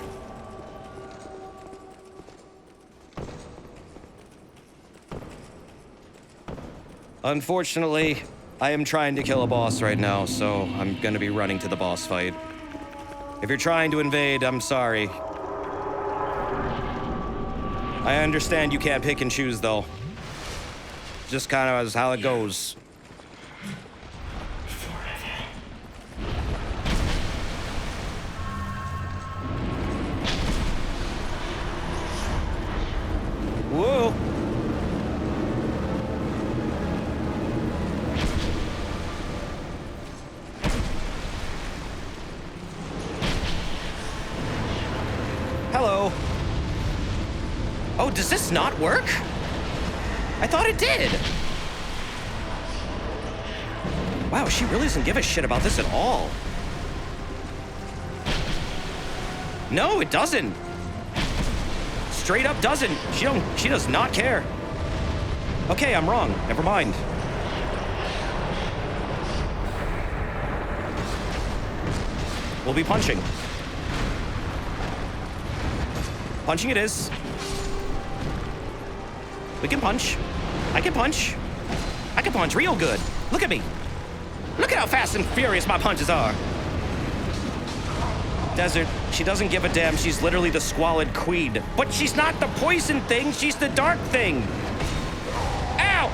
Unfortunately, I am trying to kill a boss right now, so I'm gonna be running to the boss fight. If you're trying to invade, I'm sorry. I understand you can't pick and choose, though. Just kind of is how it goes. Whoa! Hello. Oh, does this not work? I thought it did. Wow, she really doesn't give a shit about this at all. No, it doesn't. Straight up doesn't. She does not care. Okay, I'm wrong. Never mind. We'll be punching. Punching it is. We can punch. I can punch. I can punch real good. Look at me. Look at how fast and furious my punches are. Desert, she doesn't give a damn. She's literally the squalid queen. But she's not the poison thing. She's the dark thing. Ow!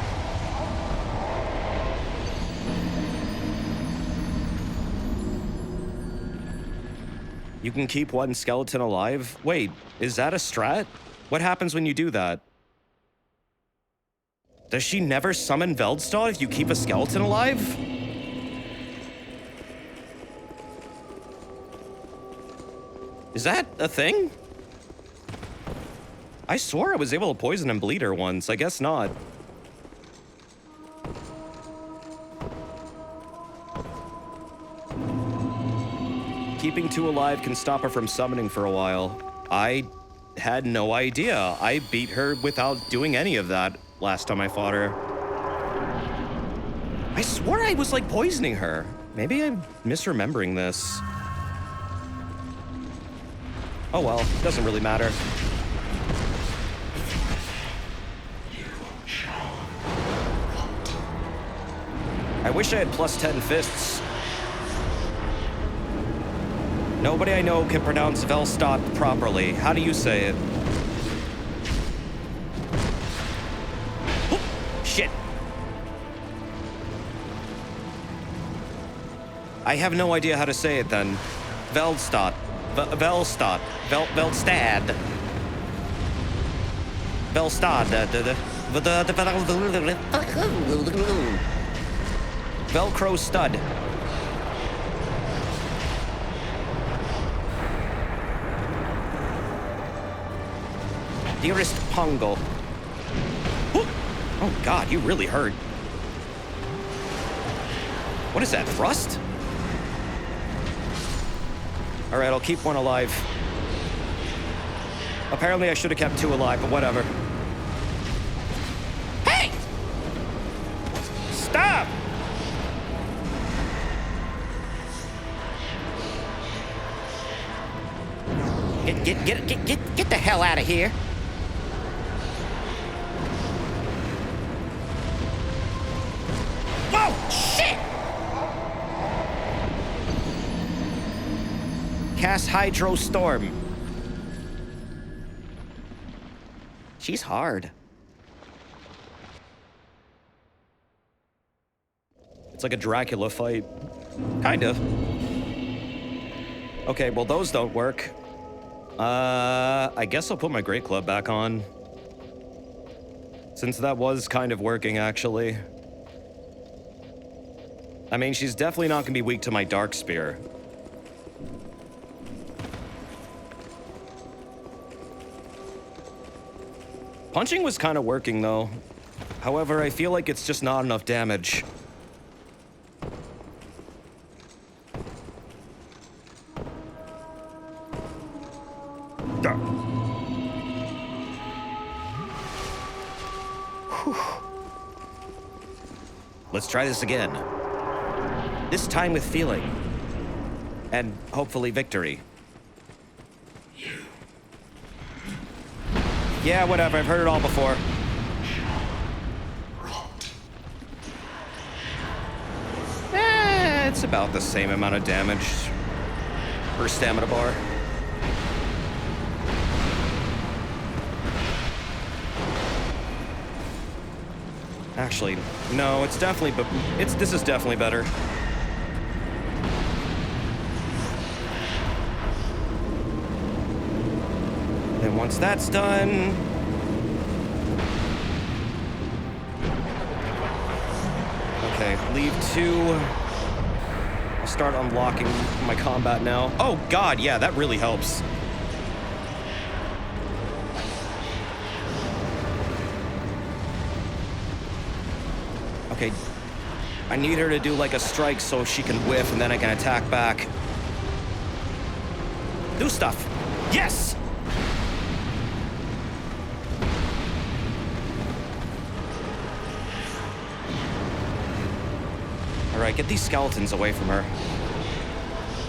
You can keep one skeleton alive? Wait, is that a strat? What happens when you do that? Does she never summon Veldstad if you keep a skeleton alive? Is that a thing? I swore I was able to poison and bleed her once. I guess not. Keeping two alive can stop her from summoning for a while. I had no idea. I beat her without doing any of that last time I fought her. I swore I was like poisoning her. Maybe I'm misremembering this. Oh well, doesn't really matter. I wish I had plus 10 fists. Nobody I know can pronounce Veldstad properly. How do you say it? Oh, shit. I have no idea how to say it then. Veldstad. Veldstad. Veldstad. Veldstad. Velcro stud. Dearest Pongo. Oh god, you really hurt. What is that, thrust? Alright, I'll keep one alive. Apparently I should have kept 2 alive, but whatever. Hey! Stop! Get the hell out of here. Whoa, shit! Cast Hydro Storm. She's hard. It's like a Dracula fight. Kind of. Okay, well those don't work. I guess I'll put my Great Club back on. Since that was kind of working, actually. I mean, she's definitely not gonna be weak to my Dark Spear. Punching was kind of working, though. However, I feel like it's just not enough damage. Let's try this again. This time with feeling. And hopefully victory. Yeah, whatever, I've heard it all before. It's about the same amount of damage per stamina bar. Actually, no, it's definitely, but this is definitely better. Then once that's done, okay, leave 2. I'll start unlocking my combat now. Oh God, yeah, that really helps. Okay, I need her to do like a strike so she can whiff and then I can attack back. Do stuff. Yes! All right, get these skeletons away from her.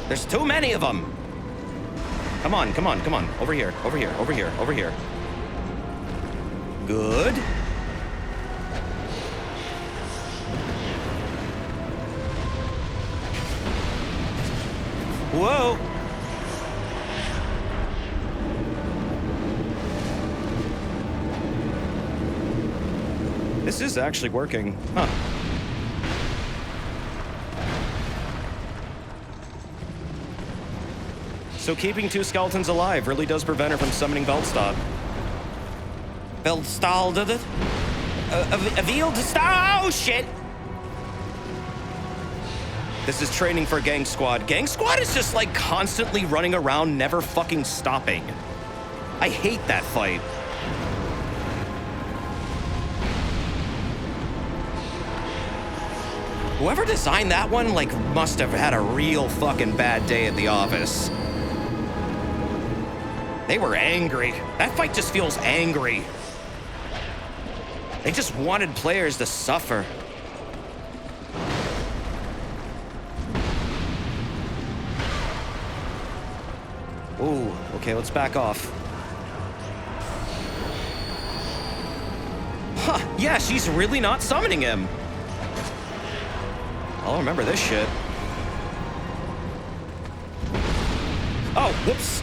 There's too many of them. Come on, come on, come on. Over here, over here, over here, over here. Good. Whoa! This is actually working, huh? So keeping 2 skeletons alive really does prevent her from summoning Veldstad. Veldstad, did it? Veldstad? Oh shit! This is training for Gang Squad. Gang Squad is just like constantly running around, never fucking stopping. I hate that fight. Whoever designed that one, like, must have had a real fucking bad day at the office. They were angry. That fight just feels angry. They just wanted players to suffer. Ooh, okay, let's back off. Huh, yeah, she's really not summoning him. I'll remember this shit. Oh, whoops.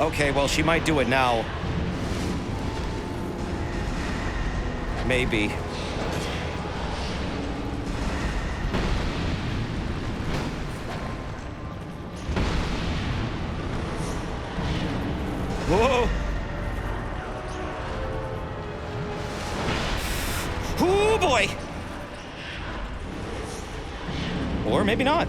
Okay, well, she might do it now. Maybe. Whoa! Oh boy! Or maybe not.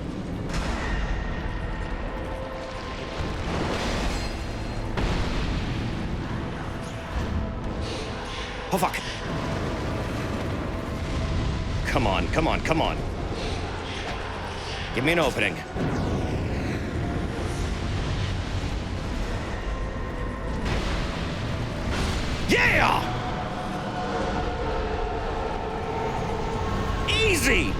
Oh, fuck. Come on, come on, come on. Give me an opening. Yeah! Easy!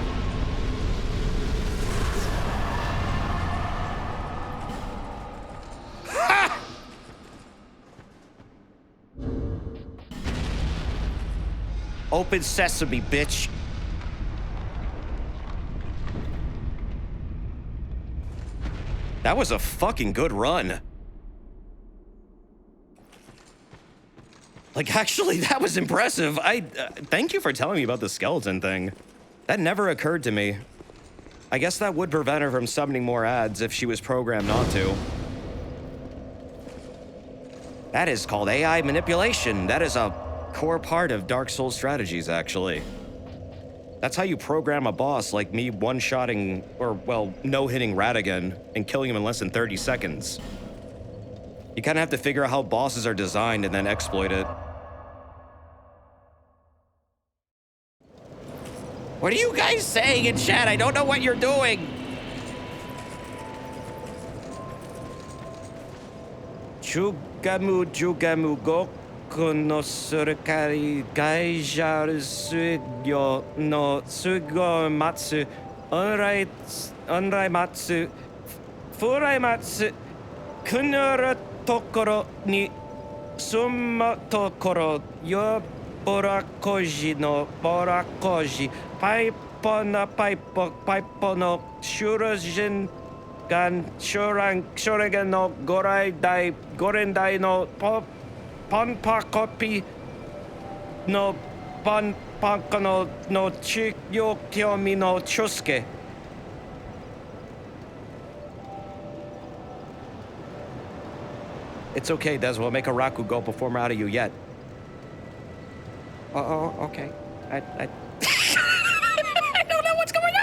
Ha! Open sesame, bitch. That was a fucking good run. Like, actually, that was impressive. Thank you for telling me about the skeleton thing. That never occurred to me. I guess that would prevent her from summoning more ads if she was programmed not to. That is called AI manipulation. That is a core part of Dark Souls strategies, actually. That's how you program a boss like me one-shotting, or, well, no-hitting Radigan and killing him in less than 30 seconds. You kind of have to figure out how bosses are designed and then exploit it. What are you guys saying in chat? I don't know what you're doing. Jugamu goku no surukari gaijaru suigyo no sugo matsu onrai matsu furai matsu kunura tokoro ni summa tokoro yo borakoji no borakoji paipo na paipo no shurajin gan shoragan no gorendai no ponpakopi no ponpakono no chikyo kyomi no chusuke. It's okay, Des. We'll make a Raku go before we're out of you yet. Oh, okay. I I don't know what's going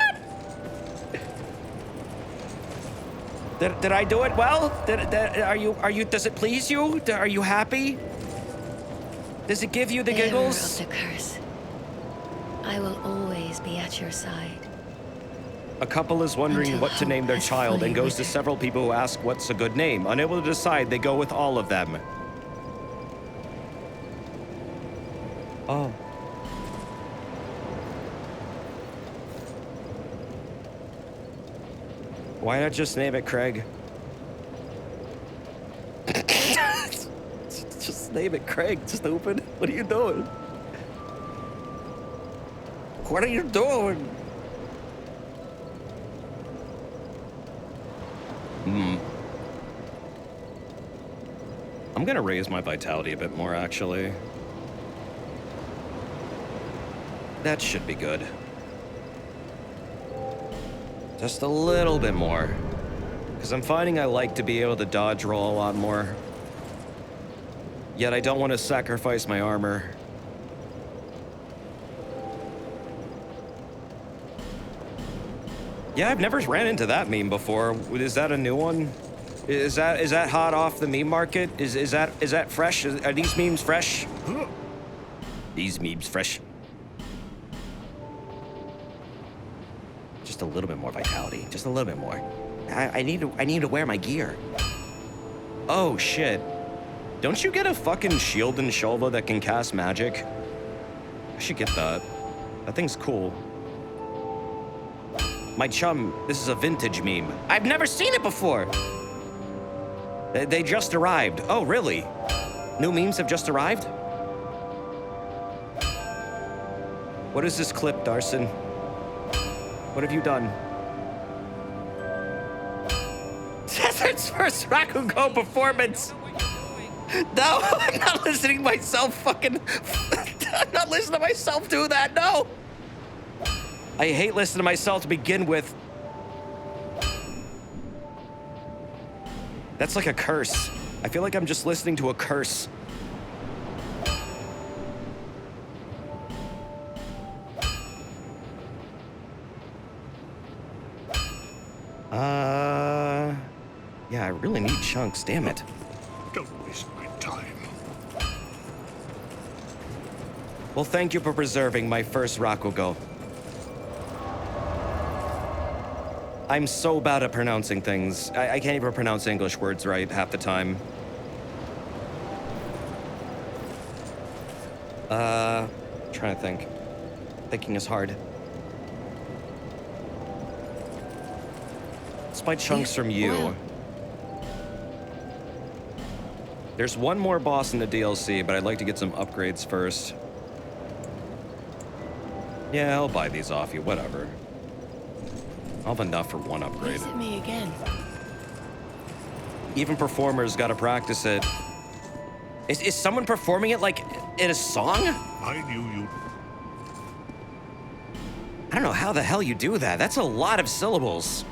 on. Did I do it well? Are you? Does it please you? Are you happy? Does it give you the giggles? Bearer of the curse, I will always be at your side. A couple is wondering Until what to name their hope has child and fully goes to withered. several people who ask what's a good name. Unable to decide, they go with all of them. Oh. Why not just name it Craig? Just name it Craig, stupid. What are you doing? What are you doing? I'm gonna raise my vitality a bit more, actually. That should be good. Just a little bit more. Because I'm finding I like to be able to dodge roll a lot more. Yet I don't want to sacrifice my armor. Yeah, I've never ran into that meme before. Is that a new one? Is that hot off the meme market? Is that fresh? Are these memes fresh? These memes fresh. Just a little bit more vitality. Just a little bit more. I need to wear my gear. Oh shit. Don't you get a fucking shield in Shulva that can cast magic? I should get that. That thing's cool. My chum, this is a vintage meme. I've never seen it before. They just arrived. Oh, really? New memes have just arrived? What is this clip, Darson? What have you done? Desert's first Rakugo performance. No, I'm not listening to myself fucking... I'm not listening to myself do that, no! I hate listening to myself to begin with. That's like a curse. I feel like I'm just listening to a curse. Yeah, I really need chunks, damn it. Don't waste my time. Well, thank you for preserving my first Rakugo. I'm so bad at pronouncing things. I can't even pronounce English words right half the time. Trying to think. Thinking is hard. Let's buy chunks from you. Wow. There's one more boss in the DLC, but I'd like to get some upgrades first. Yeah, I'll buy these off you, whatever. I'll have enough for one upgrade. Visit me again. Even performers gotta practice it. Is someone performing it like in a song? I knew you. I don't know how the hell you do that. That's a lot of syllables.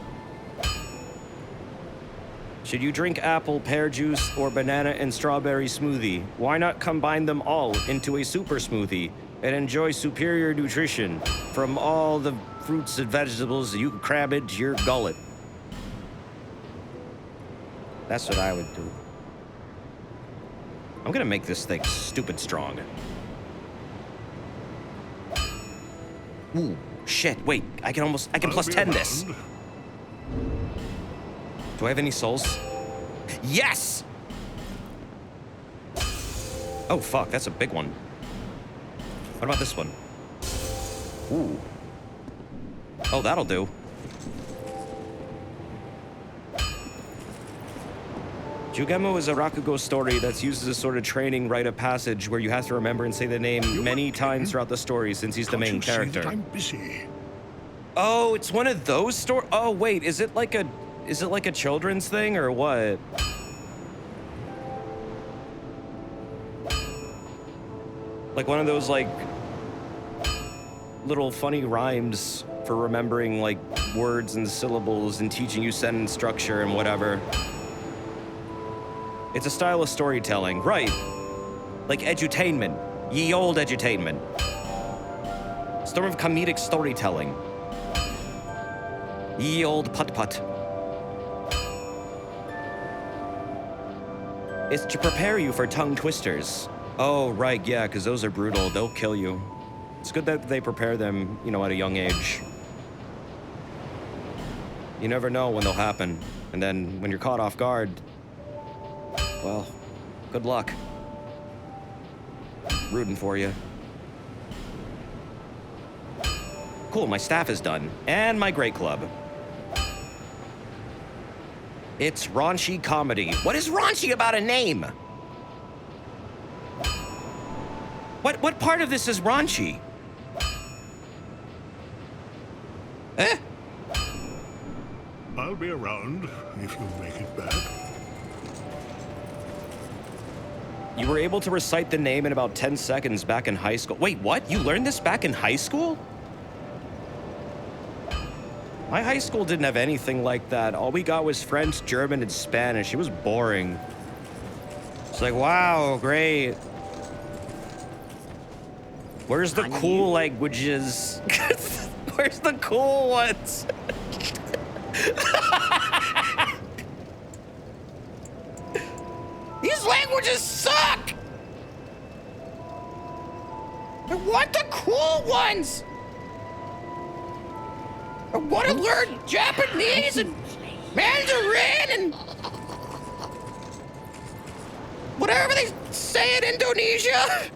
Should you drink apple, pear juice, or banana and strawberry smoothie? Why not combine them all into a super smoothie and enjoy superior nutrition from all the fruits and vegetables you can cram into your gullet? That's what I would do. I'm gonna make this thing stupid strong. Ooh, shit, wait, I can plus 10 this. Do I have any souls? Yes! Oh, fuck, that's a big one. What about this one? Ooh. Oh, that'll do. Jugemo is a Rakugo story that's used as a sort of training rite of passage where you have to remember and say the name many times throughout the story since he's the main character. I'm busy. Oh, it's one of those Oh, wait, is it like a children's thing or what? Like one of those like little funny rhymes for remembering like words and syllables and teaching you sentence structure and whatever. It's a style of storytelling, right? Like edutainment, ye old edutainment. Sort of comedic storytelling. Ye old putt-putt. It's to prepare you for tongue twisters. Oh, right, yeah, because those are brutal. They'll kill you. It's good that they prepare them, you know, at a young age. You never know when they'll happen. And then when you're caught off guard, well, good luck. Rooting for you. Cool, my staff is done. And my great club. It's raunchy comedy. What is raunchy about a name? What part of this is raunchy? Eh? I'll be around if you make it back. You were able to recite the name in about 10 seconds back in high school. Wait, what? You learned this back in high school? My high school didn't have anything like that. All we got was French, German, and Spanish. It was boring. It's like, wow, great. Where's the cool languages? Where's the cool ones? These languages suck! I want the cool ones! I want to learn Japanese and Mandarin and whatever they say in Indonesia.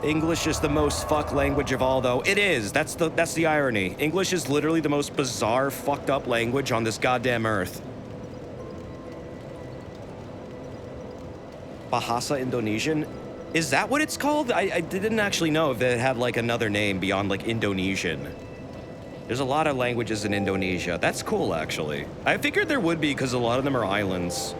English is the most fucked language of all, though. It is. That's the irony. English is literally the most bizarre, fucked up language on this goddamn earth. Bahasa Indonesian? Is that what it's called? I didn't actually know if it had like another name beyond like Indonesian. There's a lot of languages in Indonesia. That's cool, actually. I figured there would be because a lot of them are islands.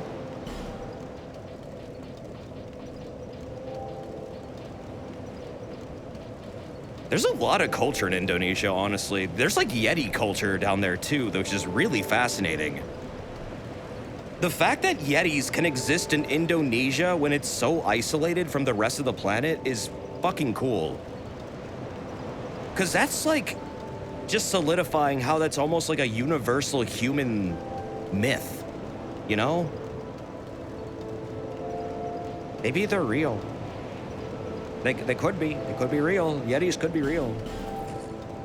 There's a lot of culture in Indonesia, honestly. There's like Yeti culture down there too, which is really fascinating. The fact that Yetis can exist in Indonesia when it's so isolated from the rest of the planet is fucking cool. Because that's like just solidifying how that's almost like a universal human myth, you know? Maybe they're real. They could be. They could be real. Yetis could be real.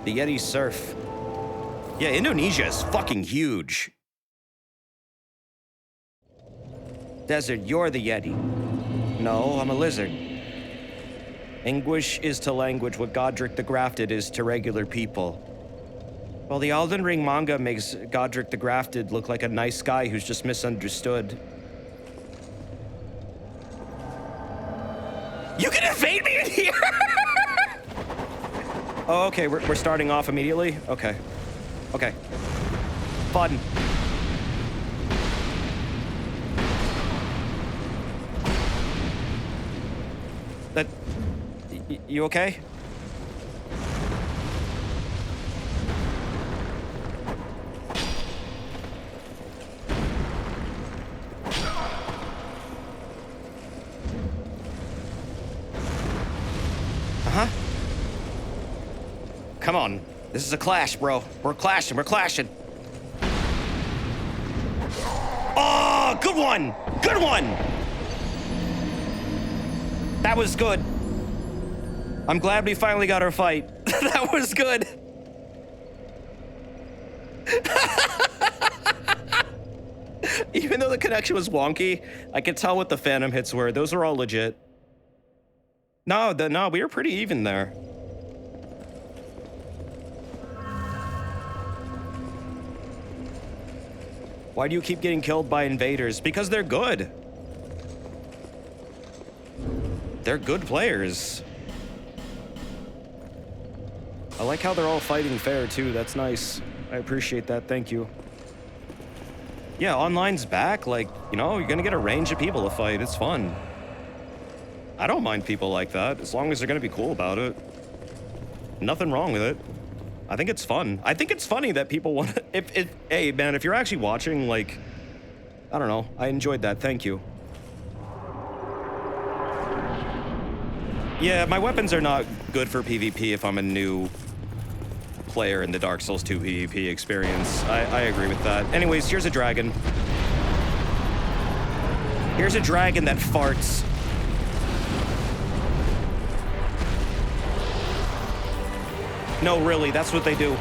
The Yetis surf. Yeah, Indonesia is fucking huge. Desert, you're the Yeti. No, I'm a lizard. Anguish is to language what Godric the Grafted is to regular people. Well, the Elden Ring manga makes Godric the Grafted look like a nice guy who's just misunderstood. You can invade me in here! Oh, okay, we're starting off immediately? Okay. Okay. Fun. That... You okay? Uh-huh. Come on. This is a clash, bro. We're clashing. Oh, good one! Good one! That was good. I'm glad we finally got our fight. That was good. Even though the connection was wonky, I could tell what the phantom hits were. Those were all legit. No, we were pretty even there. Why do you keep getting killed by invaders? Because they're good. They're good players. I like how they're all fighting fair, too. That's nice. I appreciate that. Thank you. Yeah, online's back. Like, you know, you're gonna get a range of people to fight. It's fun. I don't mind people like that, as long as they're gonna be cool about it. Nothing wrong with it. I think it's fun. I think it's funny that people want to... Hey, man, if you're actually watching, like... I don't know. I enjoyed that. Thank you. Yeah, my weapons are not good for PvP if I'm a new player in the Dark Souls 2 PvP experience. I agree with that. Anyways, here's a dragon. Here's a dragon that farts. No, really, that's what they do.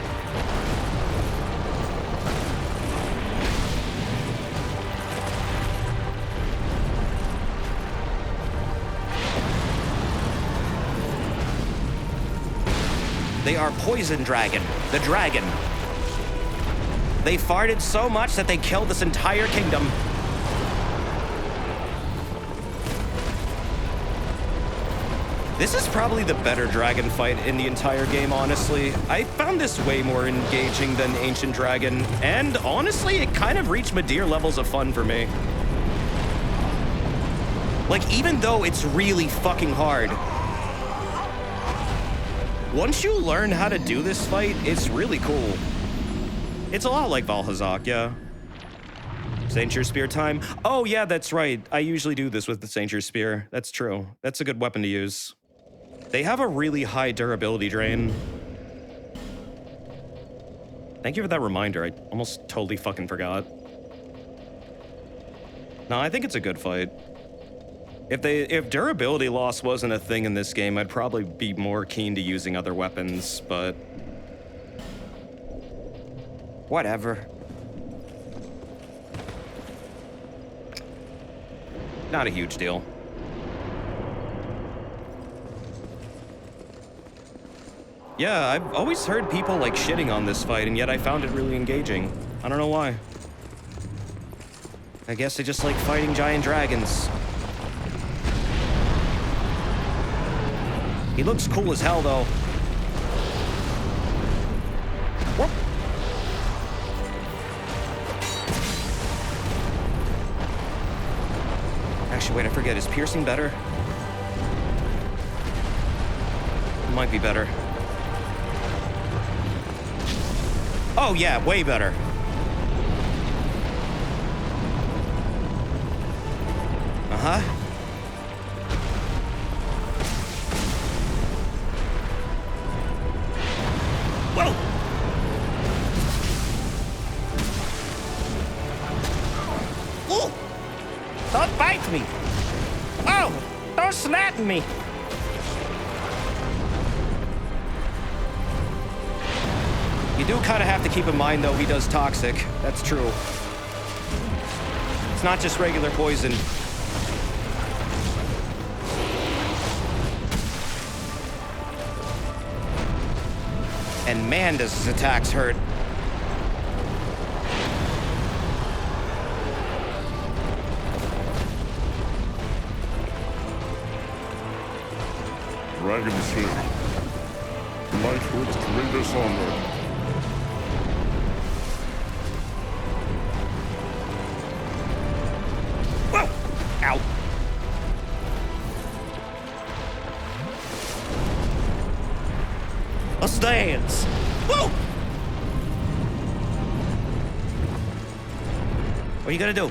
They are Poison Dragon, the dragon. They farted so much that they killed this entire kingdom. This is probably the better dragon fight in the entire game, honestly. I found this way more engaging than Ancient Dragon, and honestly, it kind of reached Madeir levels of fun for me. Like, even though it's really fucking hard, once you learn how to do this fight, it's really cool. It's a lot like Valhazak, yeah. Saint Spear time. Oh, yeah, that's right. I usually do this with the Saint Spear. That's true. That's a good weapon to use. They have a really high durability drain. Thank you for that reminder. I almost totally fucking forgot. No, I think it's a good fight. If durability loss wasn't a thing in this game, I'd probably be more keen to using other weapons, but... whatever. Not a huge deal. Yeah, I've always heard people like shitting on this fight, and yet I found it really engaging. I don't know why. I guess I just like fighting giant dragons. He looks cool as hell, though. Whoop. Actually, wait, I forget. Is piercing better? Might be better. Oh, yeah, way better. Uh-huh. Whoa! me. Oh! Don't slap me! You do kind of have to keep in mind, though, he does toxic. That's true. It's not just regular poison. And man, does his attacks hurt. Dragon Slayer. Lightfoot to lead us onward. Whoa! Ow. Let's dance. Whoa! What are you gonna do?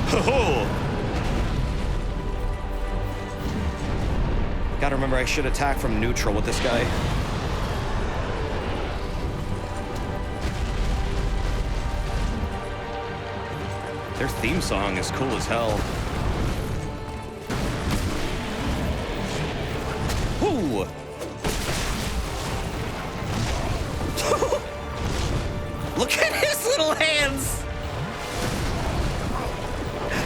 Ho-ho! Gotta remember I should attack from neutral with this guy. Their theme song is cool as hell. Ooh! Look at his little hands!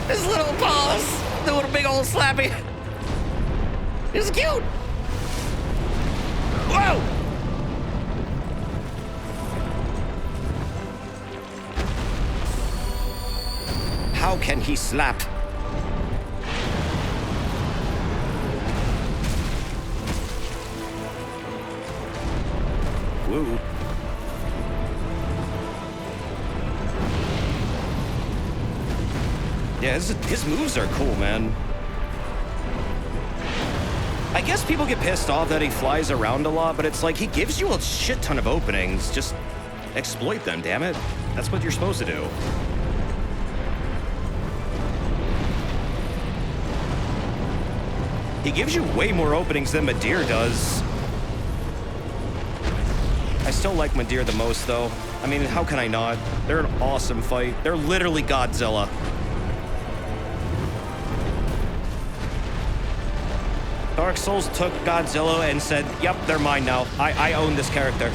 His little paws! Doing a big old slappy. He's cute! Whoa! How can he slap? Woo. Yeah, his moves are cool, man. I guess people get pissed off that he flies around a lot, but it's like he gives you a shit ton of openings. Just exploit them, damn it. That's what you're supposed to do. He gives you way more openings than Madir does. I still like Madir the most, though. I mean, how can I not? They're an awesome fight. They're literally Godzilla. Dark Souls took Godzilla and said, yep, they're mine now. I own this character.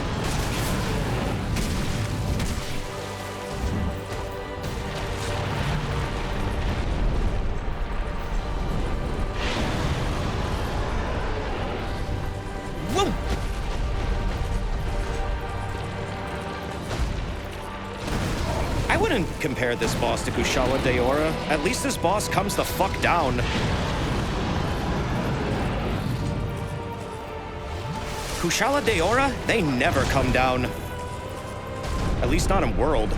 Woo! I wouldn't compare this boss to Kushala Daora. At least this boss comes the fuck down. Kushala Daora, they never come down. At least not in World.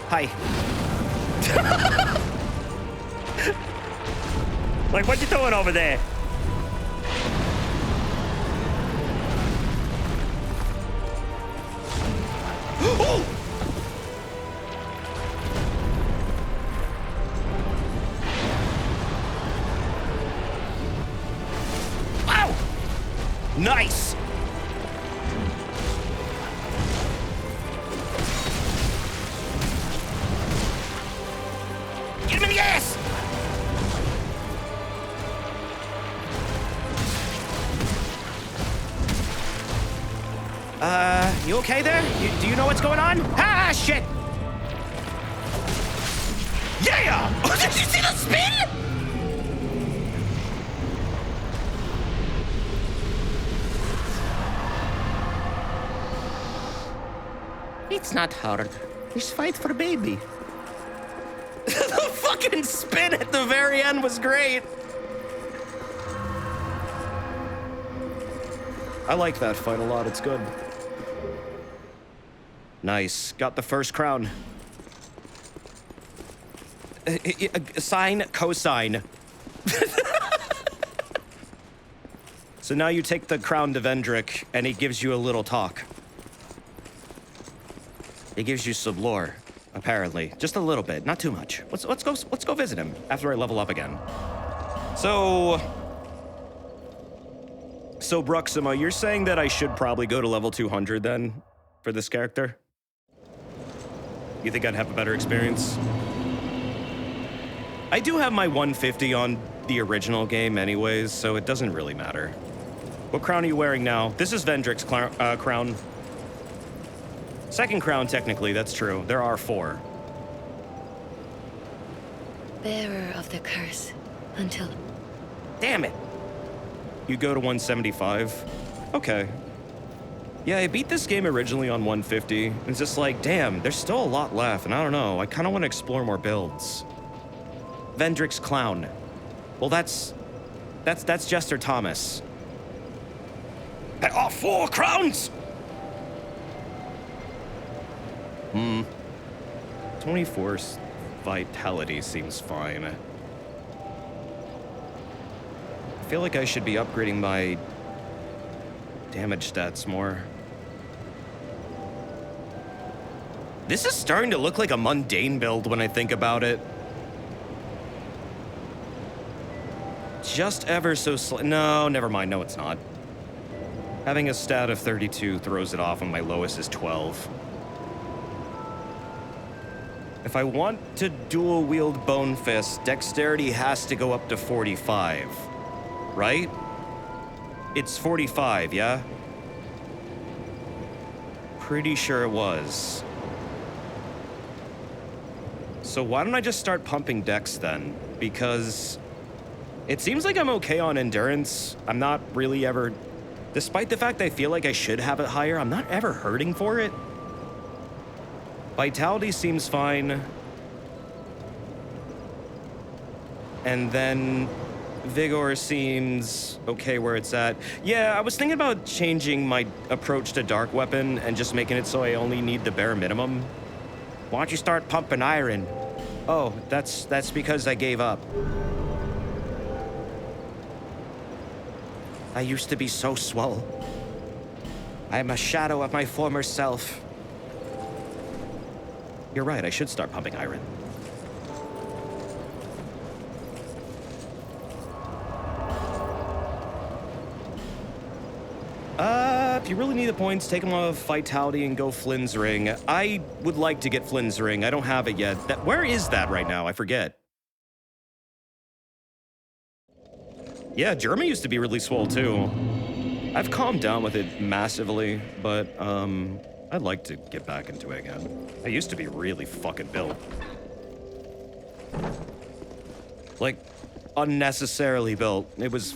Hi. Like, what you doing over there? Oh! Ow! Nice! Get him in the ass! You okay there? Do you know what's going on? Ah, shit! Yeah! Oh, did you see the spin? It's not hard. Just fight for baby. The fucking spin at the very end was great. I like that fight a lot. It's good. Nice. Got the first crown. Sine, cosine. So now you take the crown to Vendrick, and he gives you a little talk. He gives you some lore, apparently. Just a little bit, not too much. Let's go visit him after I level up again. So Bruxima, you're saying that I should probably go to level 200 then for this character? You think I'd have a better experience? I do have my 150 on the original game anyways, so it doesn't really matter. What crown are you wearing now? This is Vendrick's crown. Second crown, technically, that's true. There are 4. Bearer of the curse until... Damn it! You go to 175. Okay. Yeah, I beat this game originally on 150. It's just like, damn, there's still a lot left, and I don't know. I kind of want to explore more builds. Vendrick's clown. Well, that's Jester Thomas. There are 4 crowns! 24's vitality seems fine. I feel like I should be upgrading my damage stats more. This is starting to look like a mundane build when I think about it. Just ever so no, never mind. No, it's not. Having a stat of 32 throws it off, and my lowest is 12. If I want to dual wield Bone Fist, dexterity has to go up to 45, right? It's 45, yeah? Pretty sure it was. So why don't I just start pumping dex then? Because it seems like I'm okay on endurance. I'm not really ever, despite the fact I feel like I should have it higher, I'm not ever hurting for it. Vitality seems fine. And then Vigor seems okay where it's at. Yeah, I was thinking about changing my approach to Dark Weapon and just making it so I only need the bare minimum. Why don't you start pumping iron? Oh, that's because I gave up. I used to be so swole. I am a shadow of my former self. You're right, I should start pumping iron. If you really need the points, take them off Vitality and go Flynn's Ring. I would like to get Flynn's Ring. I don't have it yet. Where is that right now? I forget. Yeah, Jeremy used to be really swole too. I've calmed down with it massively, but I'd like to get back into it again. I used to be really fucking built. Like, unnecessarily built. It was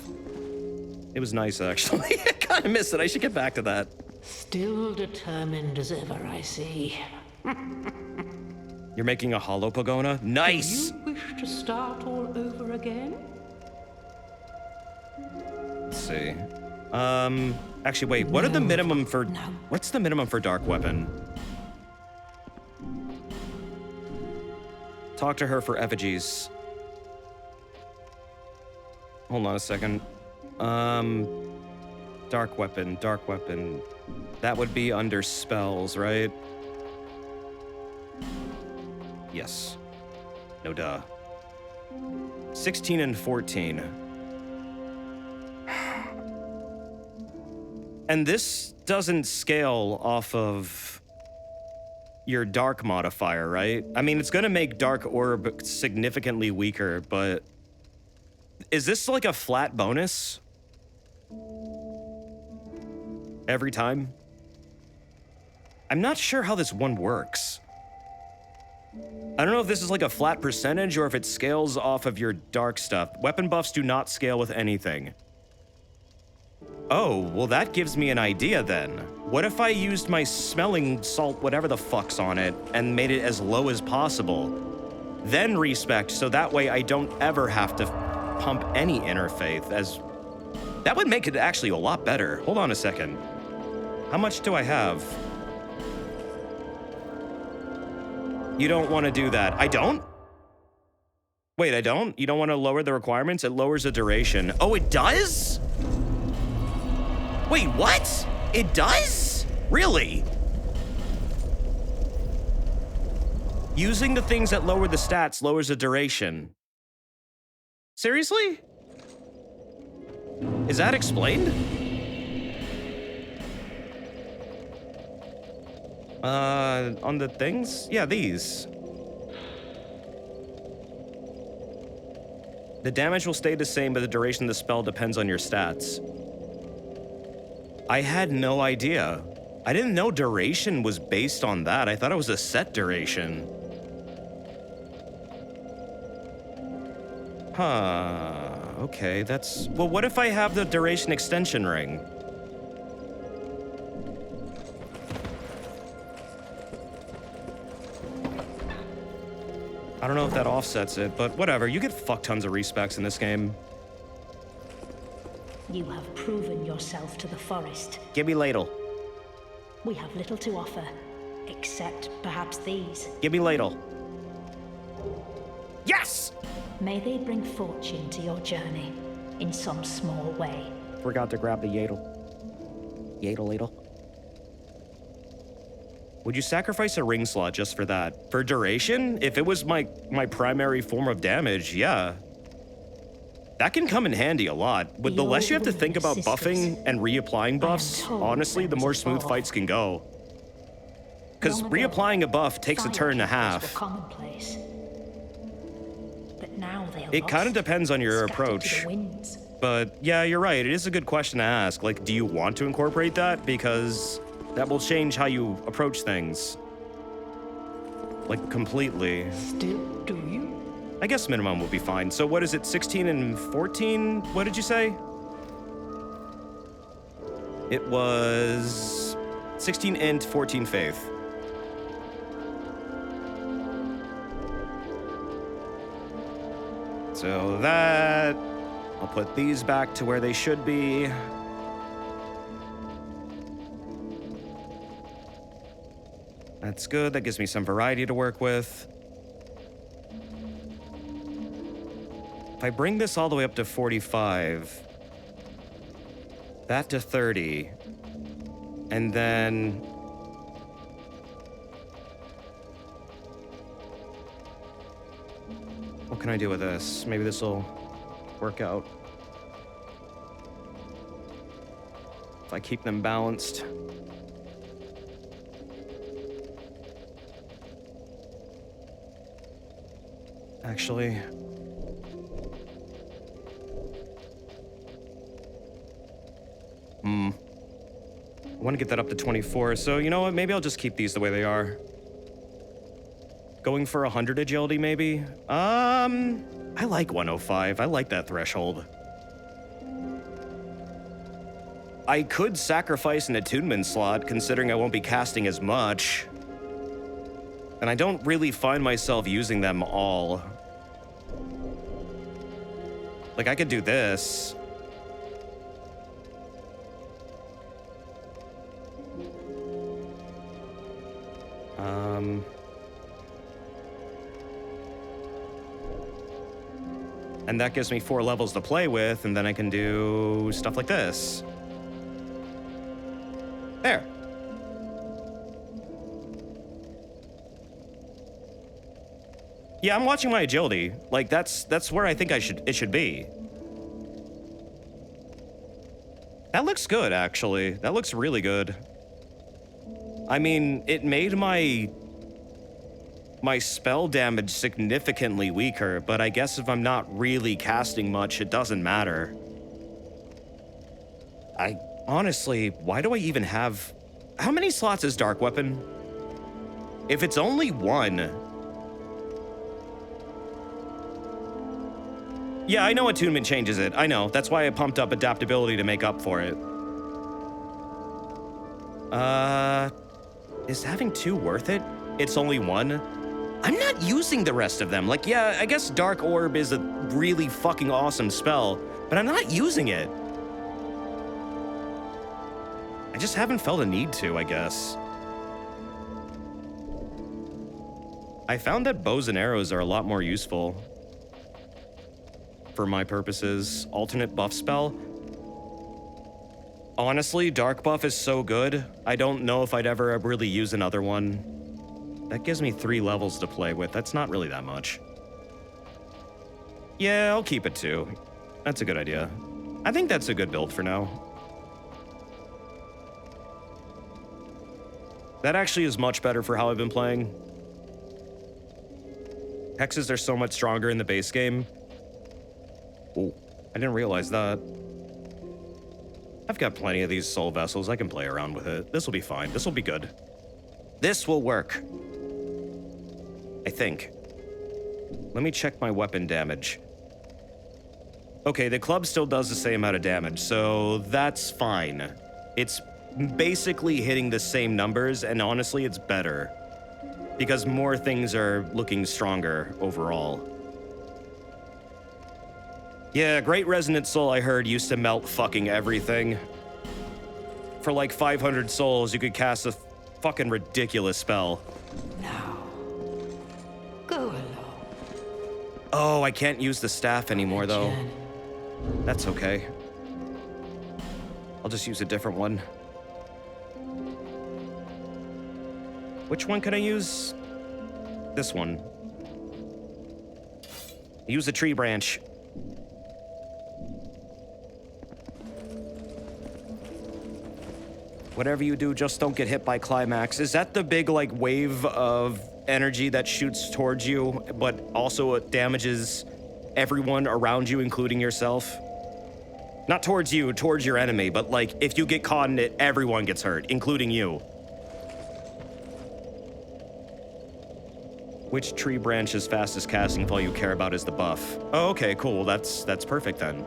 nice, actually. I kind of miss it. I should get back to that. Still determined as ever, I see. You're making a hollow Pogona? Nice! Do you wish to start all over again? Let's see. Actually, wait. What are the minimum for... No. What's the minimum for Dark Weapon? Talk to her for effigies. Hold on a second. Dark Weapon, Dark Weapon. That would be under spells, right? Yes. No duh. 16 and 14. And this doesn't scale off of your dark modifier, right? I mean, it's gonna make Dark Orb significantly weaker, but is this like a flat bonus? Every time? I'm not sure how this one works. I don't know if this is like a flat percentage or if it scales off of your dark stuff. Weapon buffs do not scale with anything. Oh, well that gives me an idea then. What if I used my smelling salt, whatever the fuck's on it, and made it as low as possible? Then respect, so that way I don't ever have to pump any interfaith as... That would make it actually a lot better. Hold on a second. How much do I have? You don't want to do that. I don't? Wait, I don't? You don't want to lower the requirements? It lowers the duration. Oh, it does? Wait, what? It does? Really? Using the things that lower the stats lowers the duration. Seriously? Is that explained? On the things? Yeah, these. The damage will stay the same, but the duration of the spell depends on your stats. I had no idea. I didn't know duration was based on that. I thought it was a set duration. Huh. Okay, that's... Well, what if I have the duration extension ring? I don't know if that offsets it, but whatever. You get fuck tons of respecs in this game. You have proven yourself to the forest. Give me ladle. We have little to offer, except perhaps these. Give me ladle. Yes! May they bring fortune to your journey in some small way. Forgot to grab the yadle. Yadle ladle. Would you sacrifice a ring slot just for that? For duration? If it was my primary form of damage, yeah. That can come in handy a lot. With the less you have to think about buffing and reapplying buffs, honestly, the more smooth fights can go. Because reapplying a buff takes a turn and a half. Commonplace. But now they are It kind of depends on your scattered approach. to the winds. But yeah, you're right. It is a good question to ask. Like, do you want to incorporate that? Because that will change how you approach things. Like, completely. Still, do you? I guess minimum will be fine. So what is it, 16 and 14? What did you say? It was 16 int, 14 faith. So that, I'll put these back to where they should be. That's good, that gives me some variety to work with. If I bring this all the way up to 45, that to 30, and then what can I do with this? Maybe this will work out. If I keep them balanced. Actually, I want to get that up to 24, so you know what? Maybe I'll just keep these the way they are. Going for 100 agility, maybe? I like 105. I like that threshold. I could sacrifice an attunement slot, considering I won't be casting as much. And I don't really find myself using them all. Like, I could do this. And that gives me 4 levels to play with, and then I can do stuff like this. There. Yeah, I'm watching my agility. Like, that's where I think it should be. That looks good, actually. That looks really good. I mean, it made my spell damage significantly weaker, but I guess if I'm not really casting much, it doesn't matter. Honestly, why do I even have... How many slots is Dark Weapon? If it's only 1... Yeah, I know attunement changes it. I know. That's why I pumped up adaptability to make up for it. Is having 2 worth it? It's only 1? I'm not using the rest of them. Like, yeah, I guess Dark Orb is a really fucking awesome spell, but I'm not using it. I just haven't felt a need to, I guess. I found that bows and arrows are a lot more useful. For my purposes. Alternate buff spell. Honestly, dark buff is so good, I don't know if I'd ever really use another one. That gives me 3 levels to play with. That's not really that much. Yeah, I'll keep it 2. That's a good idea. I think that's a good build for now. That actually is much better for how I've been playing. Hexes are so much stronger in the base game. Oh, I didn't realize that. I've got plenty of these soul vessels. I can play around with it. This will be fine. This will be good. This will work. I think. Let me check my weapon damage. Okay, the club still does the same amount of damage, so that's fine. It's basically hitting the same numbers, and honestly, it's better. Because more things are looking stronger overall. Yeah, Great Resonant Soul, I heard, used to melt fucking everything. For like 500 souls, you could cast a fucking ridiculous spell. Now, go along. Oh, I can't use the staff anymore, though. Journey. That's okay. I'll just use a different one. Which one can I use? This one. Use a tree branch. Whatever you do, just don't get hit by climax. Is that the big, like, wave of energy that shoots towards you, but also it damages everyone around you, including yourself? Not towards you, towards your enemy, but, like, if you get caught in it, everyone gets hurt, including you. Which tree branch is fastest casting if all you care about is the buff? Oh, okay, cool. That's perfect then.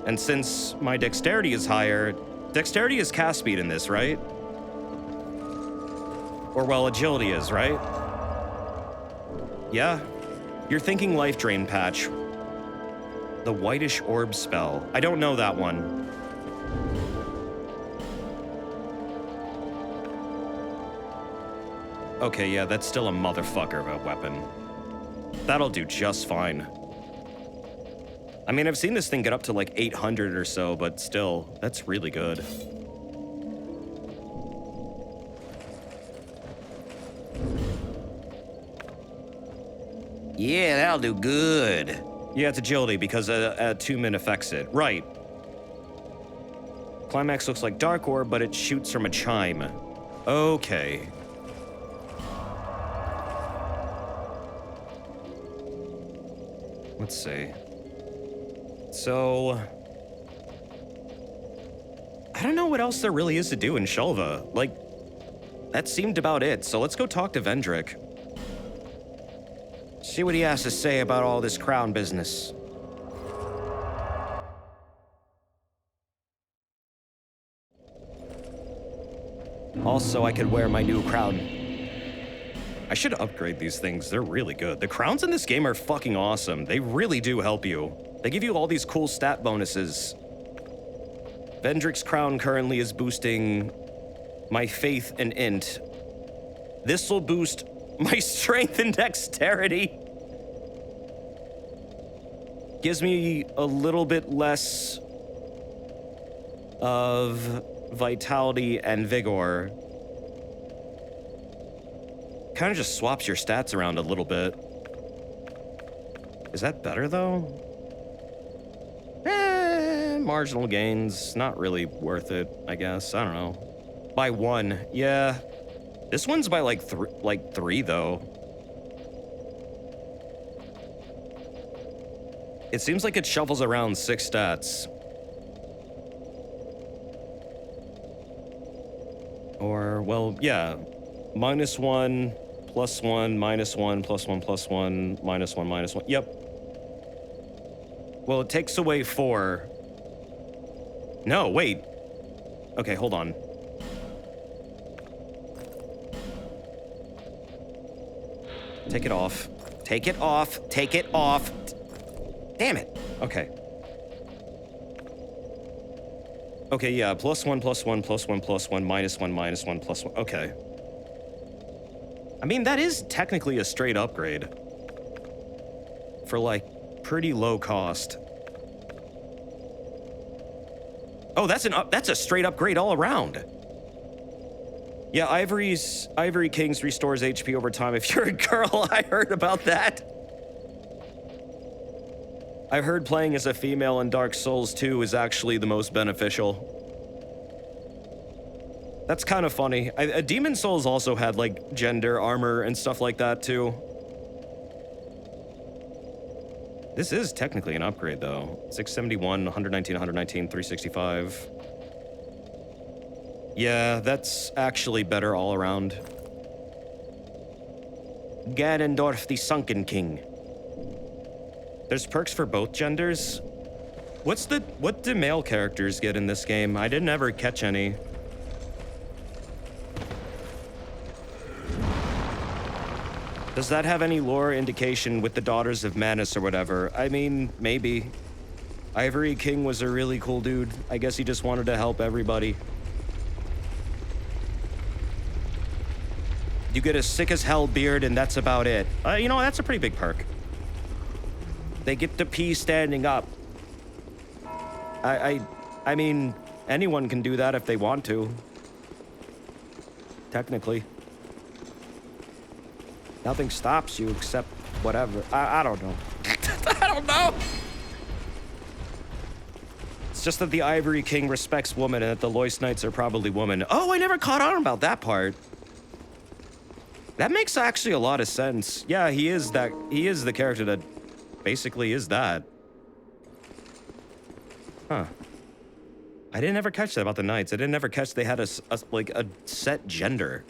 And since my dexterity is higher, dexterity is cast speed in this, right? Or, well, agility is, right? Yeah. You're thinking life drain patch. The whitish orb spell. I don't know that one. Okay, yeah, that's still a motherfucker of a weapon. That'll do just fine. I mean, I've seen this thing get up to like 800 or so, but still, that's really good. Yeah, that'll do good. Yeah, it's agility because attunement affects it. Right. Climax looks like Dark Orb, but it shoots from a chime. Okay. Let's see. So, I don't know what else there really is to do in Shulva. Like, that seemed about it. So let's go talk to Vendrick. See what he has to say about all this crown business. Also, I could wear my new crown. I should upgrade these things. They're really good. The crowns in this game are fucking awesome. They really do help you. They give you all these cool stat bonuses. Vendrick's crown currently is boosting my faith and int. This will boost my strength and dexterity. Gives me a little bit less of vitality and vigor. Kind of just swaps your stats around a little bit. Is that better, though? Marginal gains. Not really worth it, I guess. I don't know. By 1. Yeah. This one's by like 3, though. It seems like it shuffles around 6 stats. Or, well, yeah. -1, +1, -1, +1, +1, -1, -1. Yep. Well, it takes away 4. No, wait. Okay, hold on. Take it off. Take it off. Take it off. Damn it. Okay. Okay, yeah, +1, +1, +1, +1, -1, -1, +1. Okay. I mean, that is technically a straight upgrade. For, like, pretty low cost. Oh, that's a straight upgrade all around. Yeah, Ivory Kings restores HP over time if you're a girl. I heard about that. I heard playing as a female in Dark Souls 2 is actually the most beneficial. That's kind of funny. Demon Souls also had like gender armor and stuff like that too. This is technically an upgrade though. 671, 119, 119, 365. Yeah, that's actually better all around. Ganondorf the Sunken King. There's perks for both genders. What do male characters get in this game? I didn't ever catch any. Does that have any lore indication with the Daughters of Manus or whatever? I mean, maybe. Ivory King was a really cool dude. I guess he just wanted to help everybody. You get a sick as hell beard and that's about it. You know, that's a pretty big perk. They get to pee standing up. I mean, anyone can do that if they want to. Technically. Nothing stops you except whatever. I don't know. I don't know. It's just that the Ivory King respects women and that the Loist Knights are probably women. Oh, I never caught on about that part. That makes actually a lot of sense. Yeah, he is the character that basically is that. Huh. I didn't ever catch that about the Knights. I didn't ever catch they had a set gender.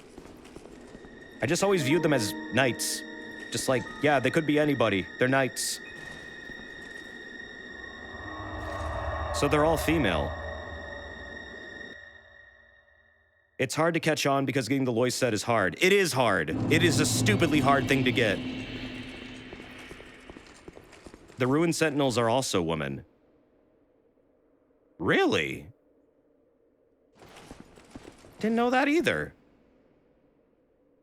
I just always viewed them as knights. Just like, yeah, they could be anybody. They're knights. So they're all female. It's hard to catch on because getting the Loist set is hard. It is hard. It is a stupidly hard thing to get. The Ruined Sentinels are also women. Really? Didn't know that either.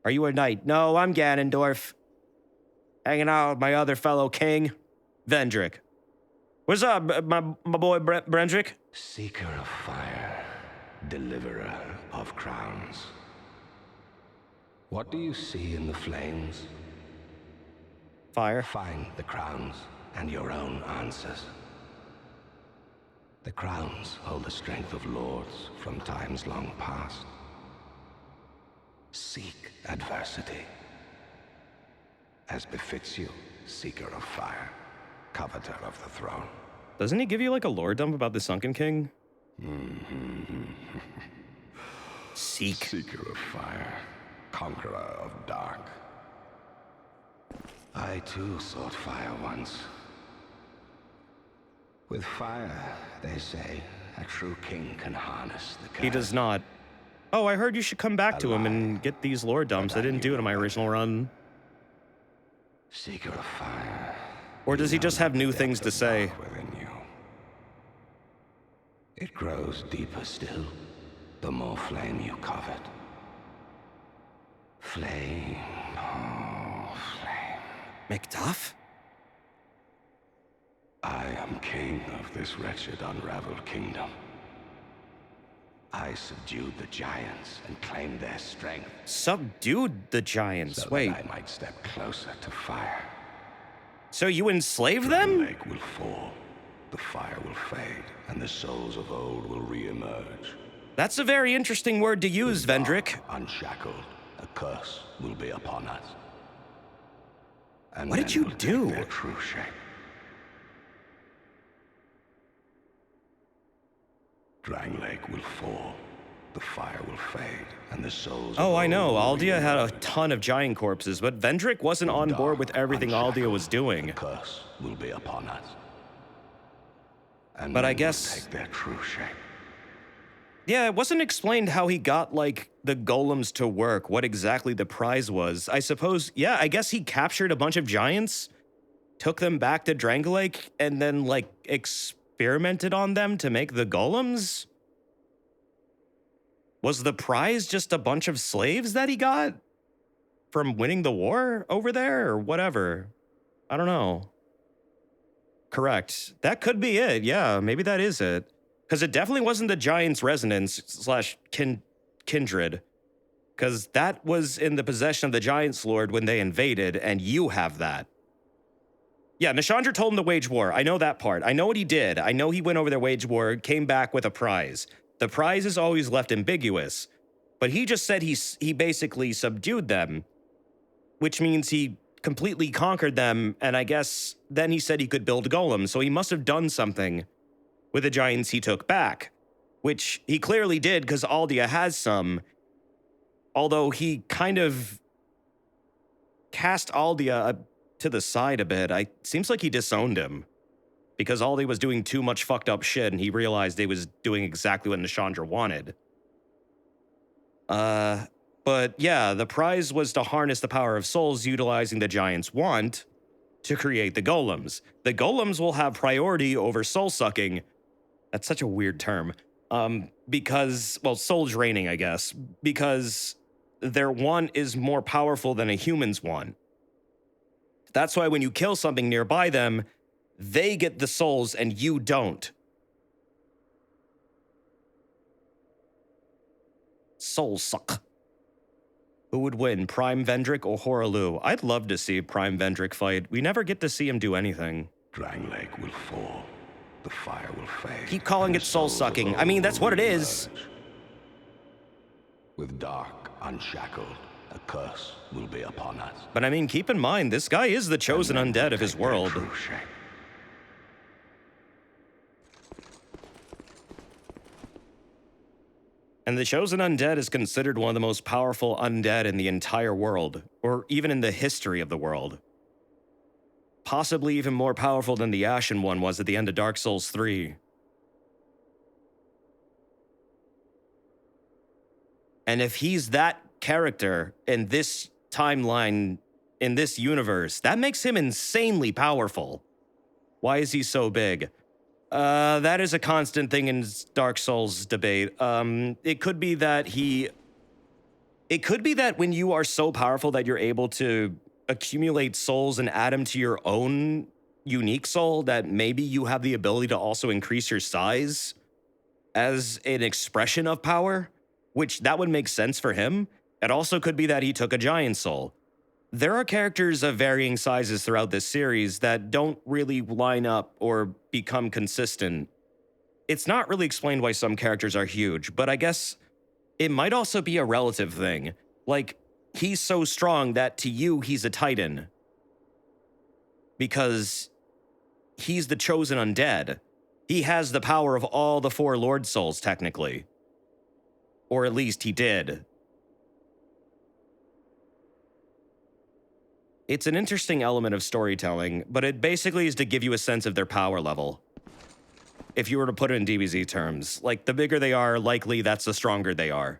Are you a knight? No, I'm Ganondorf. Hanging out with my other fellow king, Vendrick. What's up, my boy Brendrick? Seeker of fire, deliverer of crowns. What do you see in the flames? Fire. Find the crowns and your own answers. The crowns hold the strength of lords from times long past. Seek adversity, as befits you, seeker of fire, coveter of the throne. Doesn't he give you like a lore dump about the Sunken King? Seek. Seeker of fire, conqueror of dark. I too sought fire once. With fire, they say, a true king can harness the curse. He does not. Oh, I heard you should come back to him and get these lore dumps. I didn't do it in my original run. Seeker of fire. Or does he just have new things to say? Within you. It grows deeper still, the more flame you covet. Flame, oh, flame. Macduff? I am king of this wretched, unraveled kingdom. I subdued the giants and claimed their strength. Subdued the giants? So Wait. that I might step closer to fire. So you enslaved The them? lake will fall, the fire will fade, and the souls of old will re-emerge. That's a very interesting word to use, Vendrick. Unshackled, a curse will be upon us. And What did men you will take do? their true shape. Drang Lake will fall, the fire will fade, and the souls Oh, of I know. old will Aldia had a re-emerge. ton of giant corpses, but Vendrick wasn't on board with everything Aldia was doing. The curse will be upon us. And But I men will guess- take their true shape. Yeah, it wasn't explained how he got, like, the golems to work, what exactly the prize was. I suppose, yeah, I guess he captured a bunch of giants, took them back to Drangleic, and then, like, experimented on them to make the golems? Was the prize just a bunch of slaves that he got from winning the war over there, or whatever? I don't know. Correct. That could be it, yeah, maybe that is it. Because it definitely wasn't the Giants' resonance slash kindred. Because that was in the possession of the Giants Lord when they invaded, and you have that. Yeah, Nishandra told him to wage war. I know that part. I know what he did. I know he went over there, wage war, came back with a prize. The prize is always left ambiguous. But he just said he basically subdued them, which means he completely conquered them, and I guess then he said he could build golems, so he must have done something with the giants he took back, which he clearly did because Aldia has some, although he kind of cast Aldia to the side a bit. Seems like he disowned him because Aldia was doing too much fucked up shit and he realized he was doing exactly what Nishandra wanted. But yeah, the prize was to harness the power of souls utilizing the giant's wand to create the golems. The golems will have priority over soul sucking. That's such a weird term. Because, well, soul draining, I guess, because their one is more powerful than a human's one. That's why when you kill something nearby them, they get the souls and you don't. Soul suck. Who would win, Prime Vendrick or Horalu? I'd love to see Prime Vendrick fight. We never get to see him do anything. Drangleic will fall. The fire will fade. Keep calling it soul sucking. I mean, that's what it is. With dark unshackled, a curse will be upon us. But I mean, keep in mind, this guy is the chosen undead of his world. True shape. And the chosen undead is considered one of the most powerful undead in the entire world, or even in the history of the world. Possibly even more powerful than the Ashen one was at the end of Dark Souls 3. And if he's that character in this timeline, in this universe, that makes him insanely powerful. Why is he so big? That is a constant thing in Dark Souls debate. It could be that when you are so powerful that you're able to accumulate souls and add them to your own unique soul, that maybe you have the ability to also increase your size as an expression of power, which that would make sense for him. It also could be that he took a giant soul. There are characters of varying sizes throughout this series that don't really line up or become consistent. It's not really explained why some characters are huge, but I guess it might also be a relative thing. Like, he's so strong that to you, he's a titan. Because he's the chosen undead. He has the power of all the 4 Lord Souls, technically. Or at least he did. It's an interesting element of storytelling, but it basically is to give you a sense of their power level. If you were to put it in DBZ terms, like the bigger they are, likely that's the stronger they are.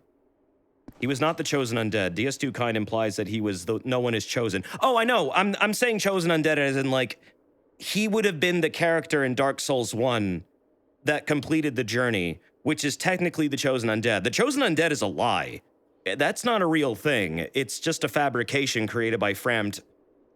He was not the chosen undead. DS2 kind implies that he was the no one is chosen. Oh, I know. I'm saying chosen undead as in like he would have been the character in Dark Souls 1 that completed the journey, which is technically the chosen undead. The chosen undead is a lie. That's not a real thing. It's just a fabrication created by Framt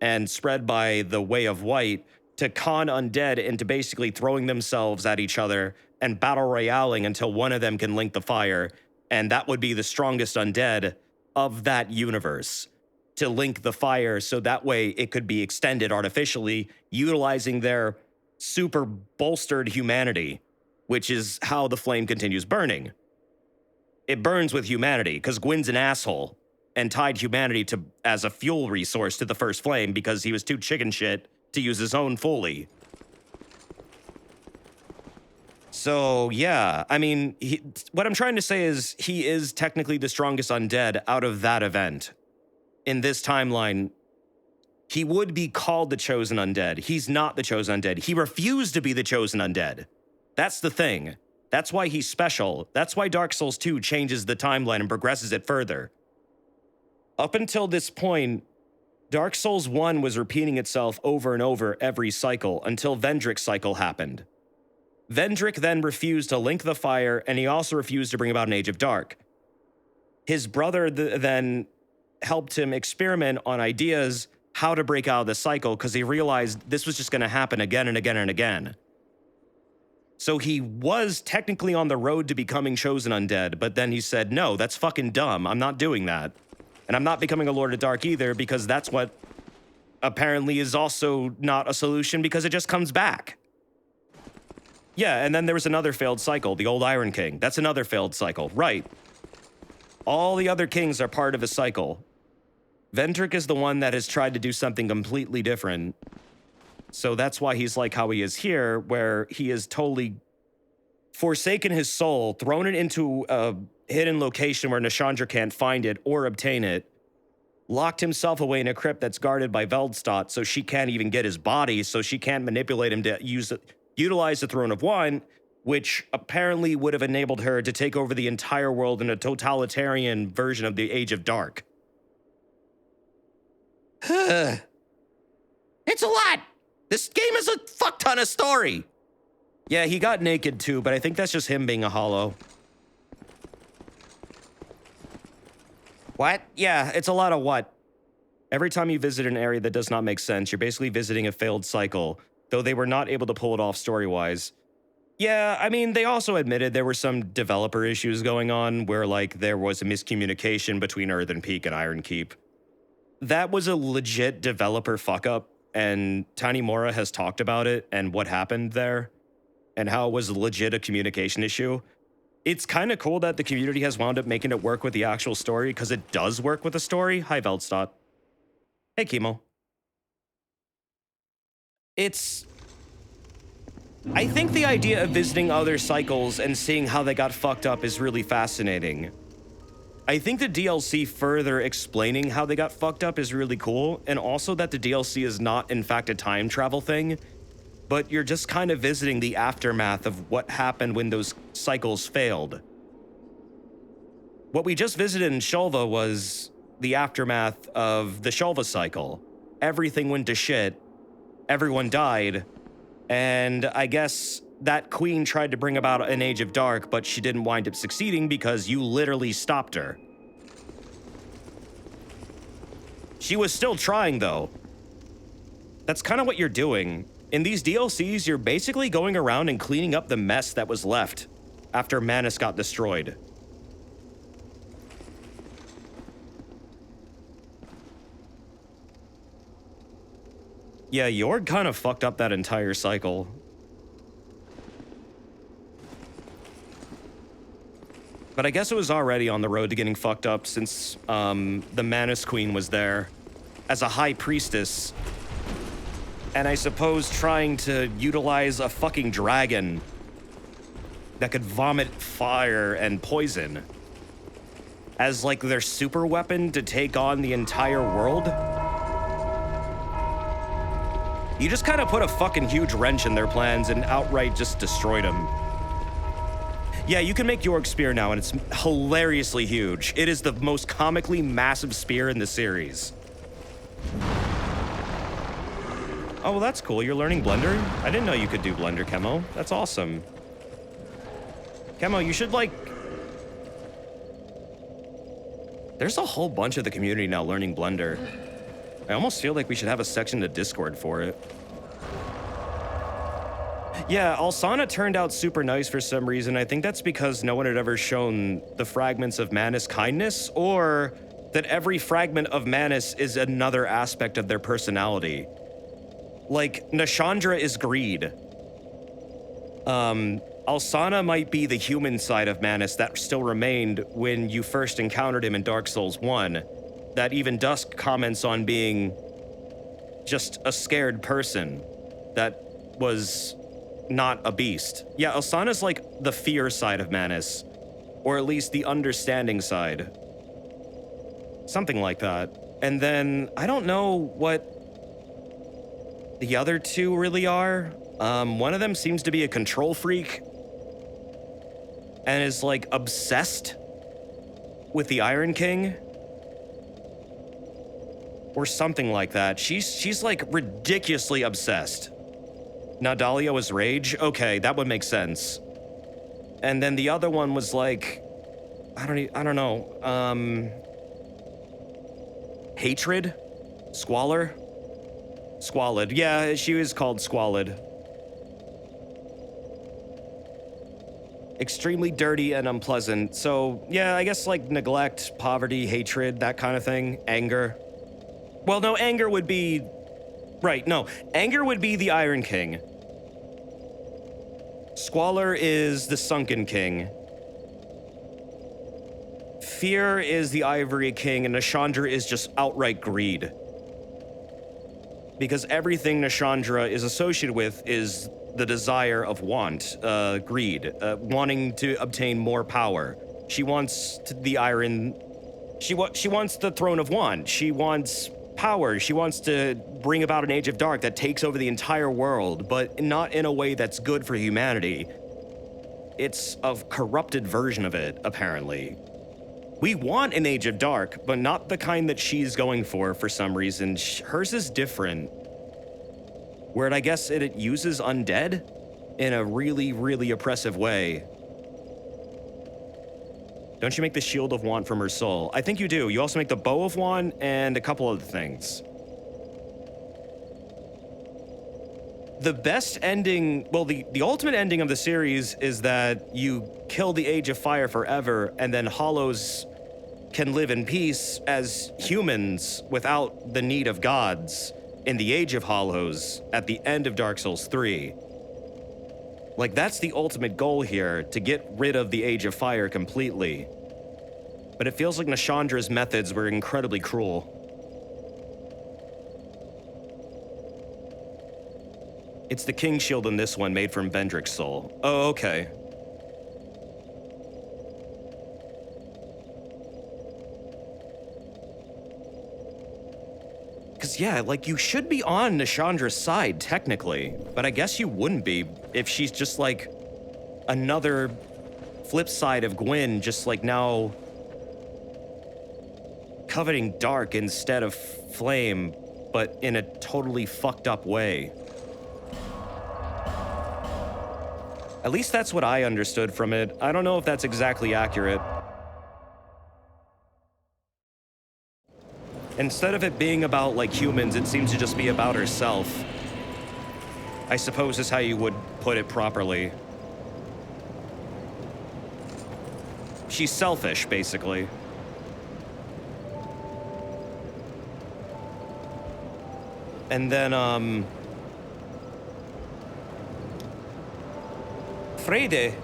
and spread by the Way of White to con undead into basically throwing themselves at each other and battle royaling until one of them can link the fire, and that would be the strongest undead of that universe, to link the fire so that way it could be extended artificially, utilizing their super bolstered humanity, which is how the flame continues burning. It burns with humanity, because Gwyn's an asshole, and tied humanity to as a fuel resource to the first flame because he was too chicken shit to use his own fully. So, yeah, I mean, what I'm trying to say is he is technically the strongest undead out of that event. In this timeline, he would be called the chosen undead. He's not the chosen undead. He refused to be the chosen undead. That's the thing. That's why he's special. That's why Dark Souls 2 changes the timeline and progresses it further. Up until this point, Dark Souls 1 was repeating itself over and over every cycle until Vendrick's cycle happened. Vendrick then refused to link the fire, and he also refused to bring about an Age of Dark. His brother then helped him experiment on ideas how to break out of the cycle because he realized this was just going to happen again and again and again. So he was technically on the road to becoming chosen undead, but then he said, no, that's fucking dumb. I'm not doing that. And I'm not becoming a Lord of Dark either, because that's what apparently is also not a solution, because it just comes back. Yeah, and then there was another failed cycle, the old Iron King. That's another failed cycle, right. All the other kings are part of a cycle. Vendrick is the one that has tried to do something completely different. So that's why he's like how he is here, where he has totally forsaken his soul, thrown it into a hidden location where Nishandra can't find it or obtain it, locked himself away in a crypt that's guarded by Veldstadt so she can't even get his body, so she can't manipulate him to utilize the Throne of Wine, which apparently would have enabled her to take over the entire world in a totalitarian version of the Age of Dark. It's a lot. This game is a fuck ton of story. Yeah, he got naked too, but I think that's just him being a hollow. What? Yeah, it's a lot of what? Every time you visit an area that does not make sense, you're basically visiting a failed cycle, though they were not able to pull it off story-wise. Yeah, I mean, they also admitted there were some developer issues going on where, like, there was a miscommunication between Earthen Peak and Iron Keep. That was a legit developer fuck-up, and Tiny Mora has talked about it and what happened there, and how it was legit a communication issue. It's kind of cool that the community has wound up making it work with the actual story, because it does work with the story. Hi, Veldstadt. Hey, Chemo. I think the idea of visiting other cycles and seeing how they got fucked up is really fascinating. I think the DLC further explaining how they got fucked up is really cool, and also that the DLC is not, in fact, a time travel thing, but you're just kind of visiting the aftermath of what happened when those cycles failed. What we just visited in Shulva was the aftermath of the Shulva cycle. Everything went to shit, everyone died, and I guess that queen tried to bring about an Age of Dark, but she didn't wind up succeeding because you literally stopped her. She was still trying, though. That's kind of what you're doing. In these DLCs, you're basically going around and cleaning up the mess that was left after Manus got destroyed. Yeah, Jord kind of fucked up that entire cycle. But I guess it was already on the road to getting fucked up since the Manus Queen was there as a high priestess. And I suppose trying to utilize a fucking dragon that could vomit fire and poison as like their super weapon to take on the entire world. You just kind of put a fucking huge wrench in their plans and outright just destroyed them. Yeah, you can make York's spear now, and it's hilariously huge. It is the most comically massive spear in the series. Oh, well, that's cool. You're learning Blender? I didn't know you could do Blender, Chemo. That's awesome. Chemo, you should, like... There's a whole bunch of the community now learning Blender. I almost feel like we should have a section to Discord for it. Yeah, Alsana turned out super nice for some reason. I think that's because no one had ever shown the fragments of Manus' kindness, or that every fragment of Manus is another aspect of their personality. Like, Nishandra is greed. Alsana might be the human side of Manus that still remained when you first encountered him in Dark Souls 1, that even Dusk comments on being just a scared person that was not a beast. Yeah, Alsana's like the fear side of Manus, or at least the understanding side. Something like that. And then, I don't know what the other two really are. One of them seems to be a control freak and is like obsessed with the Iron King. Or something like that. She's like ridiculously obsessed. Nadalia was rage? Okay, that would make sense. And then the other one was like, I don't know. Hatred? Squalor? Squalid. Yeah, she was called Squalid. Extremely dirty and unpleasant. So, yeah, I guess like neglect, poverty, hatred, that kind of thing. Anger. Well, no, anger would be... Right, no. Anger would be the Iron King. Squalor is the Sunken King. Fear is the Ivory King, and Nashandra is just outright greed. Because everything Nashandra is associated with is the desire of want, greed, wanting to obtain more power. She wants the Iron... She wants the Throne of Want. She wants power. She wants to bring about an Age of Dark that takes over the entire world, but not in a way that's good for humanity. It's a corrupted version of it, apparently. We want an Age of Dark, but not the kind that she's going for some reason. Hers is different. Where I guess it uses undead in a really, really oppressive way. Don't you make the Shield of Want from her soul? I think you do. You also make the Bow of Want and a couple other things. The best ending, well, the ultimate ending of the series is that you kill the Age of Fire forever, and then Hollows can live in peace as humans without the need of gods in the Age of Hollows at the end of Dark Souls 3. Like, that's the ultimate goal here, to get rid of the Age of Fire completely. But it feels like Nashandra's methods were incredibly cruel. It's the King Shield in this one, made from Bendrick's soul. Oh, okay. Because, yeah, like, you should be on Nashandra's side, technically. But I guess you wouldn't be if she's just, like, another flip side of Gwyn, just, like, now coveting dark instead of flame, but in a totally fucked up way. At least that's what I understood from it. I don't know if that's exactly accurate. Instead of it being about, like, humans, it seems to just be about herself. I suppose is how you would put it properly. She's selfish, basically. And then, Friday,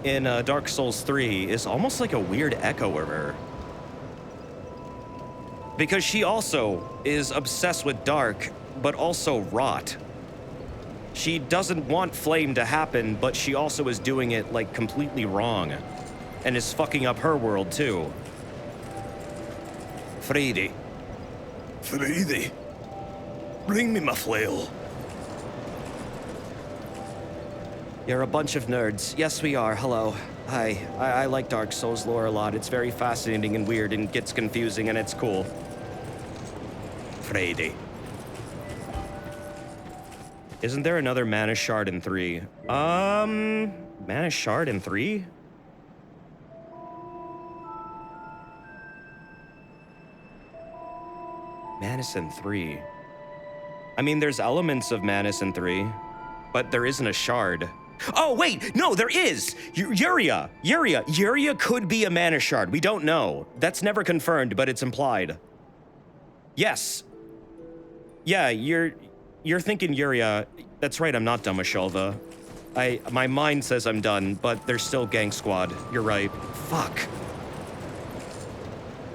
in Dark Souls 3 is almost like a weird echo of her. Because she also is obsessed with dark, but also rot. She doesn't want flame to happen, but she also is doing it, like, completely wrong. And is fucking up her world, too. Friday, bring me my flail. You're a bunch of nerds. Yes, we are. Hello. Hi. I like Dark Souls lore a lot. It's very fascinating and weird and gets confusing, and it's cool. Friday. Isn't there another Mana Shard in 3? Mana Shard in 3? Manus in 3. I mean, there's elements of Manus in 3, but there isn't a shard. Oh, wait! No, there is! Yuria could be a Mana Shard. We don't know. That's never confirmed, but it's implied. Yes. Yeah, you're thinking Yuria. That's right, I'm not done with Shulva. My mind says I'm done, but there's still Gang Squad. You're right. Fuck.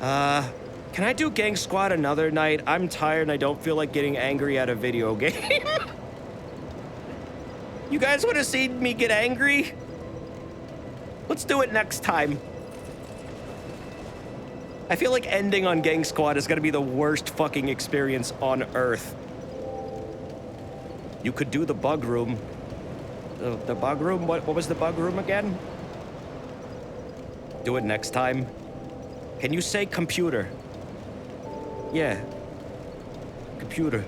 Can I do Gang Squad another night? I'm tired and I don't feel like getting angry at a video game. You guys want to see me get angry? Let's do it next time. I feel like ending on Gang Squad is gonna be the worst fucking experience on Earth. You could do the bug room. The bug room? What was the bug room again? Do it next time. Can you say computer? Yeah. Computer.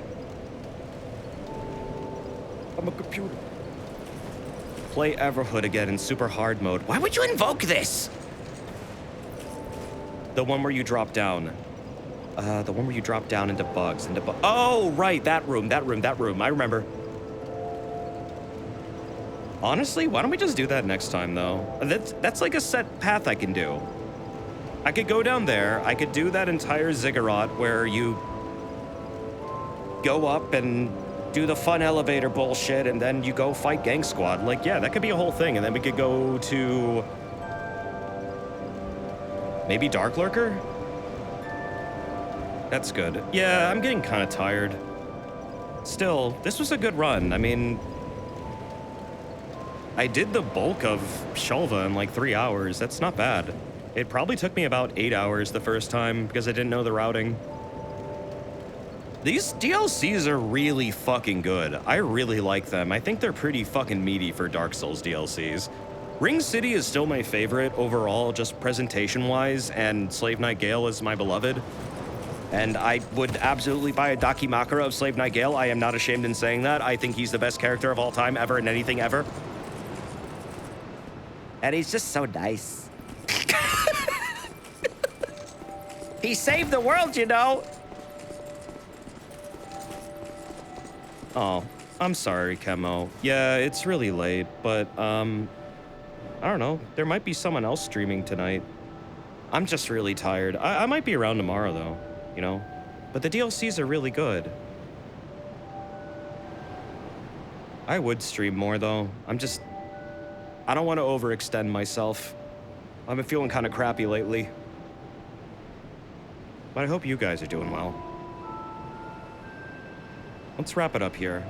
I'm a computer. Play Everhood again in super hard mode. Why would you invoke this? The one where you drop down. The one where you drop down into bugs. Oh, right, that room. I remember. Honestly, why don't we just do that next time, though? That's like a set path I can do. I could go down there, I could do that entire ziggurat where you go up and do the fun elevator bullshit, and then you go fight Gang Squad. Like, yeah, that could be a whole thing, and then we could go to... maybe Dark Lurker? That's good. Yeah, I'm getting kind of tired. Still, this was a good run. I mean... I did the bulk of Shulva in like 3 hours. That's not bad. It probably took me about 8 hours the first time because I didn't know the routing. These DLCs are really fucking good. I really like them. I think they're pretty fucking meaty for Dark Souls DLCs. Ring City is still my favorite overall, just presentation-wise, and Slave Knight Gale is my beloved. And I would absolutely buy a Dakimakura of Slave Knight Gale. I am not ashamed in saying that. I think he's the best character of all time, ever, in anything ever. And he's just so nice. He saved the world, you know. Oh, I'm sorry, Chemo. Yeah, it's really late, but, I don't know. There might be someone else streaming tonight. I'm just really tired. I might be around tomorrow, though, you know? But the DLCs are really good. I would stream more, though. I don't want to overextend myself. I've been feeling kind of crappy lately. But I hope you guys are doing well. Let's wrap it up here.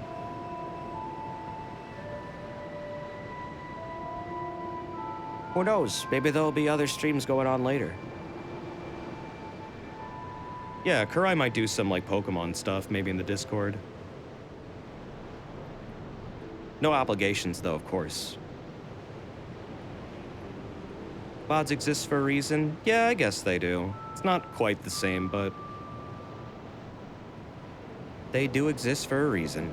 Who knows? Maybe there'll be other streams going on later. Yeah, Kurai might do some, like, Pokemon stuff, maybe in the Discord. No obligations, though, of course. VODs exist for a reason? Yeah, I guess they do. It's not quite the same, but... they do exist for a reason.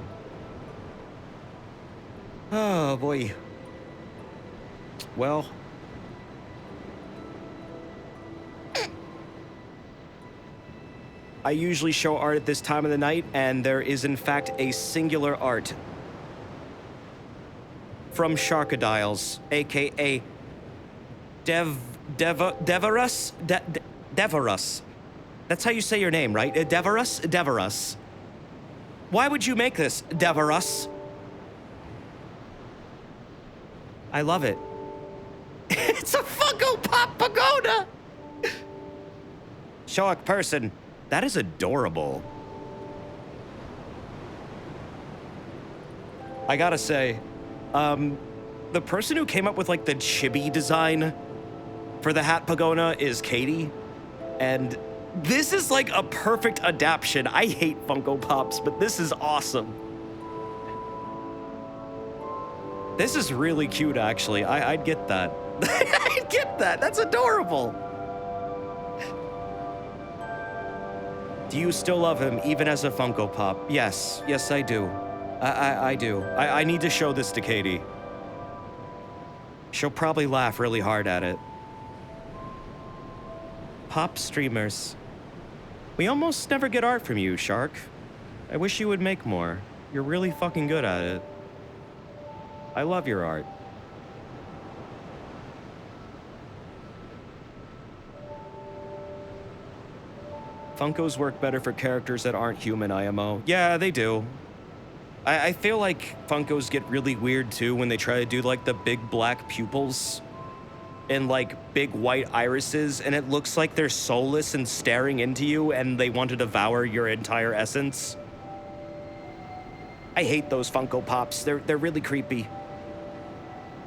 Oh, boy. Well... I usually show art at this time of the night, and there is in fact a singular art from Sharkadiles, aka Devarus? Devarus. That's how you say your name, right? Devarus? Devarus. Why would you make this, Devarus? I love it. It's a Funko Pop Pogona! Shoak person. That is adorable. I gotta say, the person who came up with like the chibi design for the hat Pogona is Katie, and this is like a perfect adaptation. I hate Funko Pops, but this is awesome. This is really cute, actually. I'd get that. I'd get that. That's adorable. Do you still love him, even as a Funko Pop? Yes. Yes, I do. I do. I need to show this to Katie. She'll probably laugh really hard at it. Pop streamers. We almost never get art from you, Shark. I wish you would make more. You're really fucking good at it. I love your art. Funkos work better for characters that aren't human, IMO. Yeah, they do. I feel like Funkos get really weird too when they try to do like the big black pupils and like big white irises, and it looks like they're soulless and staring into you and they want to devour your entire essence. I hate those Funko Pops. They're really creepy.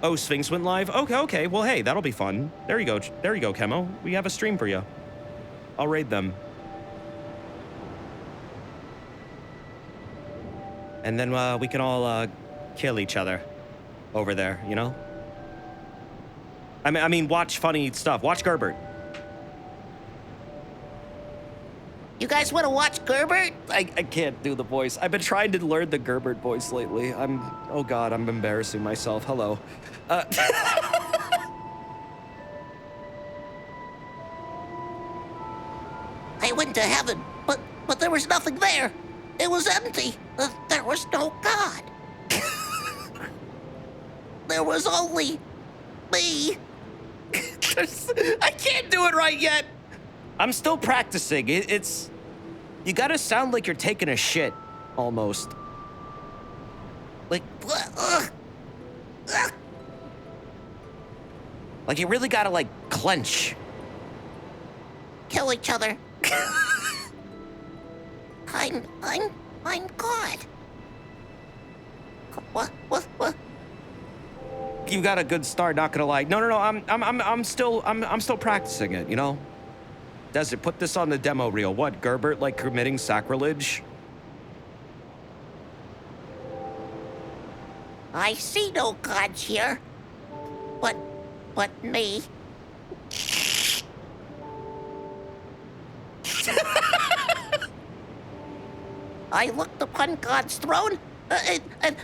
Oh, Sphinx went live? Okay. Well, hey, that'll be fun. There you go, Chemo. We have a stream for you. I'll raid them. And then we can all kill each other over there, you know? I mean, watch funny stuff. Watch Gerbert. You guys want to watch Gerbert? I can't do the voice. I've been trying to learn the Gerbert voice lately. Oh God, I'm embarrassing myself. Hello. I went to heaven, but there was nothing there. It was empty. There was no God. there was only me. I can't do it right yet. I'm still practicing. It's... You gotta sound like you're taking a shit, almost. Like... Like you really gotta, like, clench. Kill each other. I'm God. What? You got a good start, not gonna lie. No, I'm still practicing it, you know? Desert, put this on the demo reel. What, Gerbert, like, committing sacrilege? I see no gods here. But me. I looked upon God's throne, and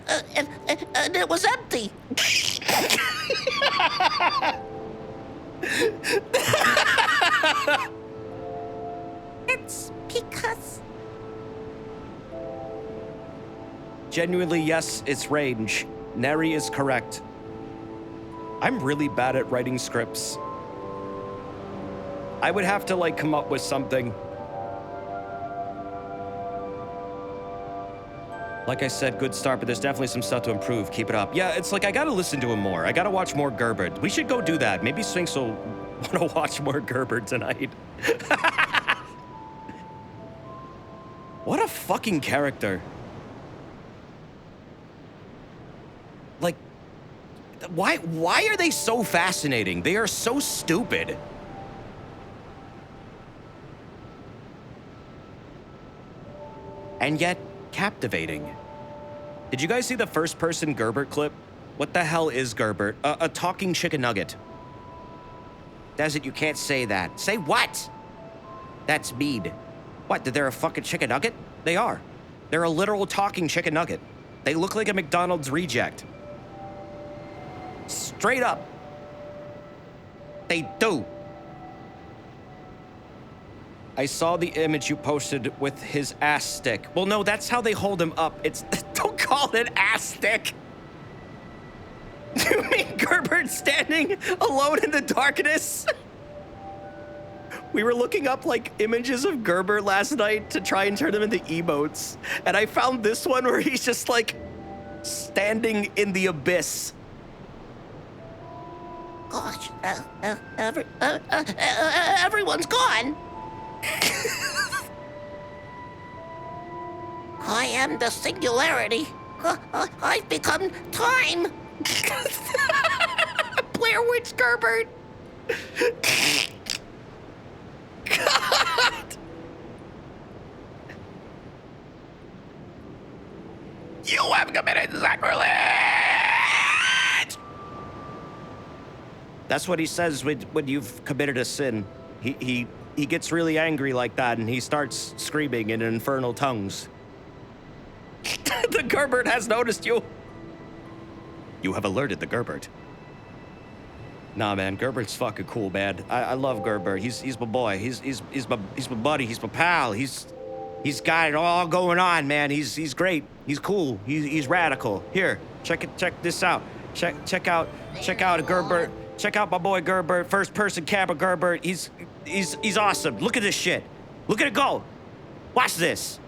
it was empty. It's because... Genuinely, yes, it's range. Neri is correct. I'm really bad at writing scripts. I would have to, like, come up with something. Like I said, good start, but there's definitely some stuff to improve. Keep it up. Yeah, it's like I gotta listen to him more. I gotta watch more Gerbert. We should go do that. Maybe Sphinx will want to watch more Gerbert tonight. What a fucking character. Like, why are they so fascinating? They are so stupid. And yet, captivating. Did you guys see the first-person Gerbert clip? What the hell is Gerbert? A talking chicken nugget. Desert, you can't say that. Say what? That's mean. What, they're a fucking chicken nugget? They are. They're a literal talking chicken nugget. They look like a McDonald's reject. Straight up. They do. I saw the image you posted with his ass stick. Well, no, that's how they hold him up. It's... Don't call it ass stick. You mean Gerbert standing alone in the darkness? We were looking up, like, images of Gerbert last night to try and turn them into emotes. And I found this one where he's just, like, standing in the abyss. Gosh, everyone's gone. I am the singularity. I've become time. Blair Witch Gerbert. God. You have committed sacrilege. That's what he says when you've committed a sin. He gets really angry like that, and he starts screaming in infernal tongues. The Gerbert has noticed you. You have alerted the Gerbert. Nah, man, Gerbert's fucking cool, man. I love Gerbert. He's my boy. He's my buddy. He's my pal. He's got it all going on, man. He's great. He's cool. He's radical. Here, check this out. Check out Gerbert. Check out my boy Gerbert. First person camera Gerbert. He's awesome. Look at this shit. Look at it go. Watch this.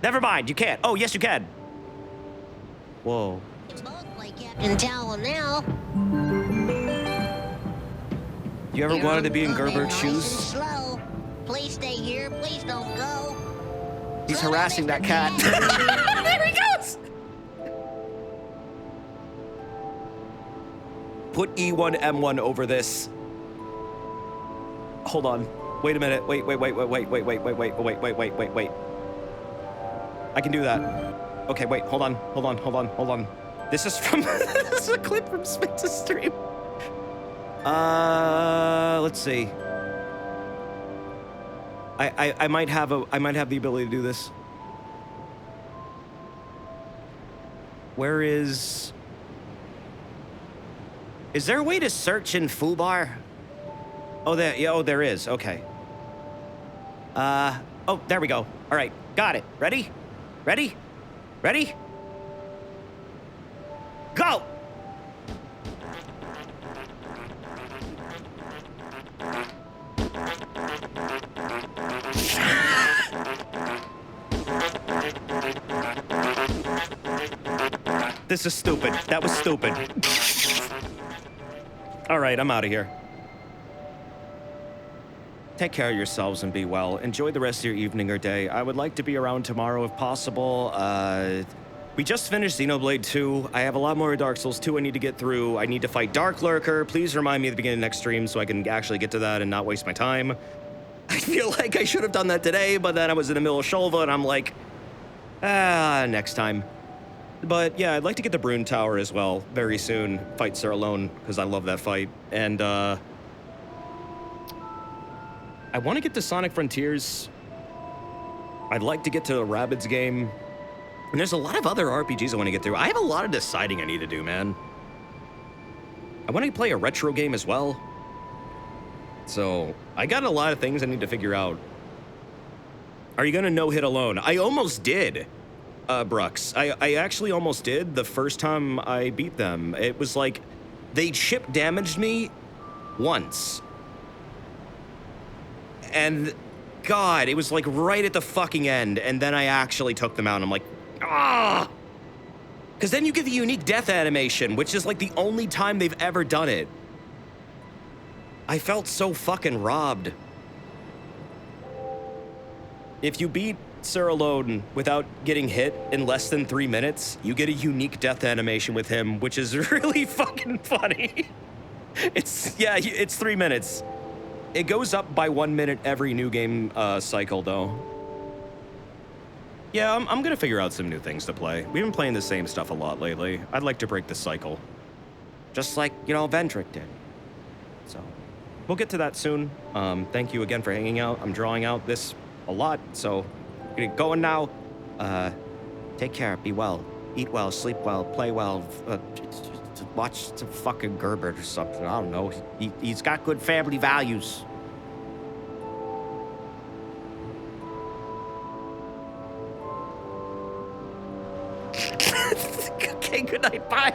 Never mind, you can't. Oh, yes, you can. Whoa. Like Captain Talon now. You ever wanted to be in Gerbert's Nice shoes? and slow. Please stay here. Please don't go. He's harassing that cat. There he goes! Put E1, M1 over this. Hold on. Wait a minute. Wait. I can do that. Okay, wait. Hold on. This is from... this is a clip from Sphinx's stream. Let's see. I might have the ability to do this. Where is there a way to search in Foobar? Oh, there is. Okay. Oh, there we go. All right, got it. Ready? Go! This is stupid. That was stupid. All right, I'm out of here. Take care of yourselves and be well. Enjoy the rest of your evening or day. I would like to be around tomorrow if possible. We just finished Xenoblade 2. I have a lot more Dark Souls 2 I need to get through. I need to fight Dark Lurker. Please remind me at the beginning of next stream so I can actually get to that and not waste my time. I feel like I should have done that today, but then I was in the middle of Shulva and I'm like, next time. But yeah, I'd like to get to Brune Tower as well very soon. Fight Sir alone, because I love that fight. And I want to get to Sonic Frontiers. I'd like to get to a Rabbids game. And there's a lot of other RPGs I want to get through. I have a lot of deciding I need to do, man. I want to play a retro game as well. So, I got a lot of things I need to figure out. Are you gonna no-hit alone? I almost did, Brooks. I actually almost did the first time I beat them. It was like, they chip damaged me once. And, God, it was like right at the fucking end, and then I actually took them out, and I'm like, ah! Because then you get the unique death animation, which is like the only time they've ever done it. I felt so fucking robbed. If you beat Sir alone without getting hit in less than 3 minutes, you get a unique death animation with him, which is really fucking funny. It's 3 minutes. It goes up by 1 minute every new game cycle, though. Yeah, I'm gonna figure out some new things to play. We've been playing the same stuff a lot lately. I'd like to break the cycle. Just like, Vendrick did. So, we'll get to that soon. Thank you again for hanging out. I'm drawing out this a lot, so get going now. Take care, be well, eat well, sleep well, play well, watch some fucking Gerber or something. I don't know. He's got good family values. Okay, good night, bye.